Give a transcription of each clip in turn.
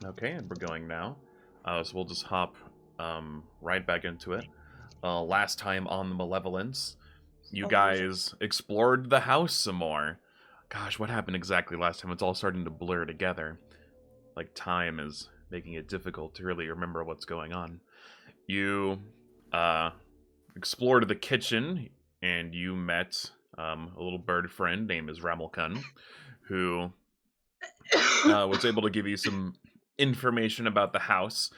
Okay, and we're going now. So we'll just hop right back into it. Last time on the Malevolence, you guys explored the house some more. Gosh, what happened exactly last time? It's all starting to blur together. Like, time is making it difficult to really remember what's going on. You explored the kitchen, and you met a little bird friend named Ramilkun, who was able to give you some information about the house.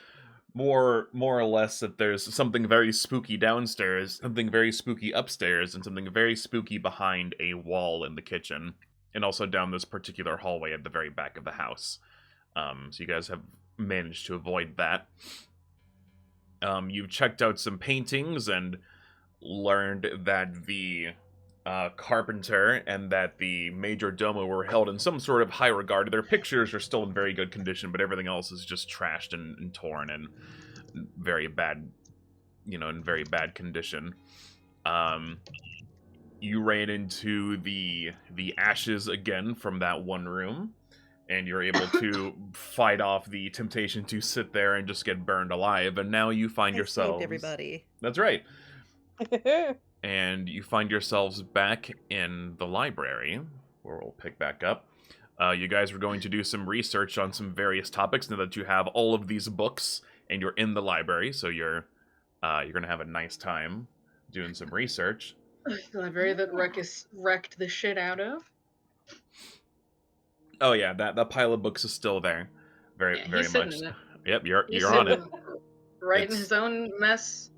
More or less that there's something very spooky downstairs, something very spooky upstairs, and something very spooky behind a wall in the kitchen, and also down this particular hallway at the very back of the house. So you guys have managed to avoid that. You've checked out some paintings and learned that the carpenter and that the major domo were held in some sort of high regard. Their pictures are still in very good condition, but everything else is just trashed and torn and very bad, in very bad condition. You ran into the ashes again from that one room, and you're able to fight off the temptation to sit there and just get burned alive. And now you find yourselves. Everybody. That's right. And you find yourselves back in the library, where we'll pick back up. You guys were going to do some research on some various topics now that you have all of these books and you're in the library, so you're going to have a nice time doing some research. The library that Ruckus wrecked the shit out of. Oh yeah, that pile of books is still there, very much. Yep, you're on it. Right in his own mess.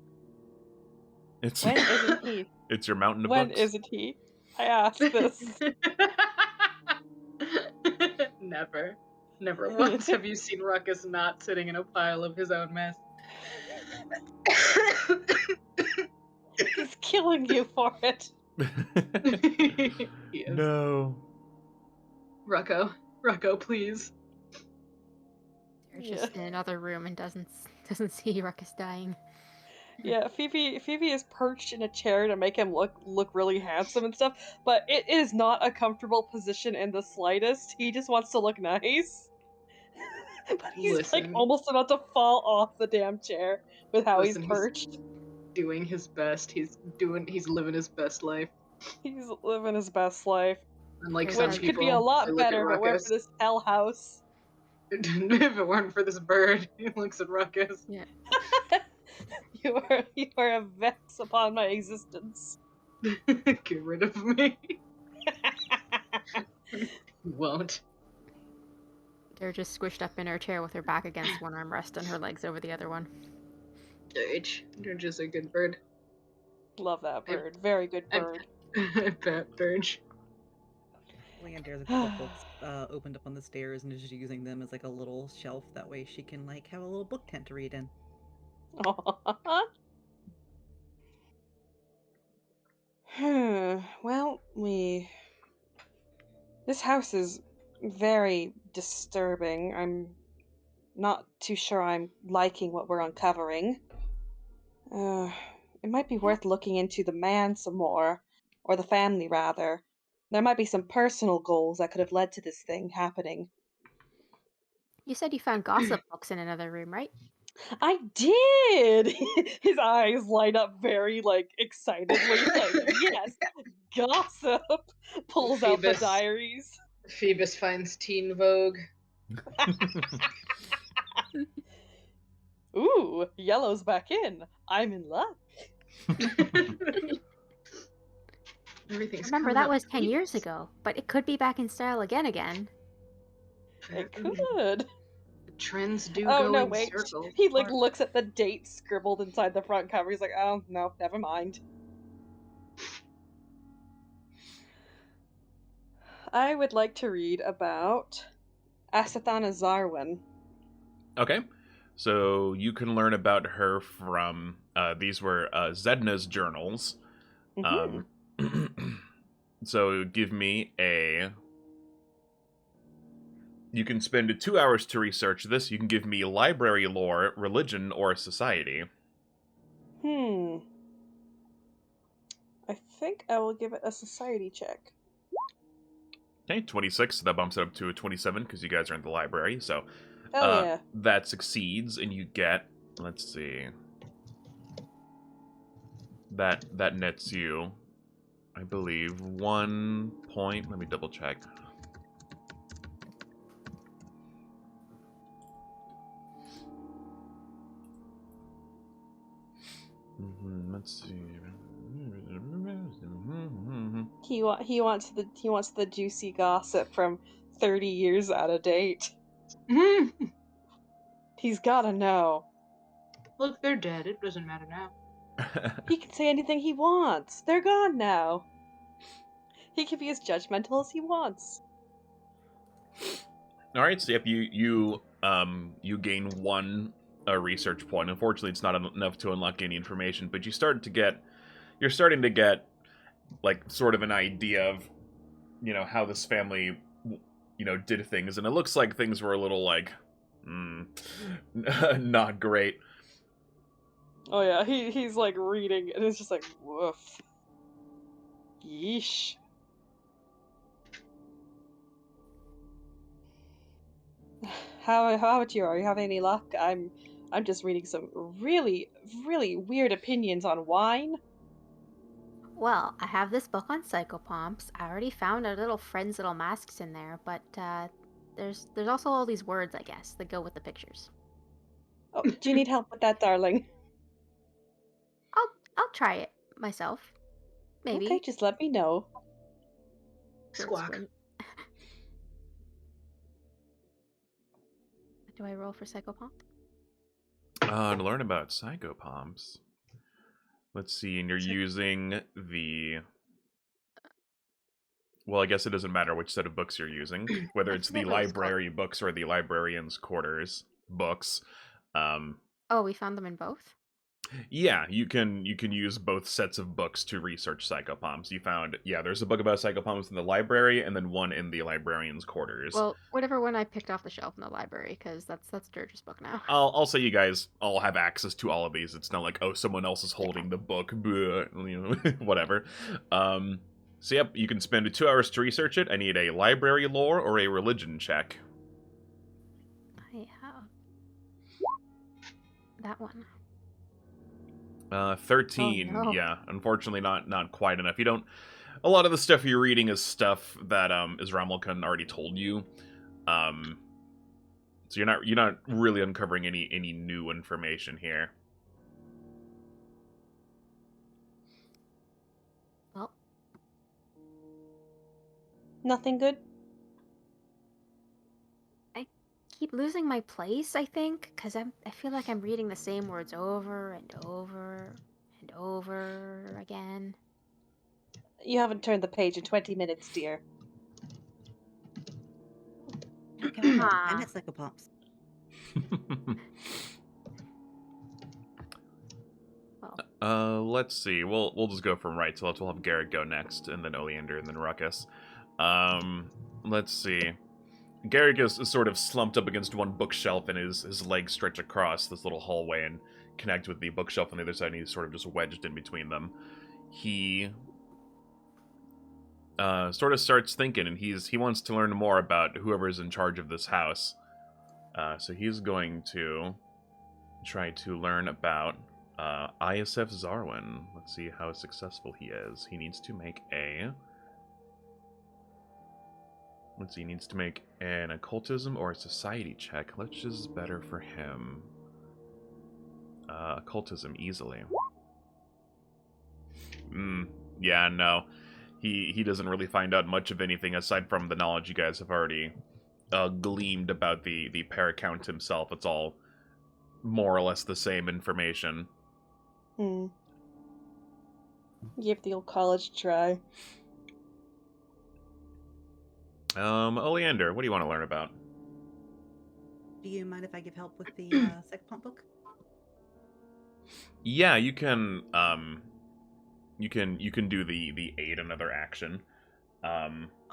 When isn't he? It's your mountain of when books. When isn't he? I asked this. Never once have you seen Ruckus not sitting in a pile of his own mess. He's killing you for it. He is. No. Rucko, please. They're just in another room and doesn't see Ruckus dying. Yeah, Phoebe is perched in a chair to make him look really handsome and stuff, but it is not a comfortable position in the slightest. He just wants to look nice. But he's like almost about to fall off the damn chair with how he's perched. He's doing his best. He's living his best life. He's living his best life. Unlike some people, could be a lot better if it weren't for this hell house. If it weren't for this bird, he looks at Ruckus. Yeah. You are a vex upon my existence. Get rid of me. Won't. They're just squished up in her chair with her back against one armrest and her legs over the other one. Dirge. Dirge is a good bird. Love that bird. Very good bird. That Dirge. Oleander has a couple books opened up on the stairs and is just using them as like a little shelf. That way she can like have a little book tent to read in. Well, this house is very disturbing. I'm not too sure I'm liking what we're uncovering. It might be worth looking into the man some more, or the family rather. There might be some personal goals that could have led to this thing happening. You said you found gossip books in another room, right? I did! His eyes light up very, excitedly. Yes, gossip! Pulls out the diaries. Phoebus finds Teen Vogue. Ooh, yellow's back in. I'm in luck. Remember, that was 10 years ago, but it could be back in style again. It could. Trends do go in circles. He looks at the date scribbled inside the front cover. He's like, oh no, never mind. I would like to read about Asathana Zarwin. Okay, so you can learn about her from these were Zedna's journals. Mm-hmm. So give me a. You can spend 2 hours to research this. You can give me library lore, religion, or society. I think I will give it a society check. Okay, 26, so that bumps it up to a 27 because you guys are in the library. So Hell yeah. That succeeds, and you get, let's see, that nets you, I believe, 1 point. Let me double check. Let's see. He wants the juicy gossip from 30 years out of date. He's gotta know. Look, they're dead. It doesn't matter now. He can say anything he wants. They're gone now. He can be as judgmental as he wants. All right, so yep, you gain 1 research point. Unfortunately, it's not enough to unlock any information, but you're starting to get like sort of an idea of, you know, how this family, you know, did things, and it looks like things were a little like not great. Oh yeah, he's like reading and it's just like woof. Yeesh. How about you? Are you having any luck? I'm just reading some really, really weird opinions on wine. Well, I have this book on psychopomps. I already found our little friend's little masks in there, but there's also all these words, I guess, that go with the pictures. Oh, do you need help with that, darling? I'll try it myself. Maybe. Okay, just let me know. Squawk. Do I roll for psychopomp? To learn about psychopomps. Let's see, and you're using the... Well, I guess it doesn't matter which set of books you're using, whether it's the library books or the librarian's quarters books. Oh, we found them in both? Yeah, you can use both sets of books to research psychopomps. You found, yeah, there's a book about psychopomps in the library, and then one in the librarian's quarters. Well, whatever one I picked off the shelf in the library, because that's Dirge's book now. I'll say you guys all have access to all of these. It's not like, oh, someone else is holding the book, you know, whatever. So yep, you can spend 2 hours to research it. I need a library lore or a religion check. I have that one. 13. Oh, no. Yeah, unfortunately not quite enough. You don't. A lot of the stuff you're reading is stuff that is Ramelkan already told you. So you're not really uncovering any new information here. Well, Nothing good? keep losing my place, I think, because I feel like I'm reading the same words over and over and over again. You haven't turned the page in 20 minutes, dear. Okay, I'm at psychopomps. Let's see. We'll just go from right to left. We'll have Garrett go next, and then Oleander, and then Ruckus. Let's see. Garrett is sort of slumped up against one bookshelf, and his legs stretch across this little hallway and connect with the bookshelf on the other side, and he's sort of just wedged in between them. He sort of starts thinking, and he wants to learn more about whoever's in charge of this house. So he's going to try to learn about ISF Zarwin. Let's see how successful he is. He needs to make a... Let's see, he needs to make an occultism or a society check. Which is better for him? Occultism, easily. Yeah, no. He doesn't really find out much of anything aside from the knowledge you guys have already gleaned about the Paracount himself. It's all more or less the same information. Give the old college a try. Oleander, what do you want to learn about? Do you mind if I give help with the psychopomp book? Yeah, you can do the aid another action. Oh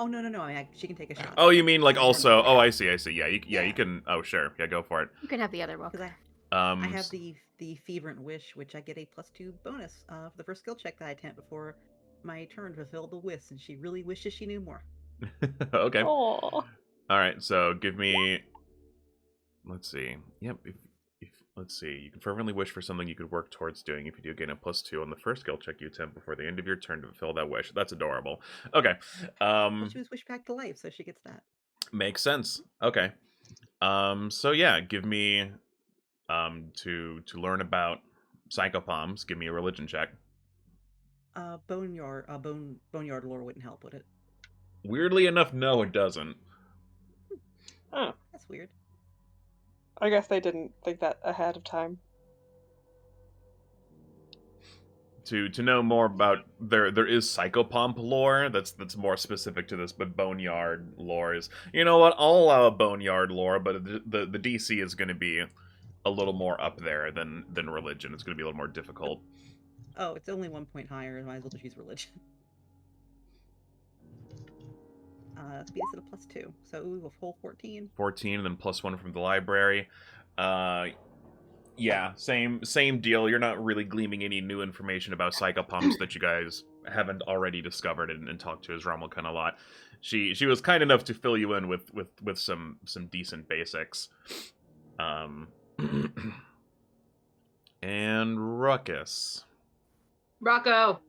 no! I mean, she can take a shot. Oh, you mean like also? Oh, I see. Yeah, you can. Oh, sure. Yeah, go for it. You can have the other book. Because I have the Fervent Wish, which I get a +2 bonus for the first skill check that I attempt before my turn to fulfill the wish, and she really wishes she knew more. Okay. Aww. All right. So give me let's see. Yep. If let's see, you can fervently wish for something you could work towards doing. If you do, gain a +2 on the first skill check you attempt before the end of your turn to fulfill that wish. That's adorable. Okay. Well, she was wished back to life, so she gets that. Makes sense. Okay. So yeah, give me to learn about psychopalms, give me a religion check. Boneyard lore wouldn't help, would it? Weirdly enough, no, it doesn't. Oh, That's weird. I guess they didn't think that ahead of time. To know more about there is psychopomp lore that's more specific to this, but boneyard lore is, you know what, I'll allow a boneyard lore, but the DC is going to be a little more up there than religion. It's going to be a little more difficult. Oh, it's only 1 point higher. Might as well just use religion. Speed is at a +2, so a full 14. 14, and then +1 from the library. Yeah, same deal. You're not really gleaming any new information about psychopumps that you guys haven't already discovered and talked to Azramelkun a lot. She was kind enough to fill you in with some decent basics. And Ruckus. Rocco!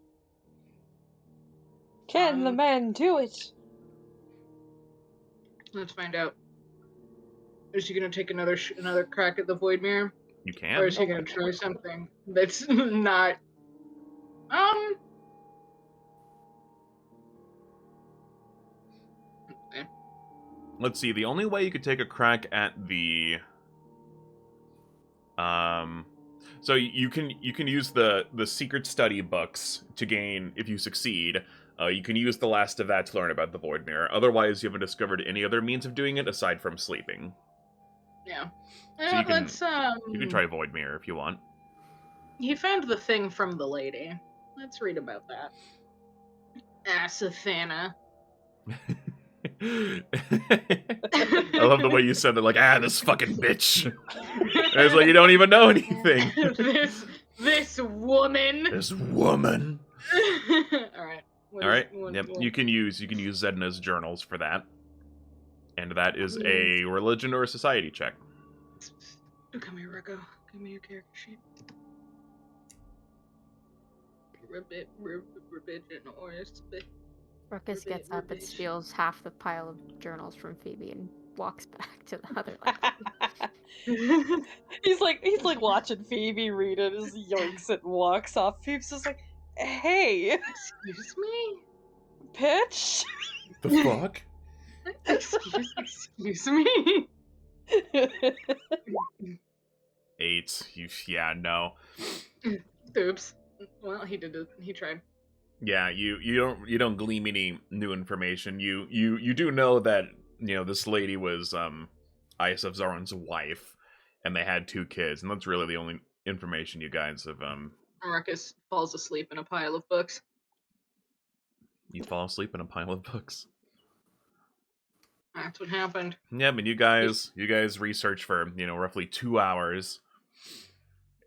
Can the man do it? Let's find out. Is she gonna take another crack at the void mirror? You can. Or is she gonna try something that's not... Okay. Let's see. The only way you could take a crack at the so you can use the secret study books to gain, if you succeed. You can use the last of that to learn about the void mirror. Otherwise, you haven't discovered any other means of doing it aside from sleeping. Yeah. So Let's you can try void mirror if you want. He found the thing from the lady. Let's read about that. Asathana. I love the way you said it, like, this fucking bitch. It's like you don't even know anything. this woman. This woman. Alright. Alright. Yep. You can use Zedna's journals for that. And that is a religion or a society check. Come here, Rocco. Give me your character sheet. Religion or Ruckus gets up and steals half the pile of journals from Phoebe and walks back to the other library. he's like watching Phoebe read it, just yoinks it and walks off. Phoebe's just like, hey, excuse me? The Pitch? fuck? Excuse me? 8. Yeah, no. Oops. Well, he did it. He tried. Yeah, you don't glean any new information. You do know that, this lady was Isa of Zaron's wife, and they had 2 kids, and that's really the only information you guys have. Ruckus falls asleep in a pile of books. You fall asleep in a pile of books. That's what happened. Yeah, but you guys research for roughly 2 hours,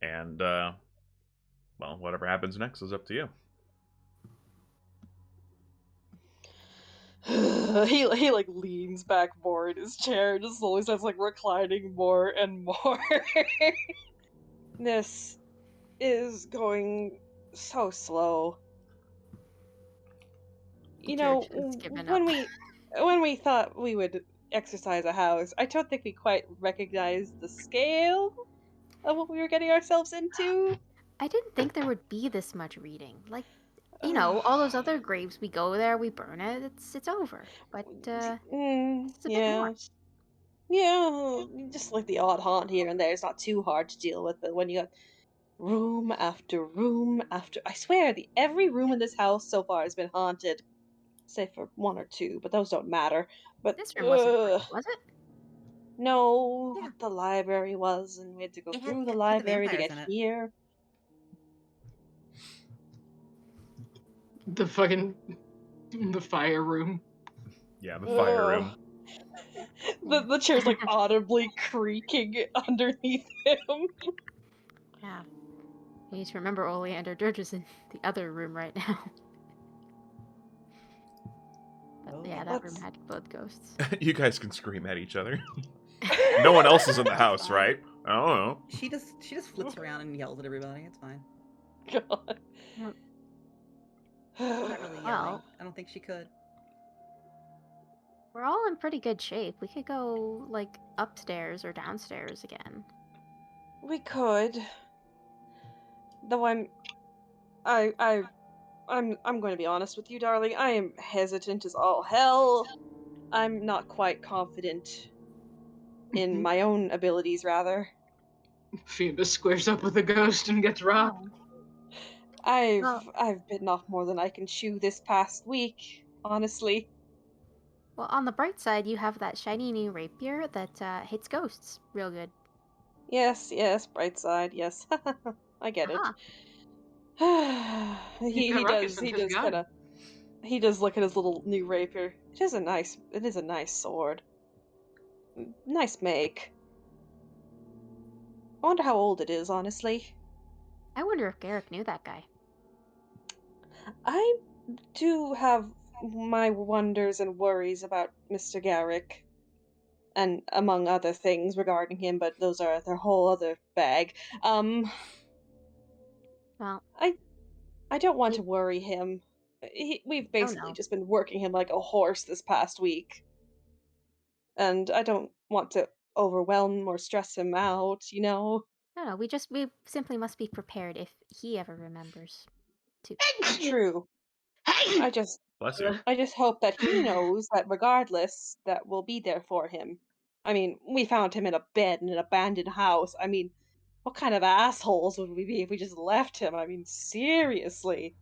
and well, whatever happens next is up to you. he like leans back more in his chair, just slowly starts like reclining more and more. This is going so slow. When we thought we would exercise a house, I don't think we quite recognized the scale of what we were getting ourselves into. I didn't think there would be this much reading. Like, all those other graves, we go there, we burn it, it's over. But it's a bit more. Yeah, just like the odd haunt here and there. It's not too hard to deal with, but when you got room after room after, I swear, every room in this house so far has been haunted, save for 1 or 2, but those don't matter. But this room wasn't, was it? No, Yeah. the library was, and we had to go It through had the the library to vampires get in it. here. The fire room. Yeah, the fire room. The chair's like audibly creaking underneath him. Yeah. You need to remember Oleander Dirge is in the other room right now. But yeah, that room had both ghosts. You guys can scream at each other. No one else is in the It's house, fine. right? I don't know. She just flits around and yells at everybody. It's fine. God. She's not really yelling. Well. I don't think she could. We're all in pretty good shape. We could go, like, upstairs or downstairs again. We could. Though I'm going to be honest with you, darling. I am hesitant as all hell. I'm not quite confident in my own abilities, rather. Phoebus squares up with a ghost and gets robbed. Oh. I've Well, bitten off more than I can chew this past week, honestly. well, on the bright side, you have that shiny new rapier that hits ghosts real good. Yes, bright side, yes. I get it. Aha. he Ruckus does and his gun. he does look at his little new rapier. It is a nice sword. Nice make. I wonder how old it is, honestly. I wonder if Garrick knew that guy. I do have my wonders and worries about Mr. Garrick, and among other things regarding him, but those are their whole other bag. Well, I don't want he- to worry him. We've oh basically no. just been working him like a horse this past week, and I don't want to overwhelm or stress him out, you know? No, we simply must be prepared if he ever remembers to. It's true. I just Bless you. I just hope that he knows that regardless, that we'll be there for him. I mean, we found him in a bed in an abandoned house. I mean, what kind of assholes would we be if we just left him? I mean, seriously.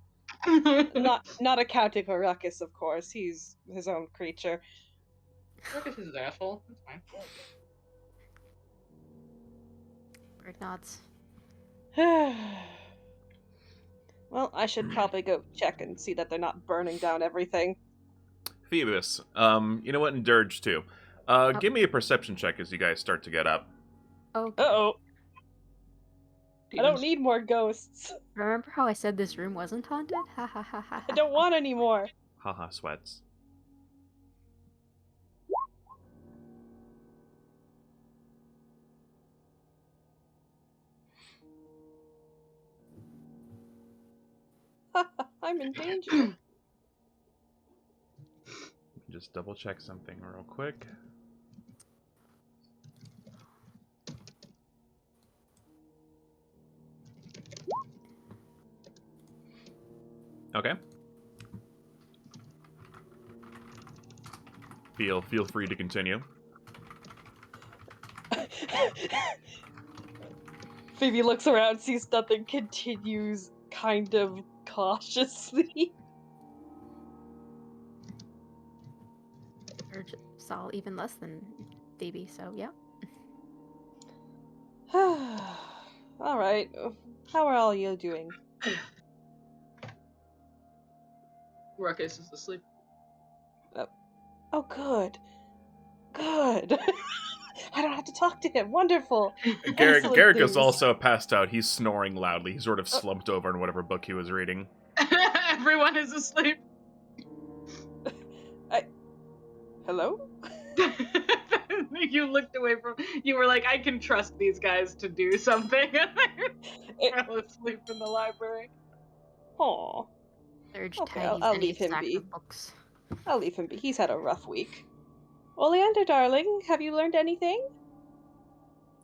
Not accounting for Ruckus, of course. He's his own creature. Ruckus is an asshole. That's fine. Bird nods. Well, I should probably go check and see that they're not burning down everything. Phoebus, you know what? And Dirge, too. Give me a perception check as you guys start to get up. Okay. Uh-oh. I don't Demons. need more ghosts. Remember how I said this room wasn't haunted? Ha ha ha ha. I don't want any more. Haha, sweats. I'm in danger. Just double check something real quick. Okay. Feel free to continue. Phoebe looks around, sees nothing, continues kind of cautiously. Bird saw even less than Phoebe, so yeah. Alright. How are all you doing? Ruckus is asleep. Oh, good. Good. I don't have to talk to him. Wonderful. Excellent Garrick is news. also passed out. He's snoring loudly. He sort of slumped over in whatever book he was reading. Everyone is asleep. Hello? You looked away from. You were like, I can trust these guys to do something. It- Fell asleep in the library. Aw. Dirge Okay, tidies I'll any leave him stack be. of books. I'll leave him be. He's had a rough week. Oleander, darling, have you learned anything?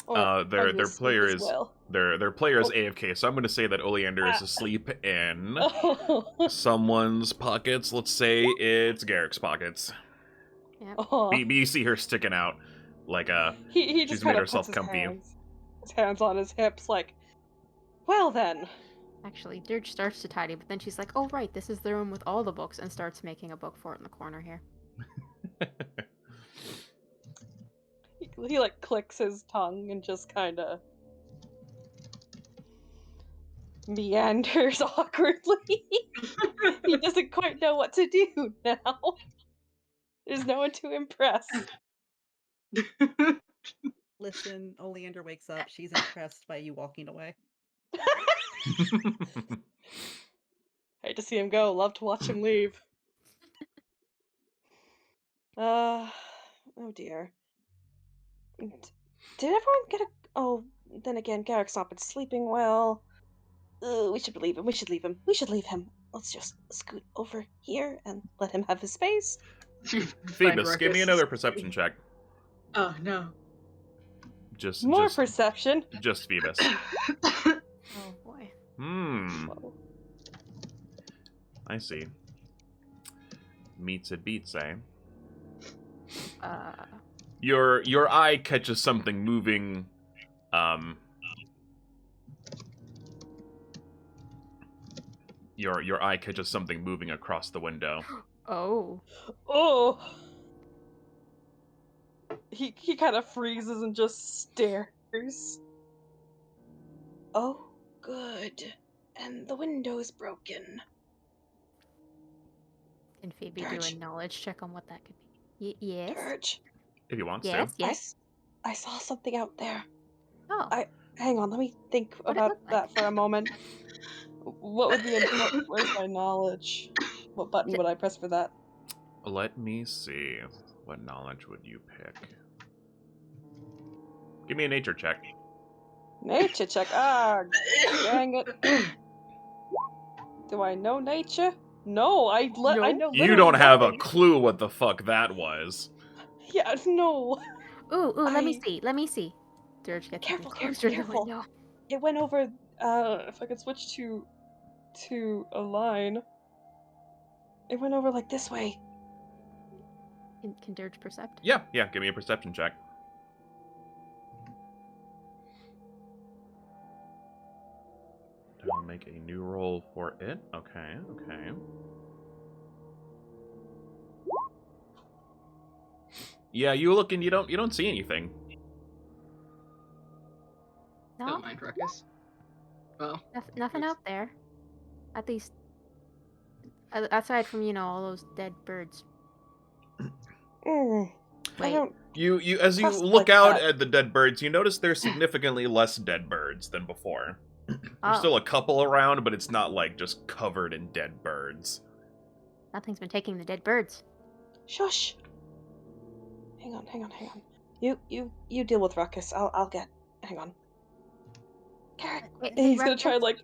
Or are Their you asleep player as is well? their player is Oh. AFK, so I'm going to say that Oleander is Ah. asleep in Oh. someone's pockets. Let's say it's Garrick's pockets. Yep. Aw. You see her sticking out like He she's just made kind of herself puts his comfy. hands on his hips, like, well then. Actually, Dirge starts to tidy, but then she's like, oh right, this is the room with all the books, and starts making a book for it in the corner here. He like clicks his tongue and just kind of meanders awkwardly. He doesn't quite know what to do now. There's no one to impress. Listen, Oleander wakes up. She's impressed by you walking away. Hate to see him go. Love to watch him leave. Oh dear. Did everyone get a... Oh, then again, Garrick's not been sleeping well. We should leave him. We should leave him. We should leave him. Let's just scoot over here and let him have his space. Phoebus, give me another perception check. Oh no. More perception. Just Phoebus. Oh boy. Whoa. I see. Meets it beats, eh? Your eye catches something moving. Your eye catches something moving across the window. Oh. Oh. He kind of freezes and just stares. Oh, good. And the window is broken. Can Phoebe Dirge. do a knowledge check on what that could be? Yes. Dirge. If he wants Yes. to. Yes. I saw something out there. Oh. Hang on, let me think What'd it about look like? that for a moment. What would be important? Where's my knowledge? What button would I press for that? Let me see. What knowledge would you pick? Give me a nature check. Nature check. Ah, dang it. Do I know nature? No, I know. You don't literally have a nothing. clue what the fuck that was. Yeah, no. Ooh, let me see. Let me see. Dirge gets even Careful, closer to the careful. window. It went over. If I could switch to a line. It went over like this way. Can Dirge percept? Yeah, give me a perception check. I'll make a new roll for it. Okay. Yeah, you look and you don't see anything. No. Don't mind Ruckus. Well, Nothing out there. At least, aside from all those dead birds. I Wait. don't. You as you Trust look like out that. at the dead birds, you notice there's significantly less dead birds than before. There's Oh. still a couple around, but it's not like just covered in dead birds. Nothing's been taking the dead birds. Shush. Hang on. You deal with Ruckus. I'll get. Hang on. Garrick. Wait, He's gonna Ruckus? try and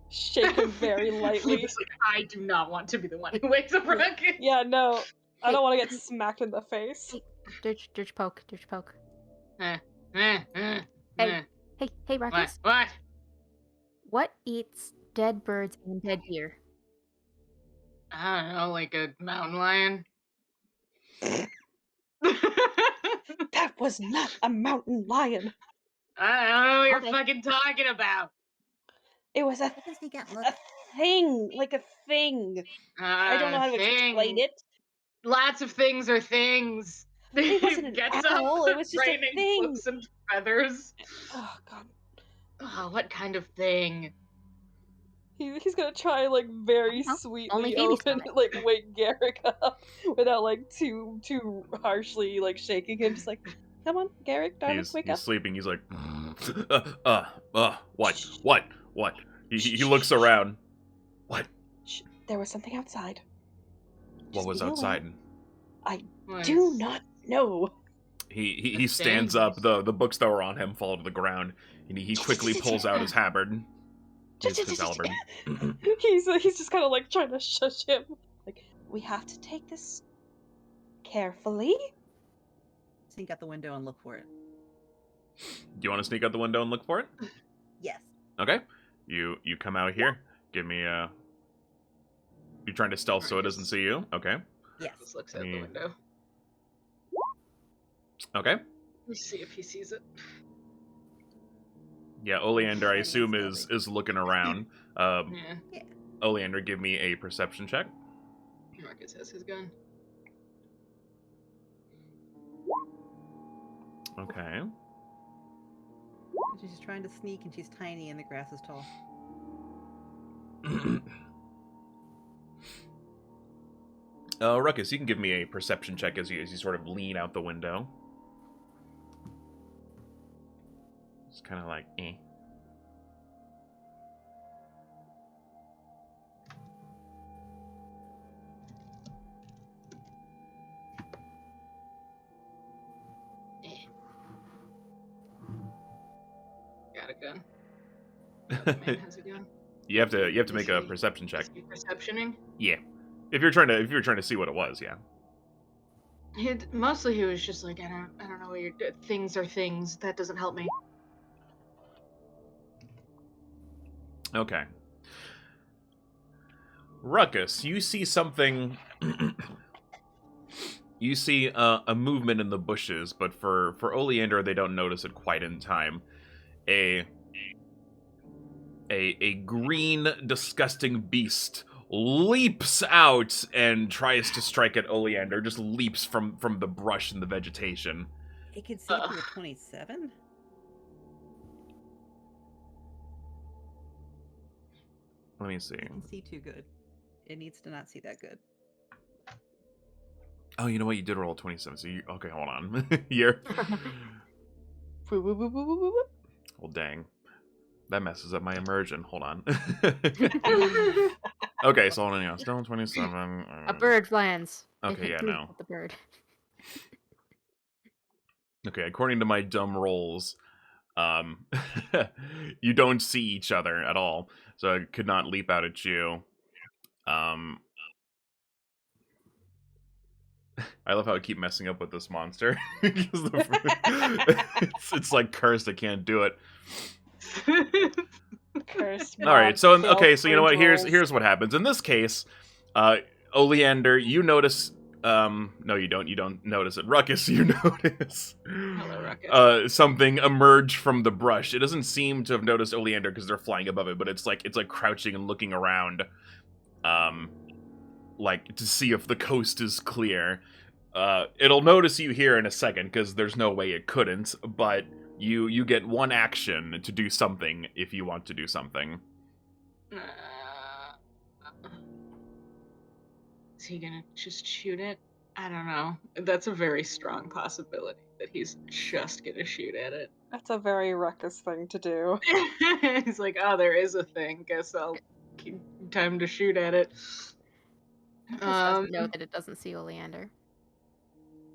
shake him very lightly. Phoebus, I do not want to be the one who wakes up Ruckus. Yeah, no. I don't want to get smacked in the face. Dirge poke. Hey, Hey, Ruckus. What? What eats dead birds and dead deer? I don't know, like a mountain lion? That was not a mountain lion. I don't know what you're Okay. fucking talking about. It was a thing, like a thing. I don't know how to explain it. Lots of things are things. It wasn't an Gets owl, up, it was just a raining thing. cloaks and feathers. Oh god. Oh, what kind of thing? He's gonna try very know. sweetly Only Phoebe saw open wake Garrick up without too harshly shaking him. Just come on, Garrick, darling, wake He's up. sleeping. He's like, what? He looks around. What? Shh, there was something outside. What Just was be aware. outside? I do not know. He stands up. The books that were on him fall to the ground, and he quickly pulls out his halberd. His halberd. He's just kind of trying to shush him. We have to take this carefully. Sneak out the window and look for it. Do you want to sneak out the window and look for it? Yes. Okay. You come out here. Give me a. You're trying to stealth so it doesn't see you. Okay. Yes. Just looks out the window. Okay. Let's see if he sees it. Yeah, Oleander, I assume is looking around. Yeah. Oleander, give me a perception check. Ruckus has his gun. Okay. She's trying to sneak and she's tiny and the grass is tall. Ruckus, you can give me a perception check as you sort of lean out the window. It's kind of like, eh. a gun. The man has a gun. You have to Is make a he- perception check. Is he perceptioning? Yeah. If you're trying to see what it was, yeah. Mostly he was just like, I don't know what you're doing. Things are things. That doesn't help me. Okay. Ruckus, you see something. You see a movement in the bushes, but for Oleander, they don't notice it quite in time. A green, disgusting beast leaps out and tries to strike at Oleander. Just leaps from the brush and the vegetation. It can see through a 27? Let me see. It can see too good. It needs to not see that good. Oh, you know what? You did roll a 27. So okay, hold on. You're. Well, dang. That messes up my immersion. Hold on. Okay, so hold on. Stone 27. A bird lands. Okay, yeah, no. The bird. Okay, according to my dumb rolls, you don't see each other at all, so I could not leap out at you. I love how I keep messing up with this monster. It's like cursed. I can't do it. Cursed. All right, so failed okay, so you know what? bridge rolls. Here's what happens in this case. Oleander, you notice. No, you don't. You don't notice it. Ruckus, you notice. Hello, Ruckus. Something emerge from the brush. It doesn't seem to have noticed Oleander because they're flying above it, but it's like crouching and looking around, like to see if the coast is clear. It'll notice you here in a second because there's no way it couldn't. But you get one action to do something if you want to do something. Is he gonna just shoot it? I don't know. That's a very strong possibility that he's just gonna shoot at it. That's a very Ruckus thing to do. He's like, oh, there is a thing. Guess I'll keep time to shoot at it. Ruckus doesn't know that it doesn't see Oleander.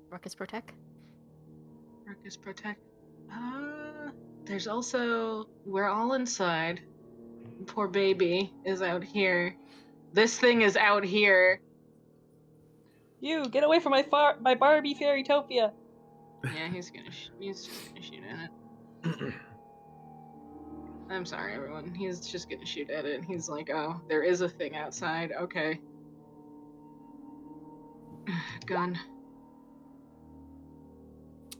Ruckus protect. Ruckus protect. There's also, we're all inside. Poor baby is out here. This thing is out here. You get away from my Barbie Fairytopia. Yeah, he's just gonna shoot at it. I'm sorry, everyone. He's just gonna shoot at it. He's like, oh, there is a thing outside. Okay. Gun.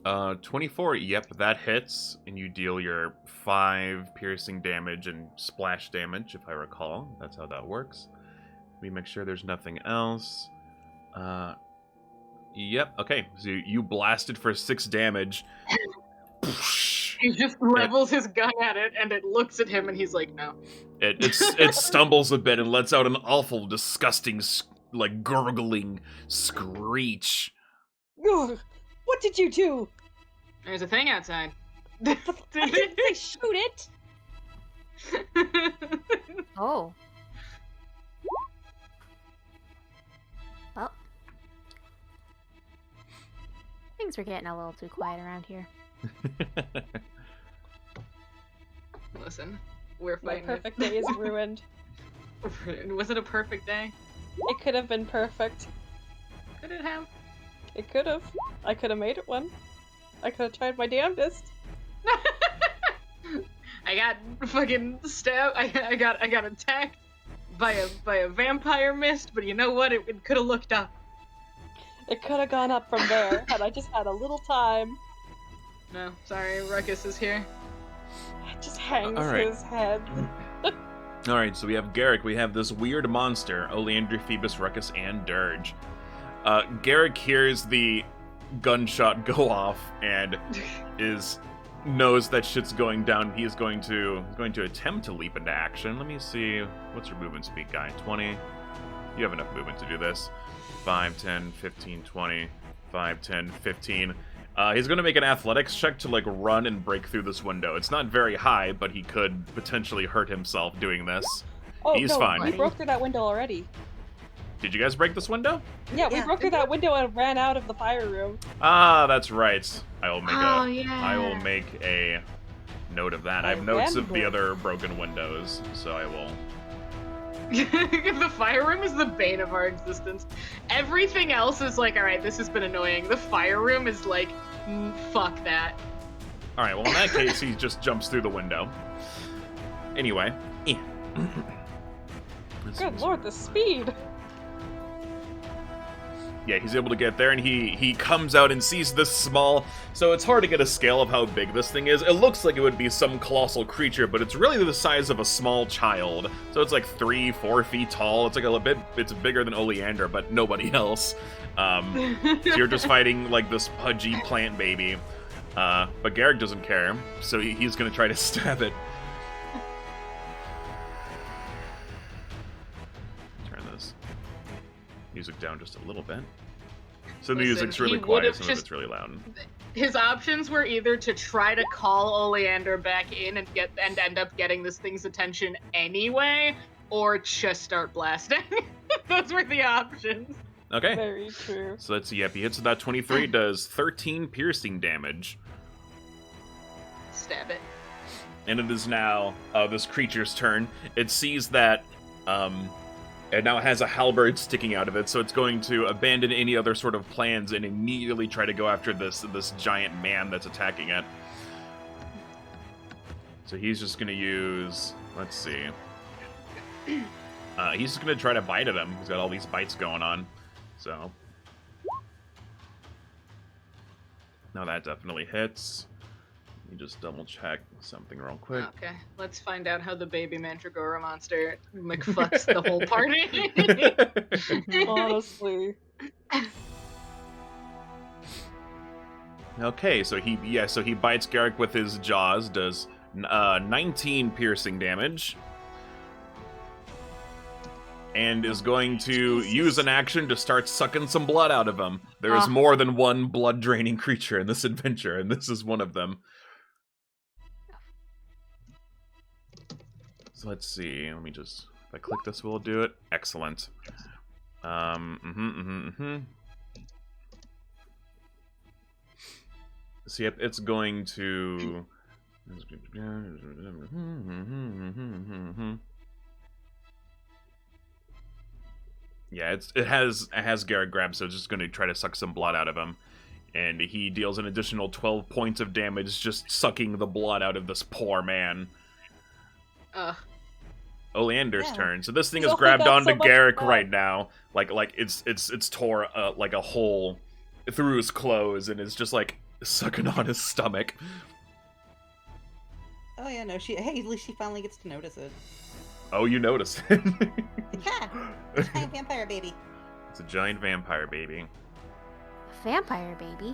24. Yep, that hits, and you deal your 5 piercing damage and splash damage, if I recall. That's how that works. Let me make sure there's nothing else. Yep. Okay. So you blasted for 6 damage. He just levels his gun at it, and it looks at him, and he's like, no. It stumbles a bit and lets out an awful, disgusting, like gurgling screech. Ugh, what did you do? There's a thing outside. I didn't say shoot it. Oh. Well. Things are getting a little too quiet around here. Listen, we're My fighting. perfect day is ruined. Was it a perfect day? It could have been perfect. Could it have? It could have. I could have made it one. I could have tried my damnedest. I got fucking stabbed. I got attacked by a vampire mist, but you know what? It could have looked up. It could have gone up from there had I just had a little time. No, sorry, Ruckus is here. It just hangs Alright. his head. Alright, so we have Garrick. We have this weird monster, Oleander, Phoebus, Ruckus, and Dirge. Garrick hears the gunshot go off and knows that shit's going down. He is going to attempt to leap into action. Let me see. What's your movement speed, guy? 20? You have enough movement to do this. 5, 10, 15, 20. 5, 10, 15. He's going to make an athletics check to, like, run and break through this window. It's not very high, but he could potentially hurt himself doing this. Oh, He's no, fine. we broke through that window already. Did you guys break this window? Yeah, we Yeah, broke through that window and ran out of the fire room. Ah, that's right. I will make Oh, a... yeah. I will make a note of that. I have I notes of the remember. other broken windows, so I will. The fire room is the bane of our existence. Everything else is like, all right, this has been annoying. The fire room is like, fuck that. All right. Well, in that case, he just jumps through the window. Anyway. Good lord, the speed. Yeah, he's able to get there, and he comes out and sees this small... So it's hard to get a scale of how big this thing is. It looks like it would be some colossal creature, but it's really the size of a small child. So it's like 3-4 feet tall. It's like a bit... It's bigger than Oleander, but nobody else. So you're just fighting, like, this pudgy plant baby. But Garrick doesn't care, so he's gonna try to stab it. Turn this music down just a little bit. So the Listen, music's really he quiet, would've some of just- it's really loud. His options were either to try to call Oleander back in and end up getting this thing's attention anyway, or just start blasting. Those were the options. Okay. Very true. So let's see. Yep, he hits with that 23, does 13 piercing damage. Stab it. And it is now this creature's turn. It sees that it now has a halberd sticking out of it, so it's going to abandon any other sort of plans and immediately try to go after this giant man that's attacking it. So he's just going to use... Let's see. He's just going to try to bite at him. He's got all these bites going on. So... Now that definitely hits. Let me just double check something real quick. Okay, let's find out how the baby Mandragora monster McFucks the whole party. Honestly. Okay, so he bites Garrick with his jaws, does 19 piercing damage, and is going to use an action to start sucking some blood out of him. There is more than one blood-draining creature in this adventure, and this is one of them. So let's see. Let me just... If I click this, will it do it? Excellent. So yep, it's going to... Yeah, it has Garrett grabbed, so it's just going to try to suck some blood out of him. And he deals an additional 12 points of damage just sucking the blood out of this poor man. Oleander's turn. So this thing is Oh, grabbed that's onto so much Garrick fun. right now. Like it's tore like a hole through his clothes, and it's just like sucking on his stomach. Oh yeah, no, hey, at least she finally gets to notice it. Oh, you noticed it. Yeah, giant vampire baby. It's a giant vampire baby. Vampire baby.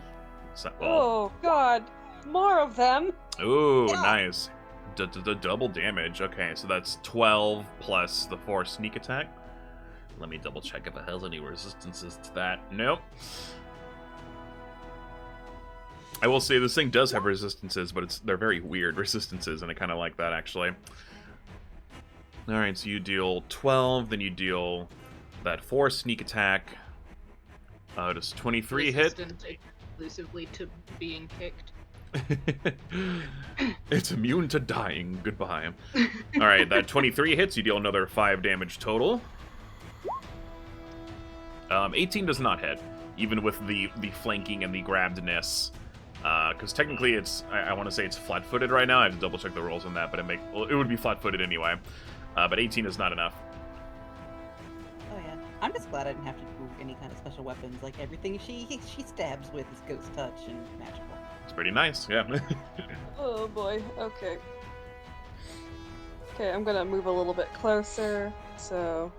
So, Oh god, more of them. ooh, Yeah. nice. Double damage. Okay, so that's 12 plus the 4 sneak attack. Let me double check if it has any resistances to that. Nope. I will say this thing does have resistances, but they're very weird resistances, and I kind of like that, actually. Alright, so you deal 12, then you deal that 4 sneak attack. Does 23 hit? Resistant exclusively to being kicked. It's immune to dying. Goodbye. Alright, that 23 hits, you deal another 5 damage total. 18 does not hit, even with the flanking and the grabbedness. Because technically it's, I want to say it's flat-footed right now. I have to double check the rolls on that, but it would be flat-footed anyway. But 18 is not enough. Oh yeah, I'm just glad I didn't have to do any kind of special weapons. Like everything she stabs with is ghost touch and magical. It's pretty nice, yeah. Oh boy, okay. Okay, I'm gonna move a little bit closer. So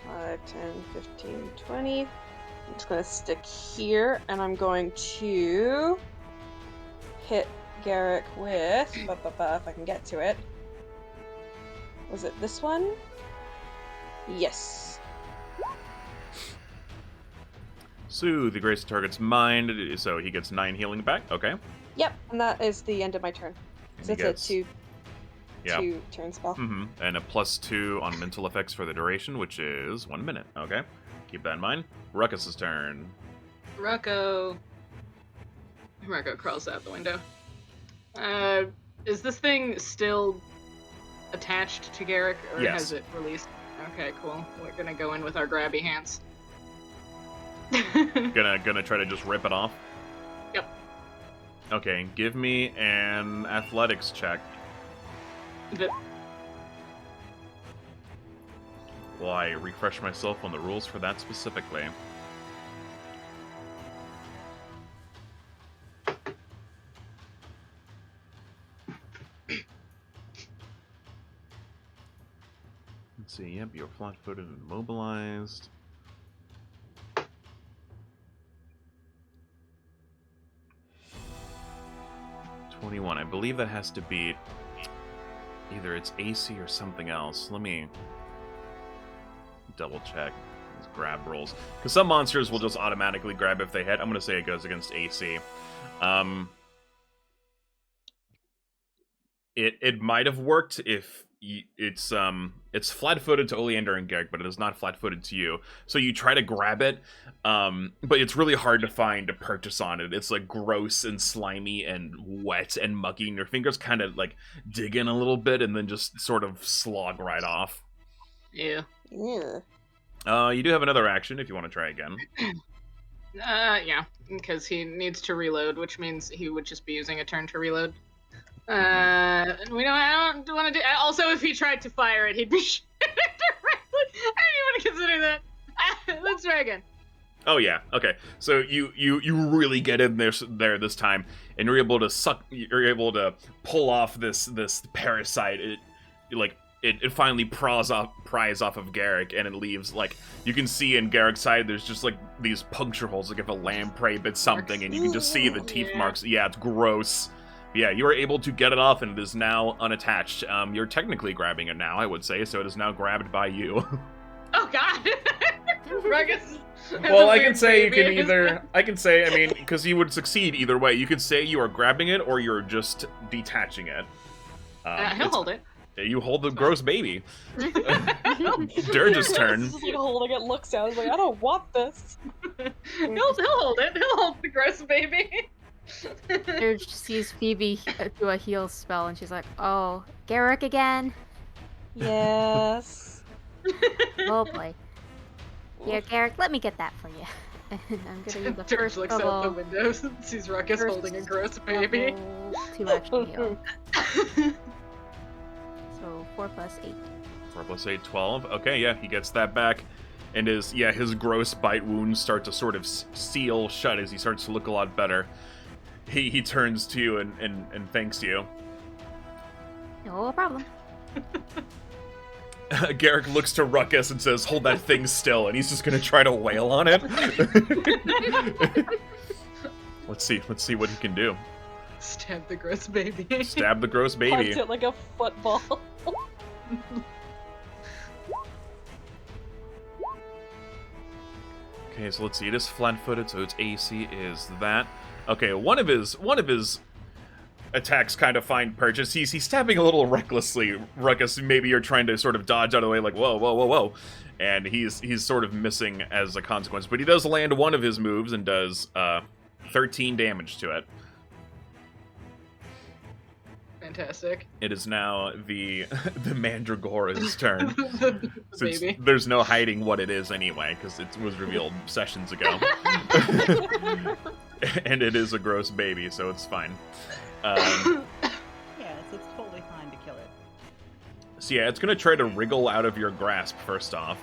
5, 10, 15, 20. I'm just gonna stick here, and I'm going to hit Garrick with, if I can get to it. Was it this one? Yes. Soothe the grace target's mind, so he gets 9 healing back. Okay. Yep, and that is the end of my turn. And So he it's a yeah. two turn spell. And a +2 on mental effects for the duration, which is 1 minute. Okay. Keep that in mind. Ruckus's turn. Rucko crawls out the window. Is this thing still attached to Garrick, or Yes. has it released? Okay, cool. We're gonna go in with our grabby hands. Gonna try to just rip it off? Yep. Okay, give me an athletics check. Will I refresh myself on the rules for that specifically? Let's see, yep, you're flat-footed and immobilized. $21. I believe that has to beat either it's AC or something else. Let me double check these grab rolls. Because some monsters will just automatically grab if they hit. I'm going to say it goes against AC. It might have worked if it's flat-footed to Oleander and Garrick, but it is not flat-footed to you. So you try to grab it, but it's really hard to find a purchase on it. It's like gross and slimy and wet and mucky, and your fingers kind of like dig in a little bit and then just sort of slog right off. Yeah. Yeah. You do have another action if you want to try again. Yeah, because he needs to reload, which means he would just be using a turn to reload. I don't want to do. Also, if he tried to fire it, he'd be shooting directly. I didn't even want to consider that. Let's try again. Oh yeah, okay. So you really get in there this time, and you're able to suck. You're able to pull off this parasite. It finally pries off of Garrick, and it leaves, like, you can see in Garrick's side, there's just, like, these puncture holes, like if a lamprey bit something, and you can just see the teeth marks. Yeah, it's gross. Yeah, you were able to get it off, and it is now unattached. You're technically grabbing it now, I would say, so it is now grabbed by you. Oh, God! Ruckus. Well, I can say you can either... I can say, I mean, because you would succeed either way. You could say you are grabbing it, or you're just detaching it. He'll hold it. You hold the gross baby. Dirge's turn. This is like holding it, looks out. It's like, I don't want this. He'll hold it. He'll hold the gross baby. Dirge sees Phoebe do a heal spell, and she's like, "Oh, Garrick again? Yes. Oh boy. Here, Garrick, let me get that for you." I'm gonna use the Dirge first looks out the window and sees Ruckus holding a gross baby. To actually heal. So 4 plus 8. 4 plus 8, 12. Okay, yeah, he gets that back. And his gross bite wounds start to sort of seal shut as he starts to look a lot better. He turns to you and thanks you. No problem. Garrick looks to Ruckus and says, "Hold that thing still," and he's just gonna try to wail on it. Let's see what he can do. Stab the gross baby. Stab the gross baby. Punch it like a football. Okay, so let's see. It is flat-footed, so its AC is that. Okay, one of his attacks kind of find purchase. He's stabbing a little recklessly. Ruckus, maybe you're trying to sort of dodge out of the way, like whoa, and he's sort of missing as a consequence. But he does land one of his moves and does 13 damage to it. Fantastic. It is now the Mandragora's turn. The Since baby. there's no hiding what it is anyway, because it was revealed sessions ago. And it is a gross baby, so it's fine. Yeah, it's totally fine to kill it. So yeah, it's going to try to wriggle out of your grasp, first off.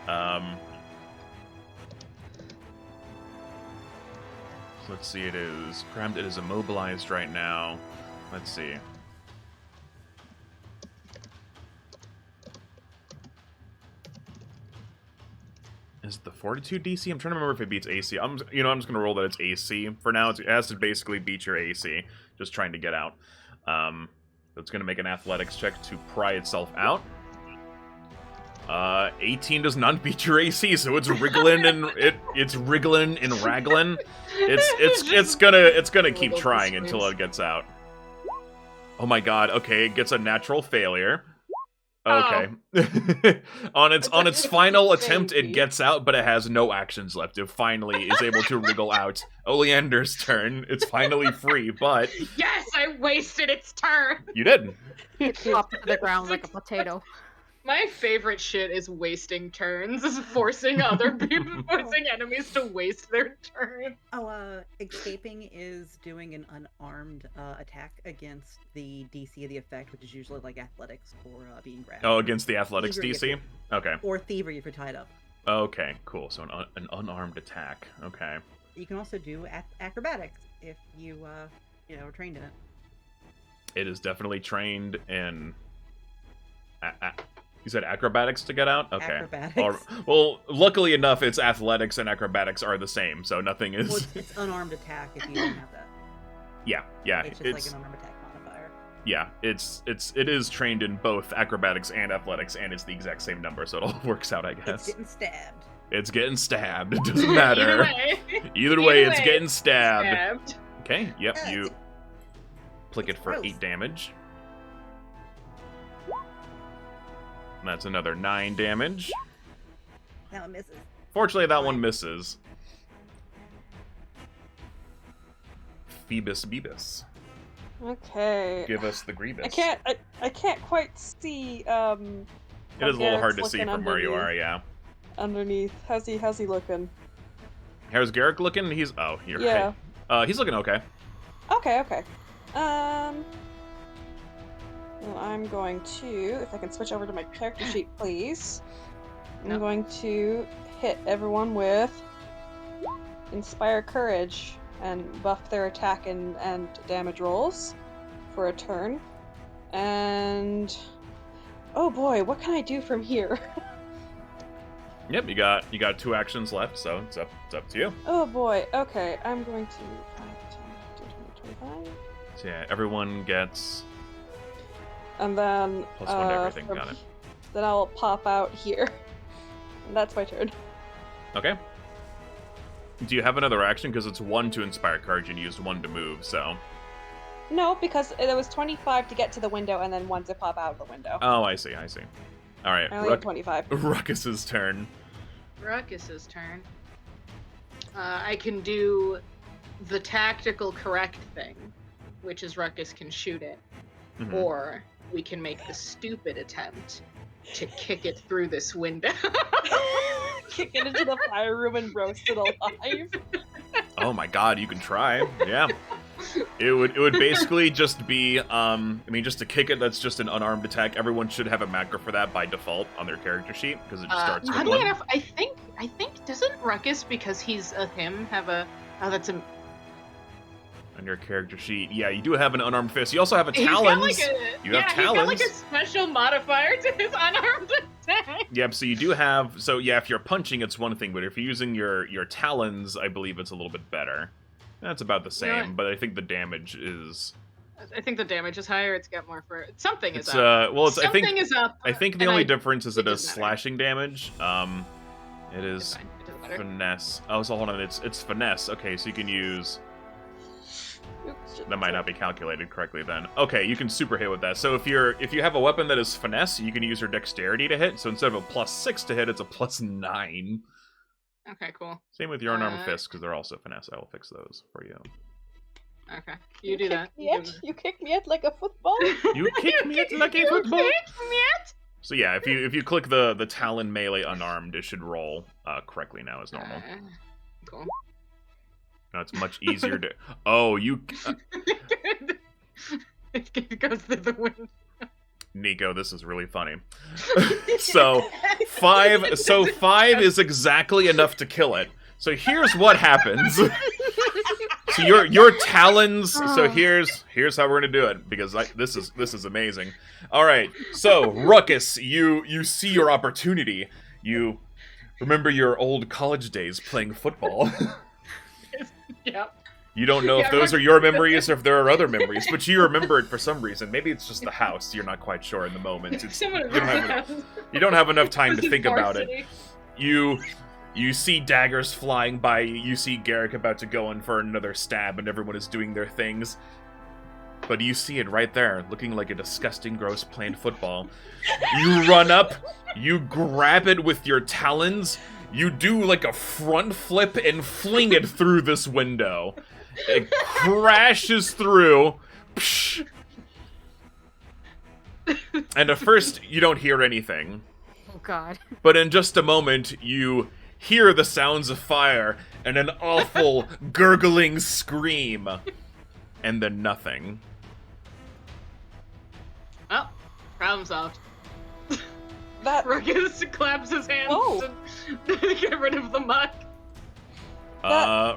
So let's see, it is crammed, it is immobilized right now. Let's see. Is it the Fortitude DC? I'm trying to remember if it beats AC. I'm just gonna roll that it's AC for now. It has to basically beat your AC. Just trying to get out. So it's gonna make an athletics check to pry itself out. 18 does not beat your AC, so it's wriggling and it's wriggling and raggling. It's gonna keep trying until it gets out. Oh my god, okay, it gets a natural failure. Okay. on its It's final it's attempt, it janky. gets out, but it has no actions left. It finally is able to wriggle out. Oleander's turn. It's finally free, but Yes, I wasted its turn. you did. It flopped to the ground like a potato. My favorite shit is wasting turns, is forcing other people, forcing enemies to waste their turn. Oh, escaping is doing an unarmed attack against the DC of the effect, which is usually like athletics or being grabbed. Oh, against the athletics Thievery if DC? Okay. Or thievery if you're tied up. Okay, cool. So an unarmed attack. Okay. You can also do acrobatics if you are trained in it. It is definitely trained in... You said acrobatics to get out? Okay. Acrobatics. Well, luckily enough, it's athletics and acrobatics are the same, so nothing is... Well, it's unarmed attack if you don't have that. Yeah. It's just like an unarmed attack modifier. Yeah, it is trained in both acrobatics and athletics, and it's the exact same number, so it all works out, I It's guess. getting stabbed. It's getting stabbed. It doesn't matter. Either Either way, it's way, getting stabbed. Stabbed. Okay, yep, Yeah, you click it it's for gross. 8 damage. And that's another 9 damage. That one misses. Fortunately, that one misses. Phoebus Beebus. Okay. Give us the Grievous. I can't quite see. It is a little hard to see Garrett's from where you looking are, yeah. underneath. How's he looking? How's Garrick looking? He's... Oh, you're Yeah. right. He's looking okay. Okay. Well, I'm going to, if I can switch over to my character sheet, please. I'm No. going to hit everyone with Inspire Courage and buff their attack and damage rolls for a turn. And oh boy, what can I do from here? Yep, you got 2 actions left, so it's up to you. Oh boy. Okay, I'm going to 5, 10, 15, 20, 25. So yeah, everyone gets And then +1 to everything. from Got it. then I'll pop out here. And that's my turn. Okay. Do you have another action? Because it's 1 to inspire courage and you used 1 to move, so... No, because there was 25 to get to the window and then 1 to pop out of the window. Oh, I see. Alright, I only have 25. Ruckus's turn. Ruckus's turn. I can do the tactical correct thing, which is Ruckus can shoot it. Mhm. Or we can make the stupid attempt to kick it through this window. Kick it into the fire room and roast it alive. Oh my god, you can try. Yeah. It would basically just be, just to kick it, that's just an unarmed attack. Everyone should have a macro for that by default on their character sheet, because it just starts with Oddly 1. enough, I think doesn't Ruckus, because he's a him, have a that's a On your character sheet. Yeah, you do have an unarmed fist. You also have a he's got talons. like You have he's got like a talons. special modifier to his unarmed attack. Yep, so you do have... So, yeah, if you're punching, it's one thing, but if you're using your talons, I believe it's a little bit better. That's about the same, Yeah. but I think the damage is... I think the damage is higher. It's got more for something is It's, up. well, it's... Something is up. I think the and only difference is it it does doesn't matter. slashing damage. It It's is fine. It doesn't matter. finesse. Oh, so hold on, it's finesse. Okay, so you can use... Oops, shit, That might sorry. not be calculated correctly then. Okay, you can super hit with that. So if you have a weapon that is finesse, you can use your dexterity to hit. So instead of a +6 to hit, it's a +9. Okay, cool. Same with your unarmed Uh, fists, because they're also finesse. I will fix those for you. Okay, you do that. You kick me out like a football? You kick me at like a You football. kick me at- So yeah, if you click the talon melee unarmed, it should roll correctly now as normal. Cool. Now it's much easier to. Oh, you, It goes through the window. Nico, this is really funny. So 5 is exactly enough to kill it. So here's what happens. So your talons. So here's how we're gonna do it, because this is amazing. All right. So Ruckus, you see your opportunity. You remember your old college days playing football. Yep. You don't know if Yeah, those are your memories or if there are other memories, but you remember it for some reason. Maybe it's just the house. You're not quite sure in the moment. You don't have enough time to think about it. You see daggers flying by. You see Garrick about to go in for another stab, and everyone is doing their things. but you see it right there, looking like a disgusting, gross plant football. You run up, you grab it with your talons, you do like a front flip and fling it through this window. It crashes through. Psh. And at first, you don't hear anything. Oh god. But in just a moment, you hear the sounds of fire and an awful gurgling scream. And then nothing. Well, problem solved. That Ruckus claps his hands to get rid of the muck.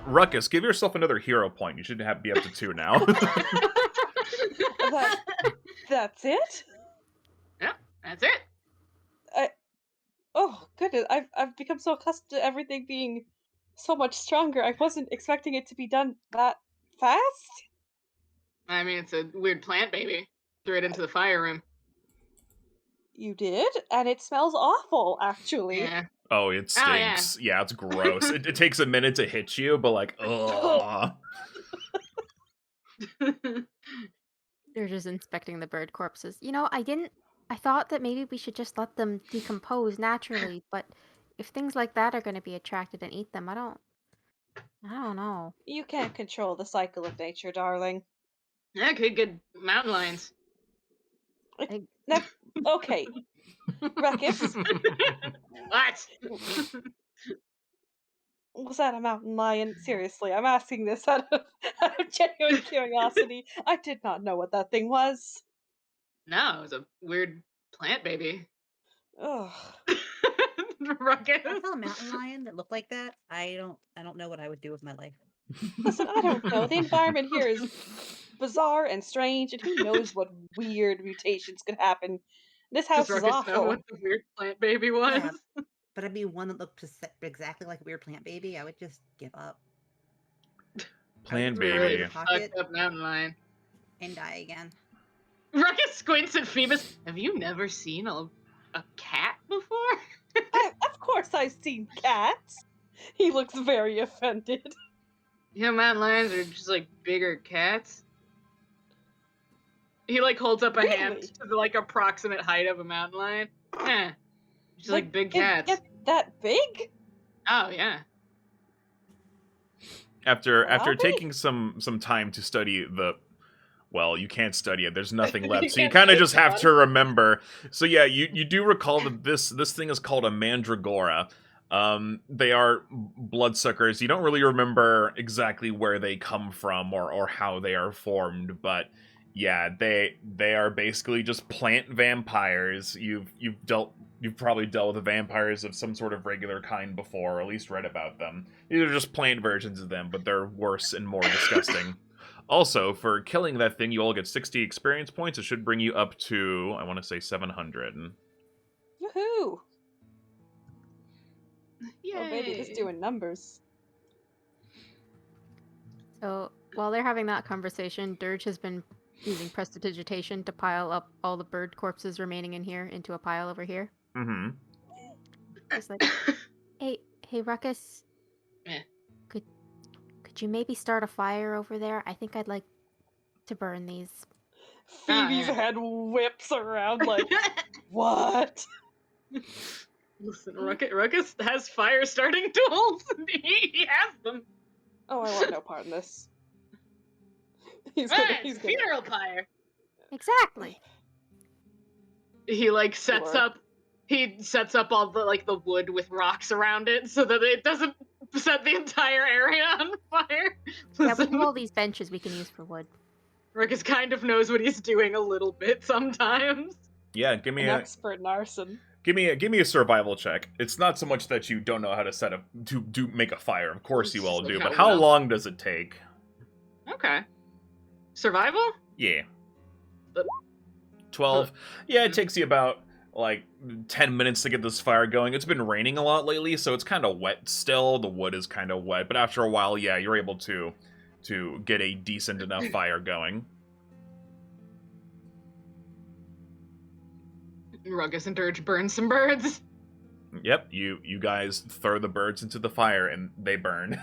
Ruckus, give yourself another hero point. You should be up to 2 now. that's it? Yep, that's it. Oh goodness, I've become so accustomed to everything being so much stronger. I wasn't expecting it to be done that fast. I mean, it's a weird plant baby. Threw it into the fire room. You did, and it smells awful, actually. Yeah. Oh, it stinks. Yeah, it's gross. It takes a minute to hit you, but like, ugh. They're just inspecting the bird corpses. You know, I thought that maybe we should just let them decompose naturally, but if things like that are going to be attracted and eat them, I don't know. You can't control the cycle of nature, darling. Yeah, good mountain lions. Now, okay, Ruckus, What? was that a mountain lion? Seriously, I'm asking this out of genuine curiosity. I did not know what that thing was. No, it was a weird plant baby. Ugh. Ruckus. If I saw a mountain lion that looked like that, I don't know what I would do with my life. Listen, I don't know. The environment here is bizarre and strange, and who knows what weird mutations could happen. This house Does is Ruckus know awful. what the weird plant baby was? Yeah, but I'd be one that looked exactly like a weird plant baby. I would just give up. Plant Really baby. Fucked up mountain lion. And die again. Ruckus squints at Phoebus. Have you never seen a cat before? Of course I've seen cats. He looks very offended. You know, mountain lions are just like bigger cats. He like holds up a hand Really? to the like approximate height of a mountain lion. Yeah, just like big cats. Get that big? Oh yeah. After Are they? taking some time to study the, well, you can't study it. There's nothing left, You so you can't kind of take just have one. to remember. So yeah, you do recall that this thing is called a mandragora. They are bloodsuckers. You don't really remember exactly where they come from or how they are formed, but yeah, they are basically just plant vampires. You've probably dealt with vampires of some sort of regular kind before, or at least read about them. These are just plant versions of them, but they're worse and more disgusting. Also, for killing that thing, you all get 60 experience points. It should bring you up to, I want to say, 700. Woohoo! Yay. Or maybe just doing numbers. So while they're having that conversation, Dirge has been using prestidigitation to pile up all the bird corpses remaining in here into a pile over here. Mm-hmm. He's like, hey, Ruckus. Yeah. Could you maybe start a fire over there? I think I'd like to burn these. Phoebe's yeah. head whips around like, what? Listen, Ruckus has fire starting tools. He has them. Oh, I want no part in this. He's gonna. Funeral pyre. Exactly. He like sets Sure. up. He sets up all the like the wood with rocks around it so that it doesn't set the entire area on fire. Yeah, we Listen, have all these benches we can use for wood. Ruckus kind of knows what he's doing a little bit sometimes. Yeah, give me An a expert in arson. give me a survival check. It's not so much that you don't know how to set up to make a fire. Of course you It's all just do, like but how how well. long does it take? Okay. Survival? Yeah. But- 12. Yeah, it takes you about like 10 minutes to get this fire going. It's been raining a lot lately, so it's kind of wet still. The wood is kind of wet, but after a while, yeah, you're able to get a decent enough fire going. Ruckus and Dirge burn some birds. Yep, you guys throw the birds into the fire and they burn.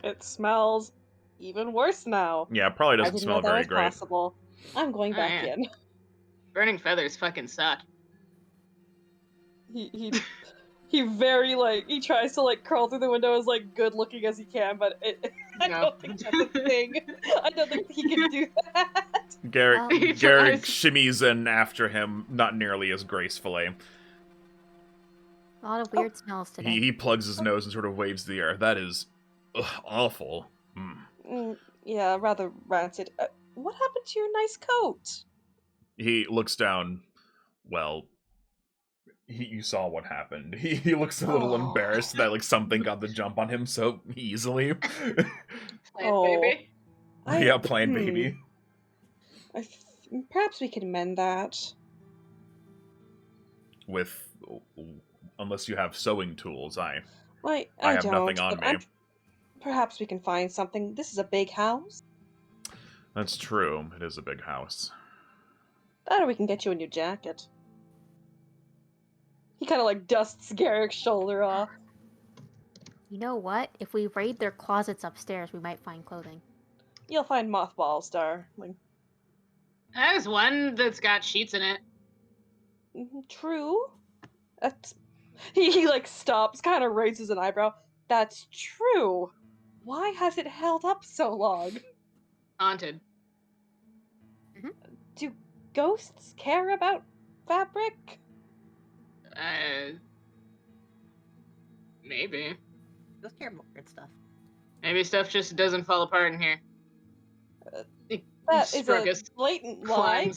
It smells even worse now. Yeah, it probably I doesn't didn't smell know that very was great. possible. I'm going Oh, back yeah. in. Burning feathers fucking suck. He very he tries to crawl through the window as good looking as he can, but I No. don't think that's a thing. I don't think he can do that. Garrick, He Garrick tries. shimmies in after him, not nearly as gracefully. A lot of weird smells today. He plugs his nose and sort of waves the air. That is awful. Yeah, rather rancid. What happened to your nice coat? He looks down. Well, you saw what happened. He looks a little Oh. embarrassed that something got the jump on him so easily. Plant baby. Yeah, plant baby. Perhaps we can mend that. With, unless you have sewing tools, I I have don't, nothing on but me. perhaps we can find something. This is a big house. That's true. It is a big house. That or we can get you a new jacket. He kind of dusts Garrick's shoulder off. You know what? If we raid their closets upstairs, we might find clothing. You'll find mothballs, darling. There's one that's got sheets in it. True. That's... He stops, kind of raises an eyebrow. That's true. Why has it held up so long? Haunted. Do ghosts care about fabric? Maybe. Those care about weird stuff. Maybe stuff just doesn't fall apart in here. That is Ruckus a blatant lie.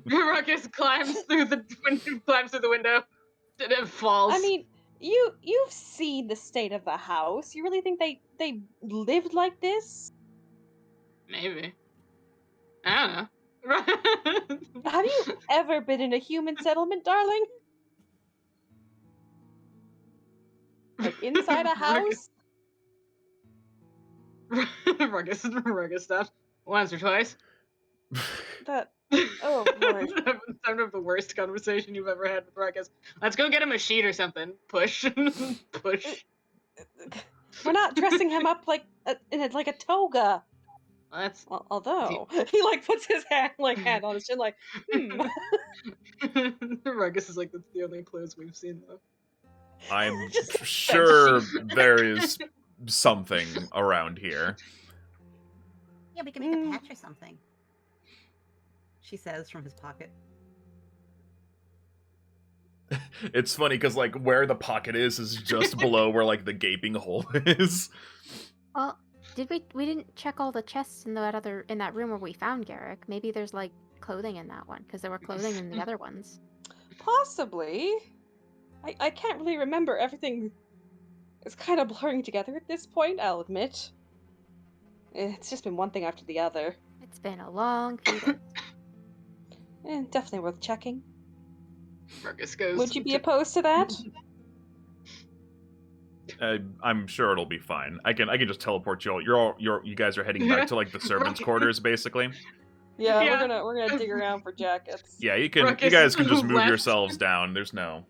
Ruckus climbs through the window, and it falls. I mean, you've seen the state of the house. You really think they lived like this? Maybe. I don't know. Have you ever been in a human settlement, darling? Inside a house? Ruckus stuff. Once or twice. That... Oh, Lord. Sound of the worst conversation you've ever had with Ruckus. Let's go get him a sheet or something. Push. Push. We're not dressing him up in a toga. That's... Although he puts his hand on his chin Ruckus is that's the only clothes we've seen though. I'm sure there is something around here. Yeah, we can make a patch or something. She says from his pocket. It's funny because where the pocket is just below where the gaping hole is. Well, we didn't check all the chests in that room where we found Garrick. Maybe there's clothing in that one because there were clothing in the other ones. Possibly. I can't really remember. Everything is kind of blurring together at this point, I'll admit. It's just been one thing after the other. It's been a long few days. Definitely worth checking. Ruckus goes. Would you be opposed to that? I'm sure it'll be fine. I can just teleport you all. You guys are heading back to the servants' quarters, basically. Yeah, Yeah. we're gonna dig around for jackets. Yeah, you Ruckus guys can just move left. yourselves down. There's no,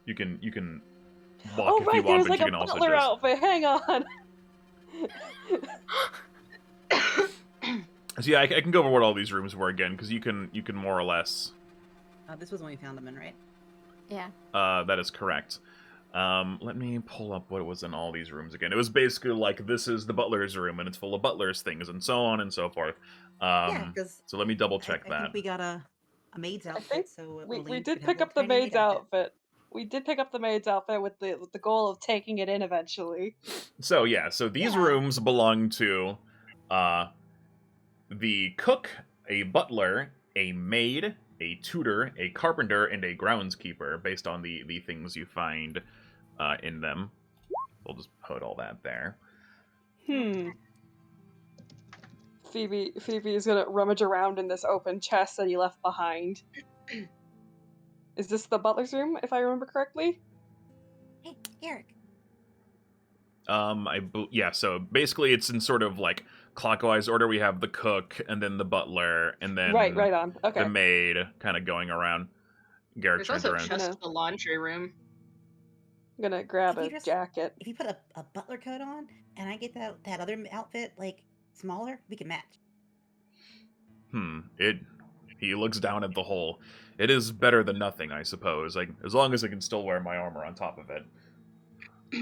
you can walk Oh if right, you want, there's but you a can also butler just. outfit. Hang on. So yeah, I can go over what all these rooms were again because you can more or less. This was when we found them in, right? Yeah. That is correct. Let me pull up what was in all these rooms again. It was basically this is the butler's room and it's full of butler's things and so on and so forth. Yeah, because So let me double check I that. think we got a maid's outfit, think so we Oleander did could have pick a up the tiny maid maid's outfit. We did pick up the maid's outfit with the goal of taking it in eventually. So yeah, so these rooms belong to the cook, a butler, a maid, a tutor, a carpenter, and a groundskeeper, based on the things you find in them. We'll just put all that there. Phoebe is gonna rummage around in this open chest that he left behind. Is this the butler's room, if I remember correctly? Hey, Eric. Yeah, so basically it's in sort of clockwise order. We have the cook, and then the butler, and then Right on. Okay. the maid kind of going around. Garrick There's turns also around. just the laundry room. I'm gonna grab If you a just- jacket. If you put a butler coat on, and I get that other outfit, like, smaller, we can match. He looks down at the hole. It is better than nothing, I suppose. Like, as long as I can still wear my armor on top of it.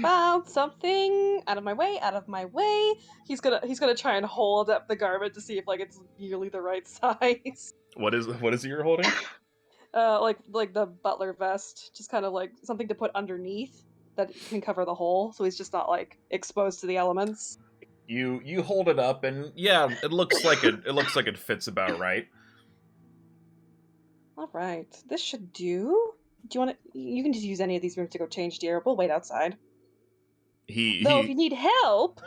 Found something! Out of my way, out of my way! He's gonna try and hold up the garment to see if, like, it's nearly the right size. What is it you're holding? Like the butler vest. Just kind of, like, something to put underneath that can cover the hole, so he's just not, like, exposed to the elements. You hold it up, and yeah, it looks like it fits about right. Alright, this should do. Do you want to? You can just use any of these rooms to go change, dear. We'll wait outside. Though, if you need help,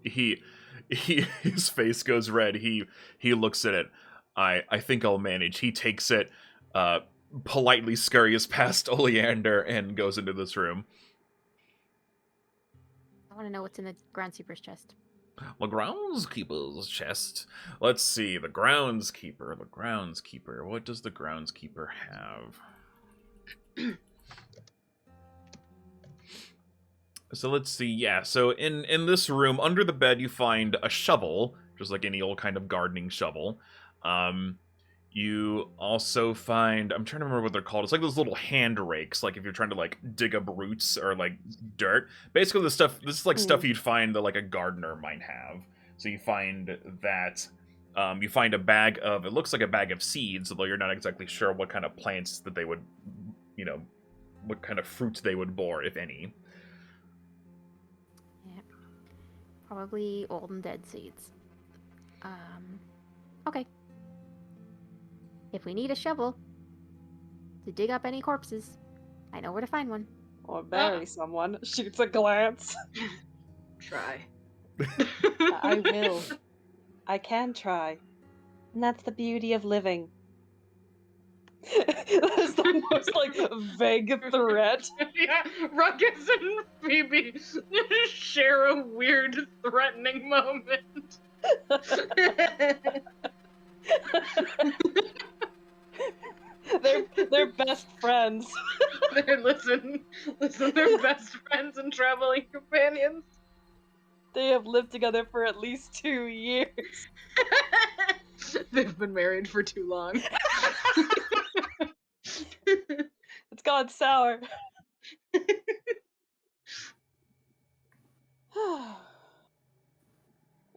his face goes red. He looks at it. I think I'll manage. He takes it, politely scurries past Oleander and goes into this room. I want to know what's in the groundskeeper's chest. The groundskeeper's chest. Let's see. The groundskeeper. What does the groundskeeper have? So let's see. Yeah. So in this room, under the bed, you find a shovel, just like any old kind of gardening shovel. You also find, I'm trying to remember what they're called. It's like those little hand rakes, like if you're trying to like dig up roots or like dirt. Basically, this is like stuff you'd find that like a gardener might have. So you find that. You find a bag of, it looks like a bag of seeds, although you're not exactly sure what kind of plants that they would, what kind of fruit they would bore, if any. Yeah. Probably old and dead seeds. Okay. If we need a shovel to dig up any corpses, I know where to find one. or bury someone, shoots a glance. Try. I will. I can try. And that's the beauty of living. That is the most, like, vague threat. Yeah, Ruckus and Phoebe share a weird, threatening moment. They're best friends. Listen, they're best friends and traveling companions. They have lived together for at least 2 years. They've been married for too long. It's gone sour.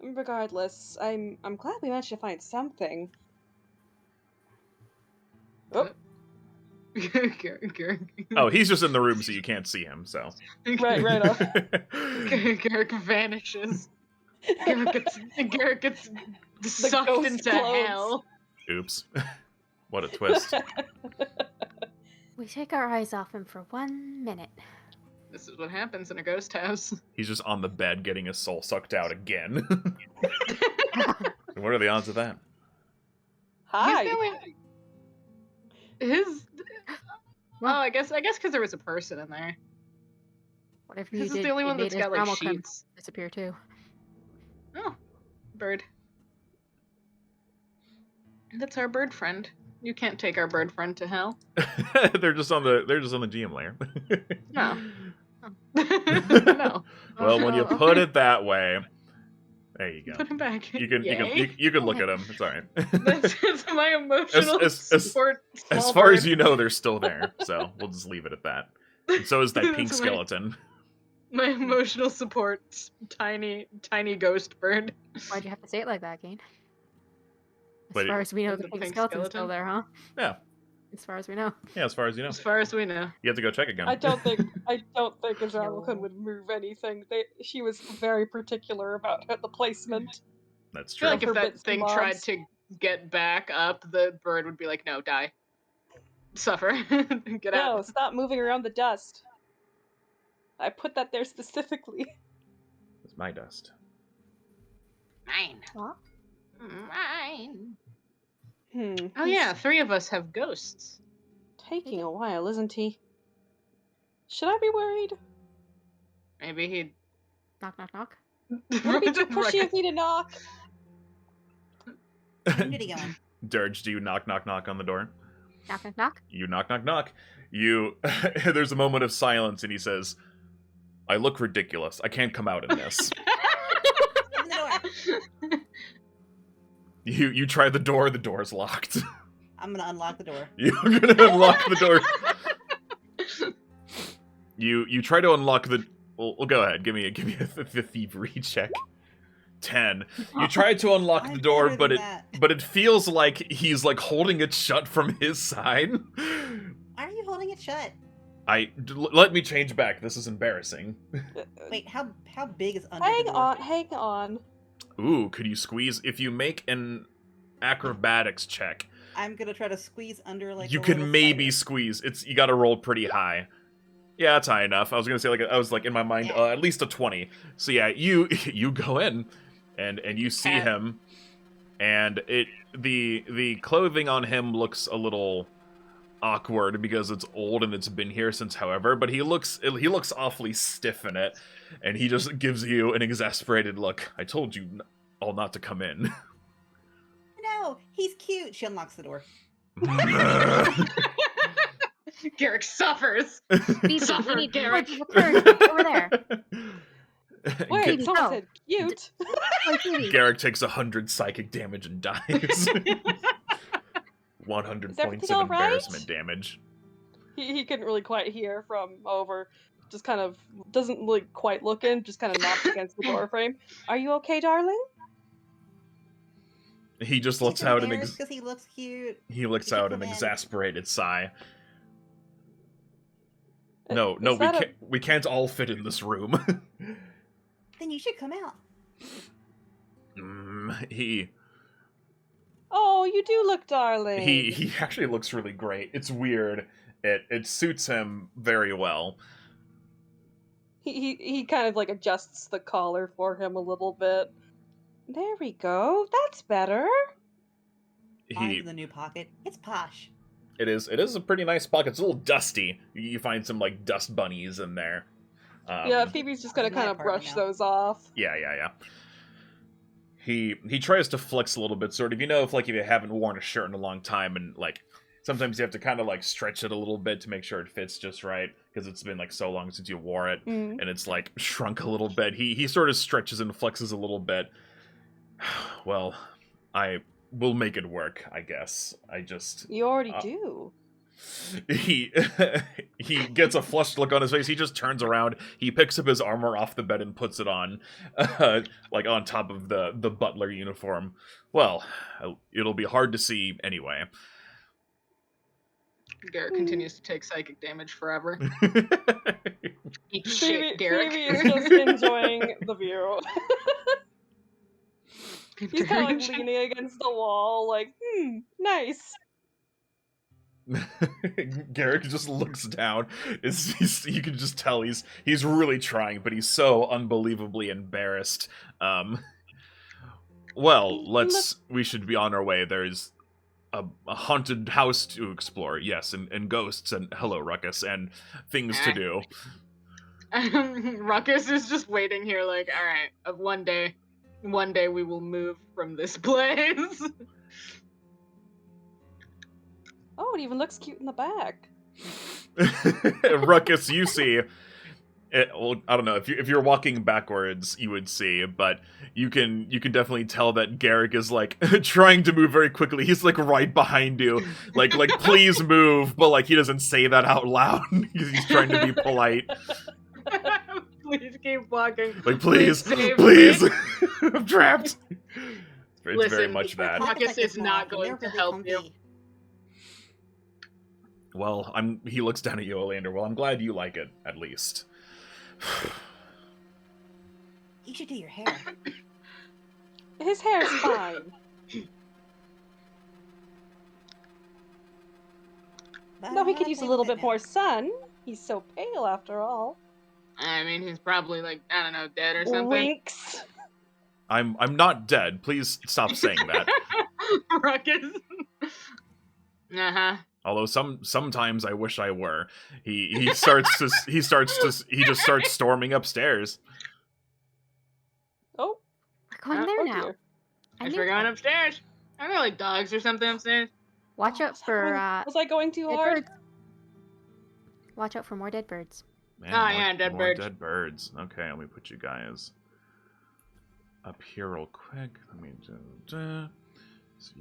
Regardless, I'm glad we managed to find something. Oh, Oh, he's just in the room so you can't see him, so. right off. Garrick vanishes. Garrick gets sucked ghost into clothes. hell. Oops. What a twist. We take our eyes off him for 1 minute. This is what happens in a ghost house. He's just on the bed getting his soul sucked out again. What are the odds of that? Hi. His. Well- Oh, I guess because there was a person in there. What if he This is did? the only he one made that's his got like Ramelcun sheets. disappear too. Oh, bird. That's our bird friend. You can't take our bird friend to hell. they're just on the GM layer. No. No. Well, when you Oh, put okay. it that way, there you go. Put him back. You can Yay. you can look at him. It's all right. That's my emotional As- support. As small far as bird. you know, they're still there. So we'll just leave it at that. And so is that pink That's my- skeleton. My emotional support, tiny ghost bird. Why'd you have to say it like that, Kane? As Wait, far as we know, the the pink pink skeleton's still skeleton? there, huh? Yeah. As far as we know. Yeah, as far as you know. As far as we know. You have to go check again. I don't think his No. Ramelcun would move anything. She was very particular about the placement. That's I true. feel like if her that bits and thing tried bobs. to get back up, the bird would be like, "No, die, suffer, get No, out." stop moving around the dust. I put that there specifically. It's my dust. Mine. What? Mine. Oh he's yeah, 3 of us have ghosts. taking a while, isn't he? Should I be worried? Maybe he'd. Knock, knock, knock. Would it be too pushy of me to knock? Community going. Dirge, do you knock on the door? Knock, knock, knock. You knock. You there's a moment of silence and he says, I look ridiculous. I can't come out in this. Open the door. You try the door's locked. I'm gonna unlock the door. You're gonna unlock the door. You try to unlock the. Well, go ahead. Give me a thievery check. 10. You try to unlock I'm the door, better but than it that. feels like he's like holding it shut from his side. Why are you holding it shut? Let me change back. This is embarrassing. Wait, how big is under Hang the door? hang on. Ooh, could you squeeze? If you make an acrobatics check, I'm gonna try to squeeze under like. you a can little maybe spider. squeeze. You got to roll pretty high. Yeah, that's high enough. I was gonna say I was in my mind Yeah. at least a 20. So yeah, you go in, and you see Cat. him, and the clothing on him looks a little awkward because it's old and it's been here since however, but he looks awfully stiff in it, and he just gives you an exasperated look. I told you all not to come in. No, he's cute. She unlocks the door. Garrick suffers. Phoebe, Suffer, we need to Garrick. return over there. Wait, Phoebe, someone no. said cute. Oh, Phoebe. Garrick takes 100 psychic damage and dies. 100 Is points everything of all right? embarrassment damage. He couldn't really quite hear from over. Just kind of doesn't like quite look in. Just kind of knocks against the door frame. Are you okay, darling? He just He's lets out embarrassed because he looks cute. he lets You should out an come in. exasperated sigh. Is No, that we can't all fit in this room. Then you should come out. He Oh, you do look darling. he actually looks really great. It's weird. It suits him very well. He kind of like adjusts the collar for him a little bit. There we go. That's better. Finds the new pocket. It's posh. It is a pretty nice pocket. It's a little dusty. You find some like dust bunnies in there. Yeah, Phoebe's just gonna in my kind of apartment brush now. those off. Yeah. He tries to flex a little bit, sort of. If you haven't worn a shirt in a long time, and like sometimes you have to kind of like stretch it a little bit to make sure it fits just right because it's been like so long since you wore it, Mm. and it's like shrunk a little bit. He sort of stretches and flexes a little bit. Well, I will make it work, I guess. You already do. He he gets a flushed look on his face. He just turns around. He picks up his armor off the bed and puts it on, like on top of the butler uniform. Well, it'll be hard to see anyway. Garrick continues to take psychic damage forever. Eat Phoebe, shit, Garrick. Phoebe is just enjoying the view. He's kind of like leaning against the wall, like, nice. Garrick just looks down. You can just tell he's really trying, but he's so unbelievably embarrassed. Well, we should be on our way. There's a haunted house to explore, yes, and ghosts, and hello, Ruckus, and things to do. Ruckus is just waiting here like, alright, one day we will move from this place. Oh, it even looks cute in the back. Ruckus, you see. Well, I don't know if you're walking backwards, you would see, but you can definitely tell that Garrick is like trying to move very quickly. He's like right behind you, like please move, but like he doesn't say that out loud because he's trying to be polite. Please keep walking. Like please, save please, me. I'm trapped. It's very Listen, much that. Ruckus is not going to help you. Well, he looks down at you, Oleander. Well, I'm glad you like it, at least. You should do your hair. His hair's fine. No, he could use a little bit more sun. He's so pale after all. I mean, he's probably like, I don't know, dead or something. Winks. I'm not dead. Please stop saying that. Ruckus. Uh-huh. Although sometimes I wish I were. He just starts storming upstairs. Oh, We're going there oh now. dear. Guess we're going upstairs. Are there like dogs or something upstairs? Watch out for Was I going too dead hard? birds. Watch out for more dead birds. Man, Oh, more, yeah, dead more birds. dead birds. Okay, let me put you guys up here real quick. Let me do. So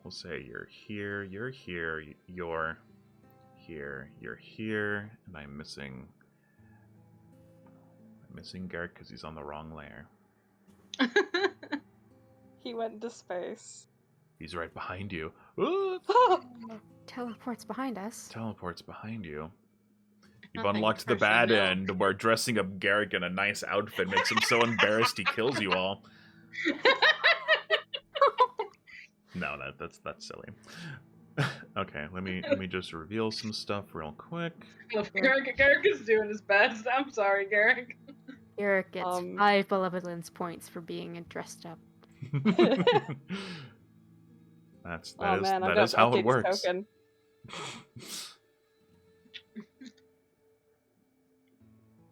we'll say you're here, you're here, you're here, you're here, and I'm missing Garrett because he's on the wrong layer. He went into space. He's right behind you. Ooh, Teleports behind us. teleports behind you. You've Nothing unlocked the for bad Chanel. end where dressing up Garrick in a nice outfit makes him so embarrassed he kills you all. No, that's silly. Okay, let me just reveal some stuff real quick. Garrick is doing his best. I'm sorry, Garrick. Eric gets 5 malevolence points for being dressed up. I've that got is how it Katie's works. token.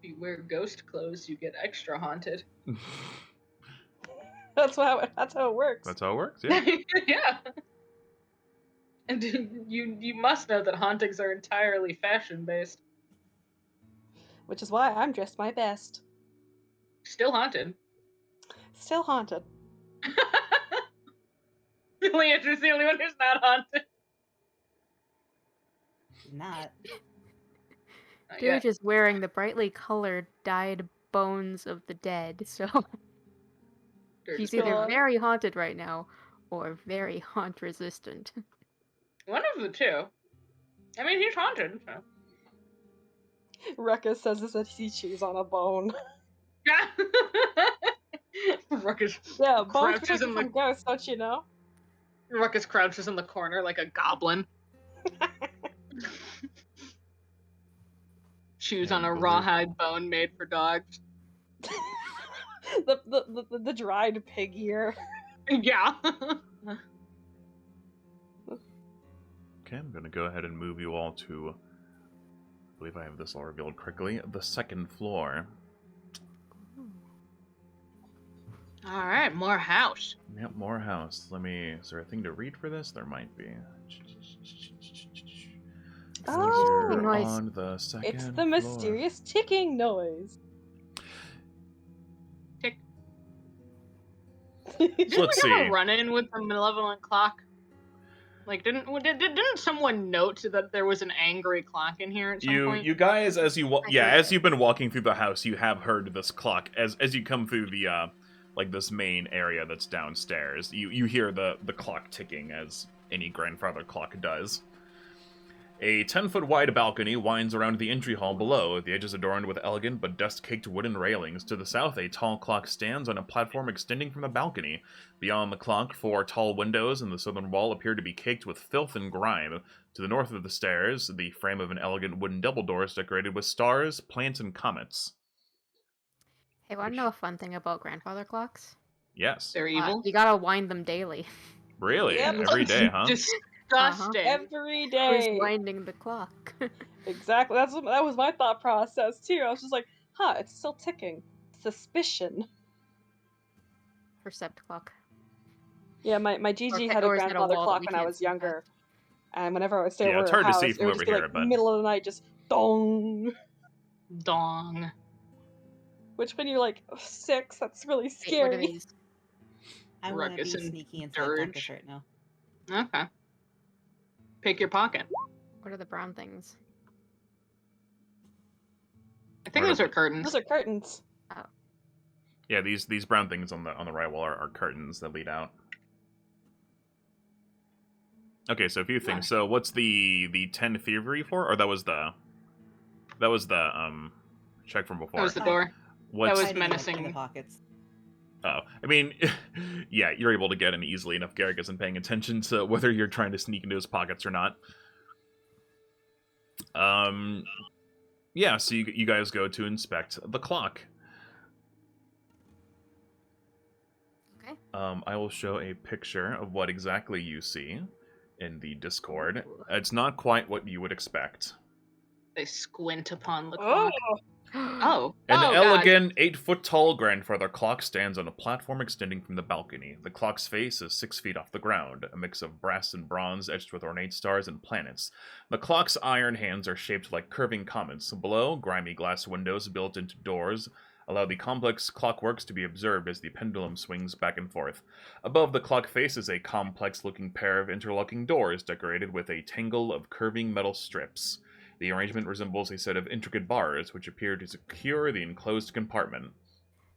If you wear ghost clothes, you get extra haunted. That's how it works. That's how it works, yeah. Yeah. And you must know that hauntings are entirely fashion based. Which is why I'm dressed my best. Still haunted. Still haunted. Leandra's the only one who's not haunted. Not. Not Dirge yet. is wearing the brightly colored dyed bones of the dead, so Dirge he's is either God. very haunted right now or very haunt resistant. one of the two. I mean, he's haunted. So. Ruckus says this as he chews on a bone. Ruckus Yeah, bones crouches protect you in from ghosts, don't you know? Ruckus crouches in the corner like a goblin. Chews on a rawhide bone made for dogs. the dried pig ear. Yeah. Okay, I'm gonna go ahead and move you all to, I believe I have this all revealed correctly, the second floor. All right, more house. Yep, more house. Is there a thing to read for this? There might be. Oh, You're noise. on the second it's the floor. mysterious ticking noise. Tick. So Didn't let's we have see. a run-in with the malevolent clock? Like, didn't someone note that there was an angry clock in here at some point? You guys, as you I heard as it. you've been walking through the house, you have heard this clock as you come through the like this main area that's downstairs. You hear the clock ticking as any grandfather clock does. A 10-foot wide balcony winds around the entry hall below. The edge is adorned with elegant but dust-caked wooden railings. To the south, a tall clock stands on a platform extending from the balcony. Beyond the clock, 4 tall windows in the southern wall appear to be caked with filth and grime. To the north of the stairs, the frame of an elegant wooden double door is decorated with stars, planets, and comets. Hey, want to know a fun thing about grandfather clocks? Yes. They're evil. You gotta wind them daily. Really? Yep. Every day, huh? Disgusting. Every Always day. winding the clock. Exactly. That was my thought process too. I was just like, it's still ticking. Suspicion. Percept clock. Yeah, my GG had a or is that a grandfather wall that clock we when I can't was see past? younger. And whenever I would stay Yeah, over it's at her hard to house, see it from would over just be here, like but- middle of the night, just dong. Dong. Which when you're like 6, that's really Wait, what are scary. these? I want to Ruckus be and sneaky inside Dirge. pockets right now. Okay. Pick your pocket. What are the brown things? I think What are those are the- curtains. Those are curtains. Yeah, these brown things on the right wall are curtains that lead out. Okay, so a few things. So what's the 10 thievery for? Or that was the check from before. That was the door. What's was Hiding in the menacing. pockets. Oh, I mean, yeah, you're able to get in easily enough. Garrick isn't paying attention to whether you're trying to sneak into his pockets or not. Yeah, so you guys go to inspect the clock. Okay. I will show a picture of what exactly you see in the Discord. It's not quite what you would expect. They squint upon the Oh, clock. Oh. An Oh, God. elegant, 8-foot-tall grandfather clock stands on a platform extending from the balcony. The clock's face is 6 feet off the ground, a mix of brass and bronze etched with ornate stars and planets. The clock's iron hands are shaped like curving comets. Below, grimy glass windows built into doors allow the complex clockworks to be observed as the pendulum swings back and forth. Above the clock face is a complex-looking pair of interlocking doors decorated with a tangle of curving metal strips. The arrangement resembles a set of intricate bars which appear to secure the enclosed compartment.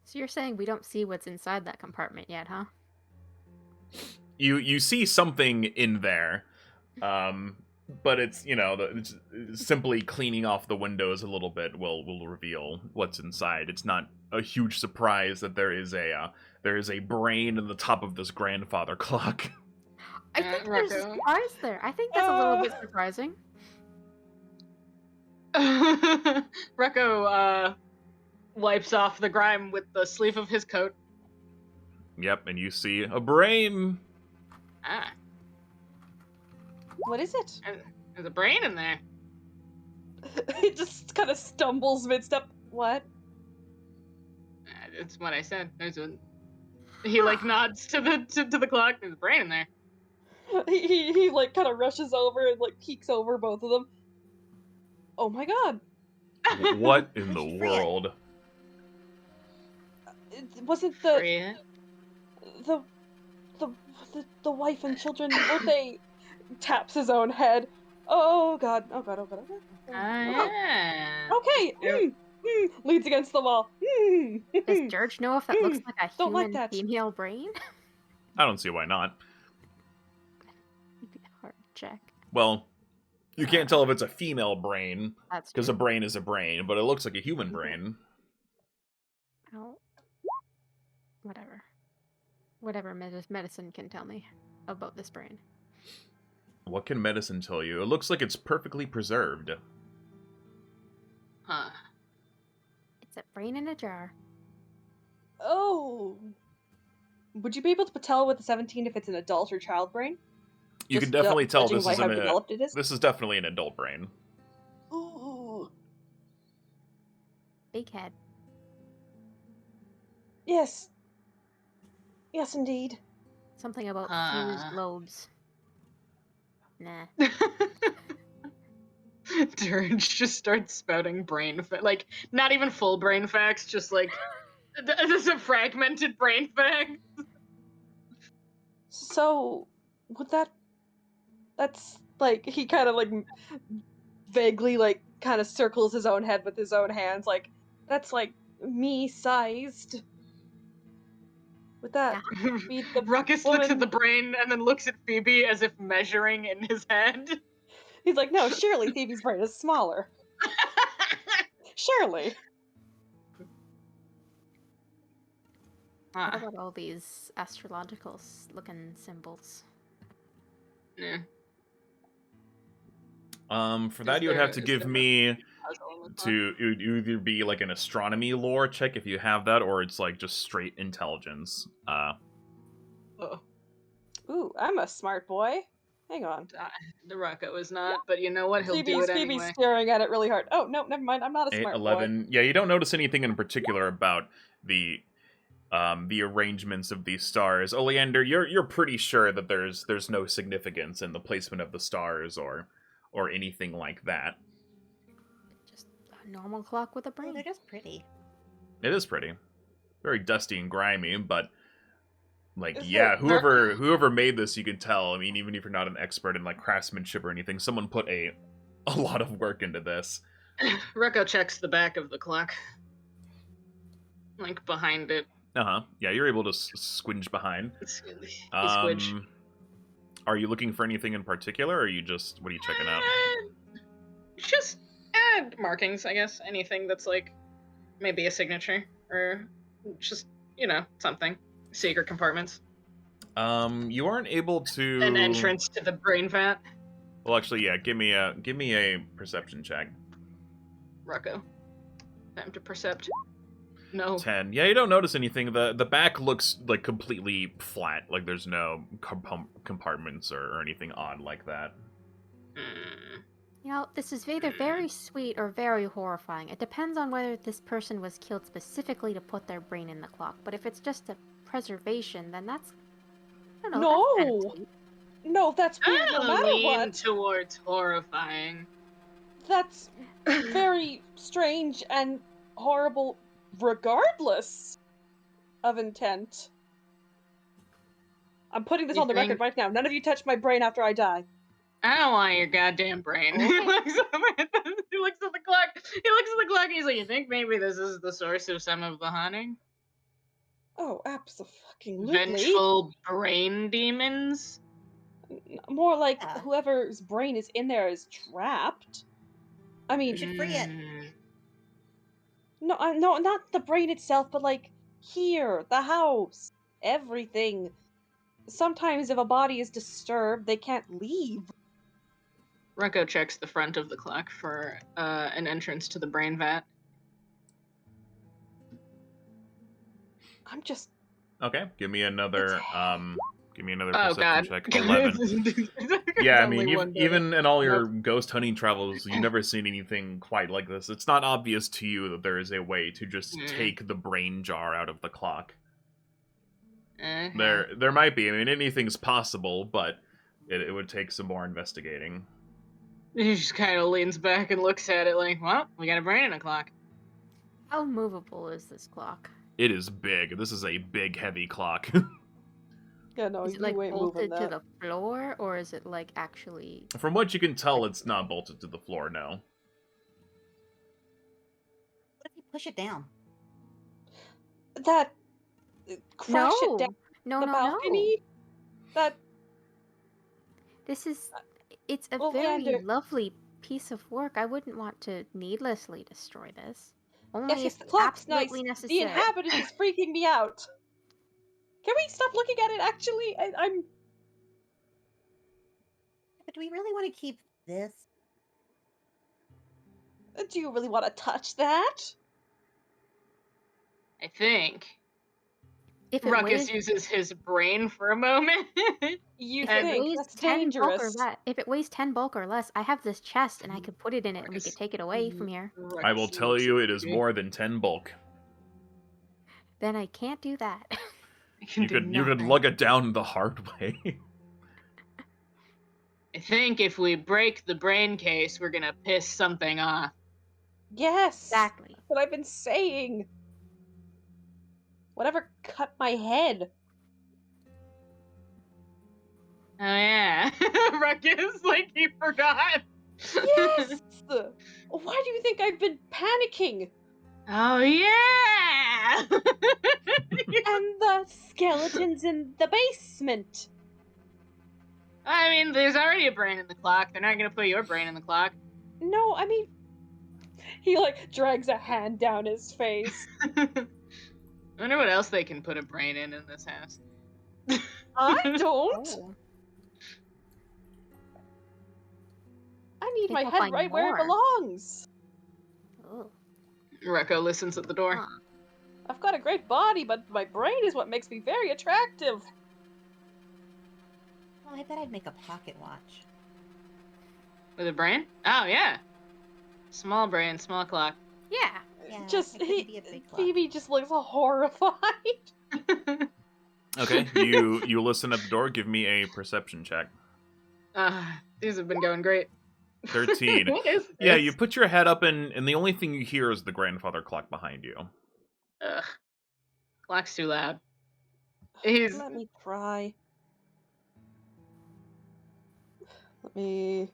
So you're saying we don't see what's inside that compartment yet, huh? You see something in there, but it's it's simply cleaning off the windows a little bit will reveal what's inside. It's not a huge surprise that there is a brain in the top of this grandfather clock. I think there's a surprise there. I think that's a little bit surprising. Recco wipes off the grime with the sleeve of his coat. Yep, and you see a brain. Ah, What is it? there's a brain in there. It just kind of stumbles mid-step. What? That's what I said. There's a. He like nods to the clock. There's a brain in there. He like kind of rushes over and like peeks over both of them. Oh my god! What in the Free it. world? It wasn't the Free it. the wife and children, weren't they? Taps his own head. Oh god! Oh god! Oh god! Oh god! Yeah. Okay. Leans against the wall. Does Dirge know if that looks like a Don't like human that. female brain? I don't see why not. It'd be a hard check. Well, you can't tell if it's a female brain, That's because a true. brain is a brain, but it looks like a human brain. Oh. Whatever. Whatever medicine can tell me about this brain. What can medicine tell you? It looks like it's perfectly preserved. Huh. It's a brain in a jar. Oh. Would you be able to tell with the 17 if it's an adult or child brain? You Just can definitely tell judging this by is how developed it is. this is definitely an adult brain. Ooh. Big head. Yes. Yes, indeed. Something about fused lobes. Nah. Dirge just starts spouting like not even full brain facts, just like this is a fragmented brain fact. So, would that's like, he kind of like vaguely like kind of circles his own head with his own hands, like, that's like me sized. Would that be the Ruckus looks at the brain and then looks at Phoebe as if measuring in his head. He's like, no, surely Phoebe's brain is smaller. Surely. What about all these astrological looking symbols? Yeah. For that you would have to give me it would either be like an astronomy lore check if you have that, or it's like just straight intelligence. Ooh, I'm a smart boy. Hang on. The Ruckus was not, but you know what? He'll do it anyway. Phoebe's staring at it really hard. Oh, no, never mind. I'm not a 8, smart 11. Yeah, you don't notice anything in particular about the arrangements of these stars. Oleander, you're pretty sure that there's no significance in the placement of the stars or anything like that. Just a normal clock with a Oh, brain. they're just pretty. It is pretty. Very dusty and grimy, but like, Is yeah, it- whoever made this, you could tell. I mean, even if you're not an expert in like craftsmanship or anything, someone put a lot of work into this. Ruckus checks the back of the clock. Like behind it. Yeah, you're able to squinge behind. Squidge. Are you looking for anything in particular, or are you just, what are you checking out? Just add markings, I guess. Anything that's like maybe a signature or just, something. Secret compartments. You aren't able to An entrance to the brain vat. Well, actually, yeah. Give me a perception check. Ruckus. Time to percept. No. 10. Yeah, you don't notice anything. The back looks like completely flat. Like there's no compartments or anything odd like that. You know, this is either very sweet or very horrifying. It depends on whether this person was killed specifically to put their brain in the clock. But if it's just a preservation, then that's, I don't know, that's kind of No! sweet. No, that's weird no I matter lean what. towards horrifying. That's very strange and horrible regardless of intent. I'm putting this You on the record think- right now. None of you touch my brain after I die. I don't want your goddamn brain. He Okay. looks at the clock. He looks at the clock and he's like, "You think maybe this is the source of some of the haunting? Oh, absolutely. Vengeful brain demons?" More like Yeah. whoever's brain is in there is trapped. I mean, We should free it. no, not the brain itself, but like here, the house, everything. Sometimes if a body is disturbed, they can't leave. Rucko checks the front of the clock for an entrance to the brain vat. I'm just Okay, give me another Oh perception god. check. 11. Yeah, I mean, even in all your Nope. ghost hunting travels, you've never seen anything quite like this. It's not obvious to you that there is a way to just take the brain jar out of the clock. There might be. I mean, anything's possible, but it would take some more investigating. He just kind of leans back and looks at it like, well, we got a brain in a clock. How movable is this clock? It is big. This is a big, heavy clock. yeah, no, Is it you like ain't moving bolted to that. the floor, or is it like actually? From what you can tell, it's not bolted to the floor, no. What if you push it down? That crash it No, down no, the no, balcony. That This is. It's a Oleander. very lovely piece of work. I wouldn't want to needlessly destroy this. Only yes, if yes, the it's clock's nice. absolutely The necessary. inhabitant is freaking me out. Can we stop looking at it? Actually, I'm. But do we really want to keep this? Do you really want to touch that? I think. If it Ruckus weighs, uses his brain for a moment. You if it think weighs that's 10 bulk or dangerous? less, if it weighs 10 bulk or less, I have this chest and I could put it in it and we Ruckus- could take it away from here. Ruckus I will tell looks you, at it is Phoebe. more than 10 bulk. Then I can't do that. I can You do could nothing. lug it down the hard way. I think if we break the brain case, we're gonna piss something off. Yes. Exactly. That's what I've been saying. Whatever cut my head. Oh yeah, Ruckus, like he forgot. Yes. Why do you think I've been panicking? Oh yeah. And the skeletons in the basement. I mean, there's already a brain in the clock. They're not gonna put your brain in the clock. No, I mean, he like drags a hand down his face. I wonder what else they can put a brain in this house. I don't. Oh. I need Think my we'll head find right where it more. belongs. Oh. Rucko listens at the door. Huh. I've got a great body, but my brain is what makes me very attractive. Well, I bet I'd make a pocket watch. With a brain? Oh yeah. Small brain, small clock. Yeah. Yeah, Just it couldn't be a big clock. Phoebe just looks horrified. Okay, you listen at the door. Give me a perception check. These have been going great. 13. What is this? Yeah, you put your head up, and the only thing you hear is the grandfather clock behind you. Ugh. Clock's too loud. He's Let me try. Let me.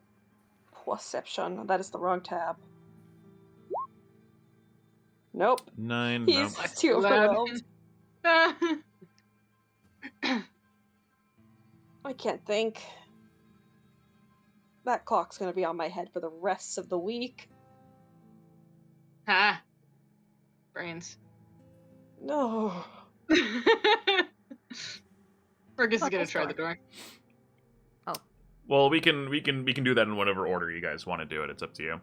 Perception. That is the wrong tab. Nope. 9. He's No. too loud. overwhelmed. I can't think. That clock's gonna be on my head for the rest of the week. Ha. Brains. No. Ruckus is Fuck gonna this try door. the door. Well, we can do that in whatever order you guys want to do it. It's up to you.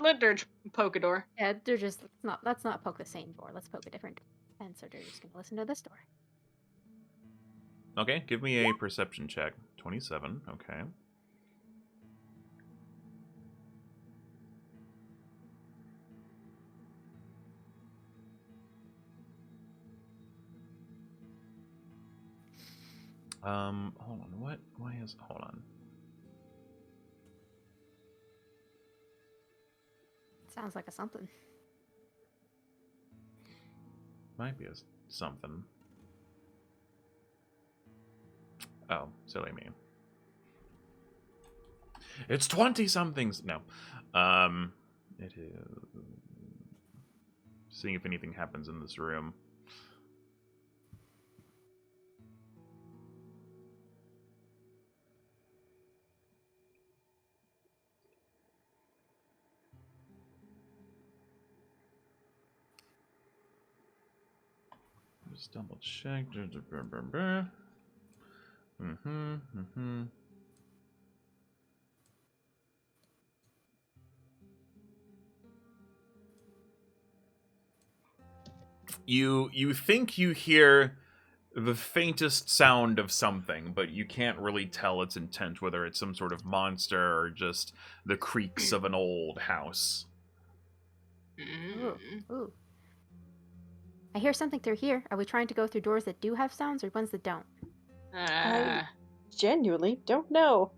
Let Dirge poke a door. Yeah, they're just let's not poke the same door. Let's poke a different door. And so they're just gonna listen to this door. Okay, give me a perception check. 27. Okay. Hold on. What? Why is? Hold on. Sounds like a something. Might be a something. Oh, silly me. It's 20 somethings. No. It is. Seeing if anything happens in this room. Just double check. You think you hear the faintest sound of something, but you can't really tell its intent, whether it's some sort of monster or just the creaks of an old house. Ooh. Ooh. I hear something through here. Are we trying to go through doors that do have sounds or ones that don't? I genuinely don't know.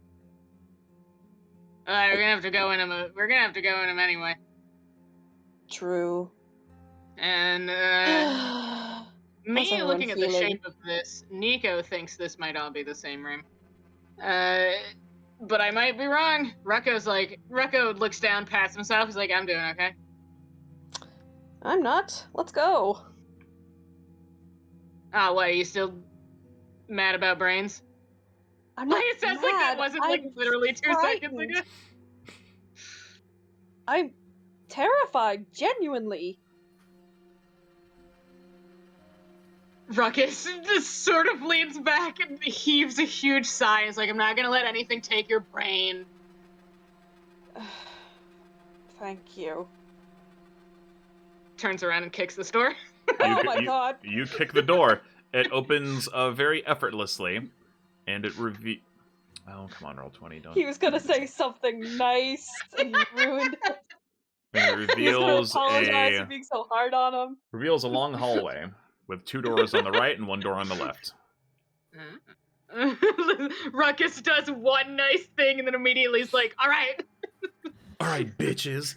We're gonna have to go in them. We're gonna have to go in them anyway. True. And How's me everyone looking at the feeling? shape of this, Nico thinks this might all be the same room. But I might be wrong. Rucko looks down, pats himself. He's like, I'm doing okay. I'm not. Let's go. What, are you still mad about brains? I'm not It sounds mad. like that wasn't like I'm literally 2 seconds frightened. ago. I'm terrified, genuinely. Ruckus just sort of leans back and heaves a huge sigh. He's like, I'm not gonna let anything take your brain. Thank you. Turns around and kicks the door. Oh my god. You kick the door. It opens very effortlessly, and it reveals... Oh, come on, roll 20. Don't. He was gonna say something nice, and he ruined it. And it He was gonna reveals apologize for being so hard on him. reveals a long hallway with 2 doors on the right and 1 door on the left. Ruckus does one nice thing and then immediately is like, all right. All right, bitches.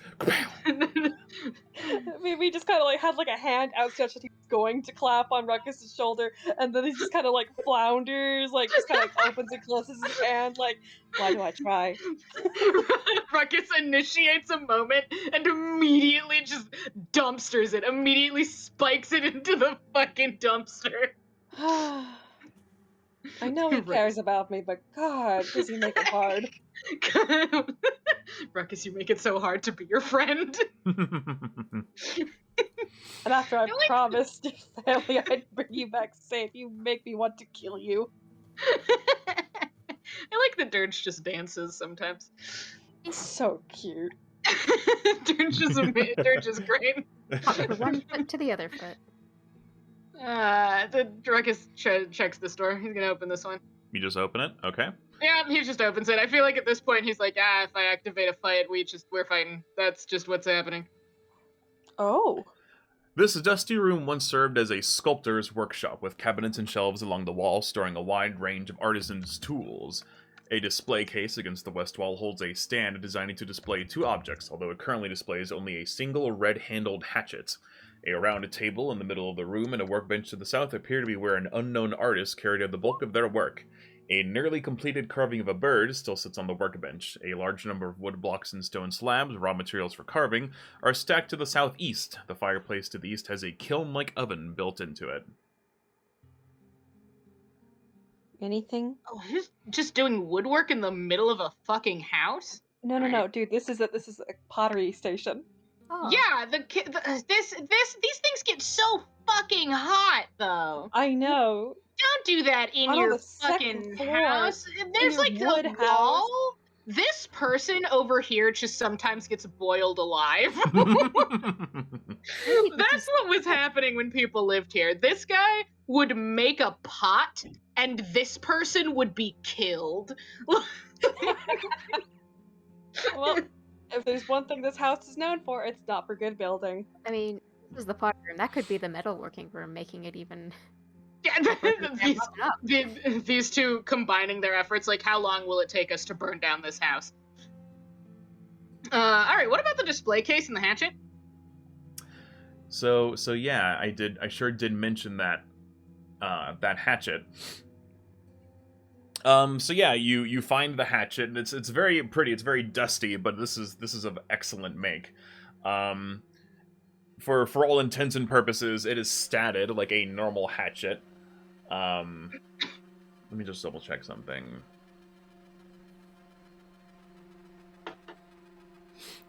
We just kind of like had like a hand outstretched that he was going to clap on Ruckus's shoulder, and then he just kind of like flounders, like just kind of like opens and closes his hand, like, why do I try? Ruckus initiates a moment and immediately just dumpsters it, immediately spikes it into the fucking dumpster. I know he cares about me, but God, does he make it hard? Ruckus, you make it so hard to be your friend. And after I promised your family I'd bring you back safe, you make me want to kill you. I like that Dirge just dances sometimes. It's so cute. Dirge is great. From one foot to the other foot. The Ruckus checks this door. He's gonna open this one. You just open it? Okay. Yeah, he just opens it. I feel like at this point he's like, if I activate a fight, we're fighting. That's just what's happening. Oh. This dusty room once served as a sculptor's workshop, with cabinets and shelves along the wall storing a wide range of artisans' tools. A display case against the west wall holds a stand designed to display 2 objects, although it currently displays only a single red-handled hatchet. A round table in the middle of the room and a workbench to the south appear to be where an unknown artist carried out the bulk of their work. A nearly completed carving of a bird still sits on the workbench. A large number of wood blocks and stone slabs, raw materials for carving, are stacked to the southeast. The fireplace to the east has a kiln-like oven built into it. Anything? Oh, he's just doing woodwork in the middle of a fucking house? No, dude. This is a pottery station. Oh. Yeah, these things get so fucking hot though. I know. Don't do that in On your the fucking second floor, house. There's your like wood a house. wall. This person over here just sometimes gets boiled alive. That's what was happening when people lived here. This guy would make a pot, and this person would be killed. Well, if there's one thing this house is known for, it's not for good building. I mean, this is the pottery room. That could be the metalworking room, making it even... Yeah, these, these two combining their efforts, like, how long will it take us to burn down this house? Alright, what about the display case and the hatchet? So yeah, I sure did mention that that hatchet. So yeah, you find the hatchet, and it's very pretty. It's very dusty, but this is of excellent make. For all intents and purposes, it is statted like a normal hatchet. Let me just double check something.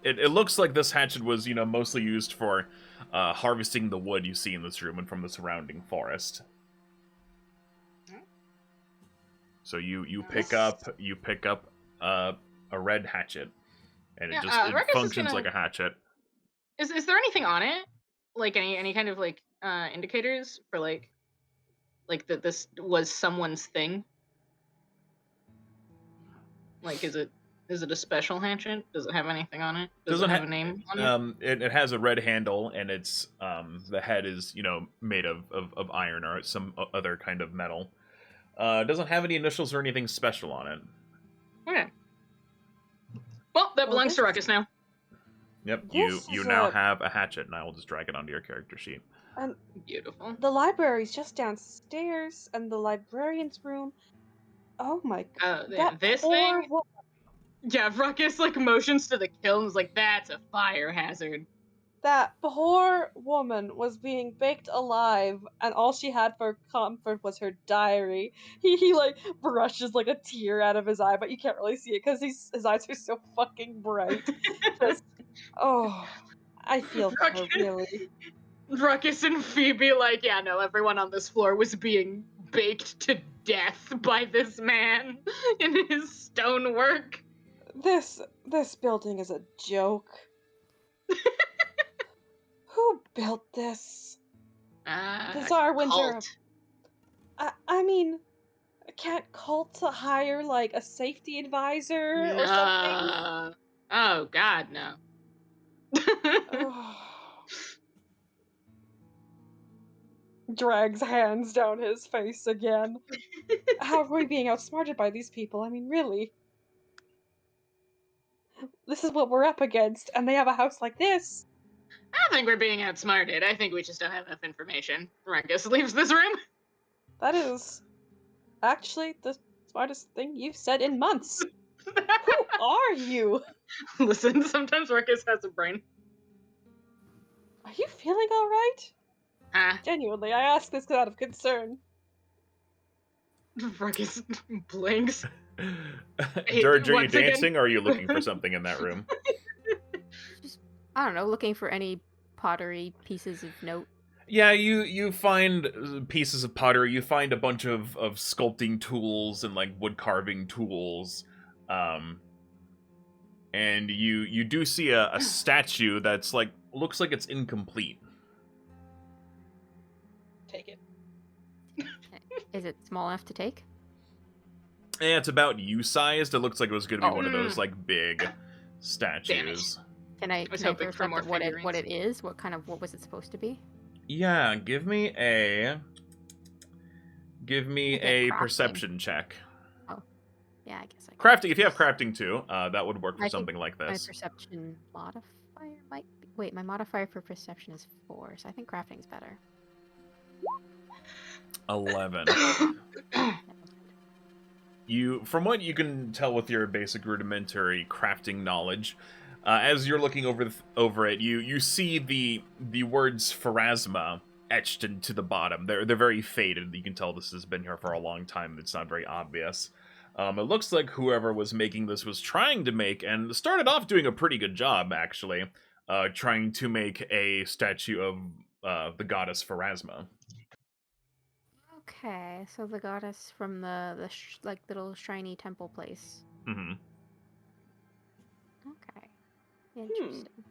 It looks like this hatchet was, mostly used for harvesting the wood you see in this room and from the surrounding forest. So you pick up a red hatchet, and it Ruckus functions like a hatchet. Is there anything on it, like any kind of like indicators for like that this was someone's thing? Like, is it a special hatchet? Does it have anything on it? Does it have a name on it? It has a red handle, and it's the head is made of iron or some other kind of metal. It doesn't have any initials or anything special on it. Okay. Well, that belongs to Ruckus now. Yep, you now have a hatchet, and I will just drag it onto your character sheet. Beautiful. The library's just downstairs, and the librarian's room. Oh my god! This thing? Yeah, Ruckus like motions to the kiln and is like, "That's a fire hazard." That poor woman was being baked alive, and all she had for comfort was her diary. He like brushes like a tear out of his eye, but you can't really see it because his eyes are so fucking bright. Just I feel for her, really. Ruckus and Phoebe like, yeah, no, everyone on this floor was being baked to death by this man in his stonework. This building is a joke. Who built this? The Tsar Windsor. I mean, can't cult hire like a safety advisor or something? Oh God, no. Drags hands down his face again. How are we being outsmarted by these people? I mean, really? This is what we're up against, and they have a house like this. I don't think we're being outsmarted. I think we just don't have enough information. Ruckus leaves this room. That is actually the smartest thing you've said in months. Who are you? Listen, sometimes Ruckus has a brain. Are you feeling alright? Genuinely, I ask this out of concern. Ruckus blinks. Dirge, are you dancing, or are you looking for something in that room? Just, I don't know, looking for any pottery pieces of note. Yeah, you find pieces of pottery. You find a bunch of sculpting tools and like wood carving tools, and you do see a statue that's like looks like it's incomplete. Take it. Is it small enough to take? Yeah, it's about you-sized. It looks like it was going to be one of those like big statues. Can I throw more what it is? What was it supposed to be? Yeah, give me a perception check. Oh, yeah, I guess. Crafting. If you have crafting too, that would work for something like this. My perception modifier might be. Wait, my modifier for perception is 4, so I think crafting's better. 11. From what you can tell with your basic rudimentary crafting knowledge, as you're looking over it, you see the words Pharasma etched into the bottom. They're very faded. You can tell this has been here for a long time. It's not very obvious. It looks like whoever was making this was trying to make, and started off doing a pretty good job actually, trying to make a statue of the goddess Pharasma. Okay, so the goddess from the like little shiny temple place. Mm-hmm. Okay, interesting.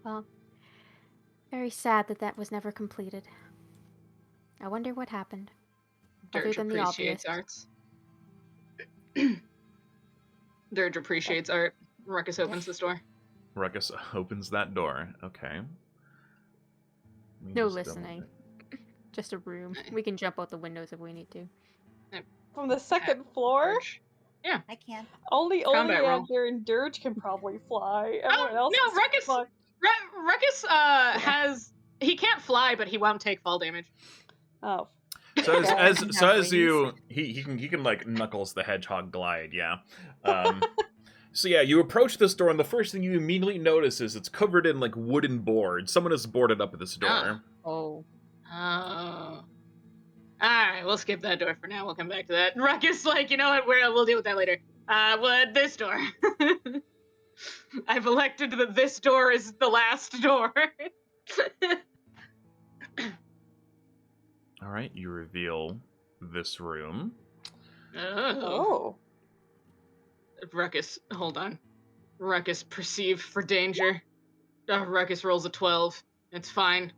Well, very sad that was never completed. I wonder what happened. Dirge appreciates arts. Dirge appreciates art. Ruckus opens this door. Ruckus opens that door. Okay. No listening. Just a room. We can jump out the windows if we need to. From the second floor? Yeah. I can. Only Combat roll. Oleander and Dirge can probably fly. Everyone else no, is Ruckus. fucked. Ruckus has. He can't fly, but he won't take fall damage. Oh. So Okay. as you he can like Knuckles the Hedgehog glide, yeah. So yeah, you approach this door, and the first thing you immediately notice is it's covered in like wooden boards. Someone has boarded up this door. Oh. Oh. Alright, we'll skip that door for now. We'll come back to that. Ruckus, like, you know what? We'll deal with that later. What this door? I've elected that this door is the last door. All right, you reveal this room. Oh. Ruckus, hold on. Ruckus perceived for danger. Ruckus rolls a 12. It's fine.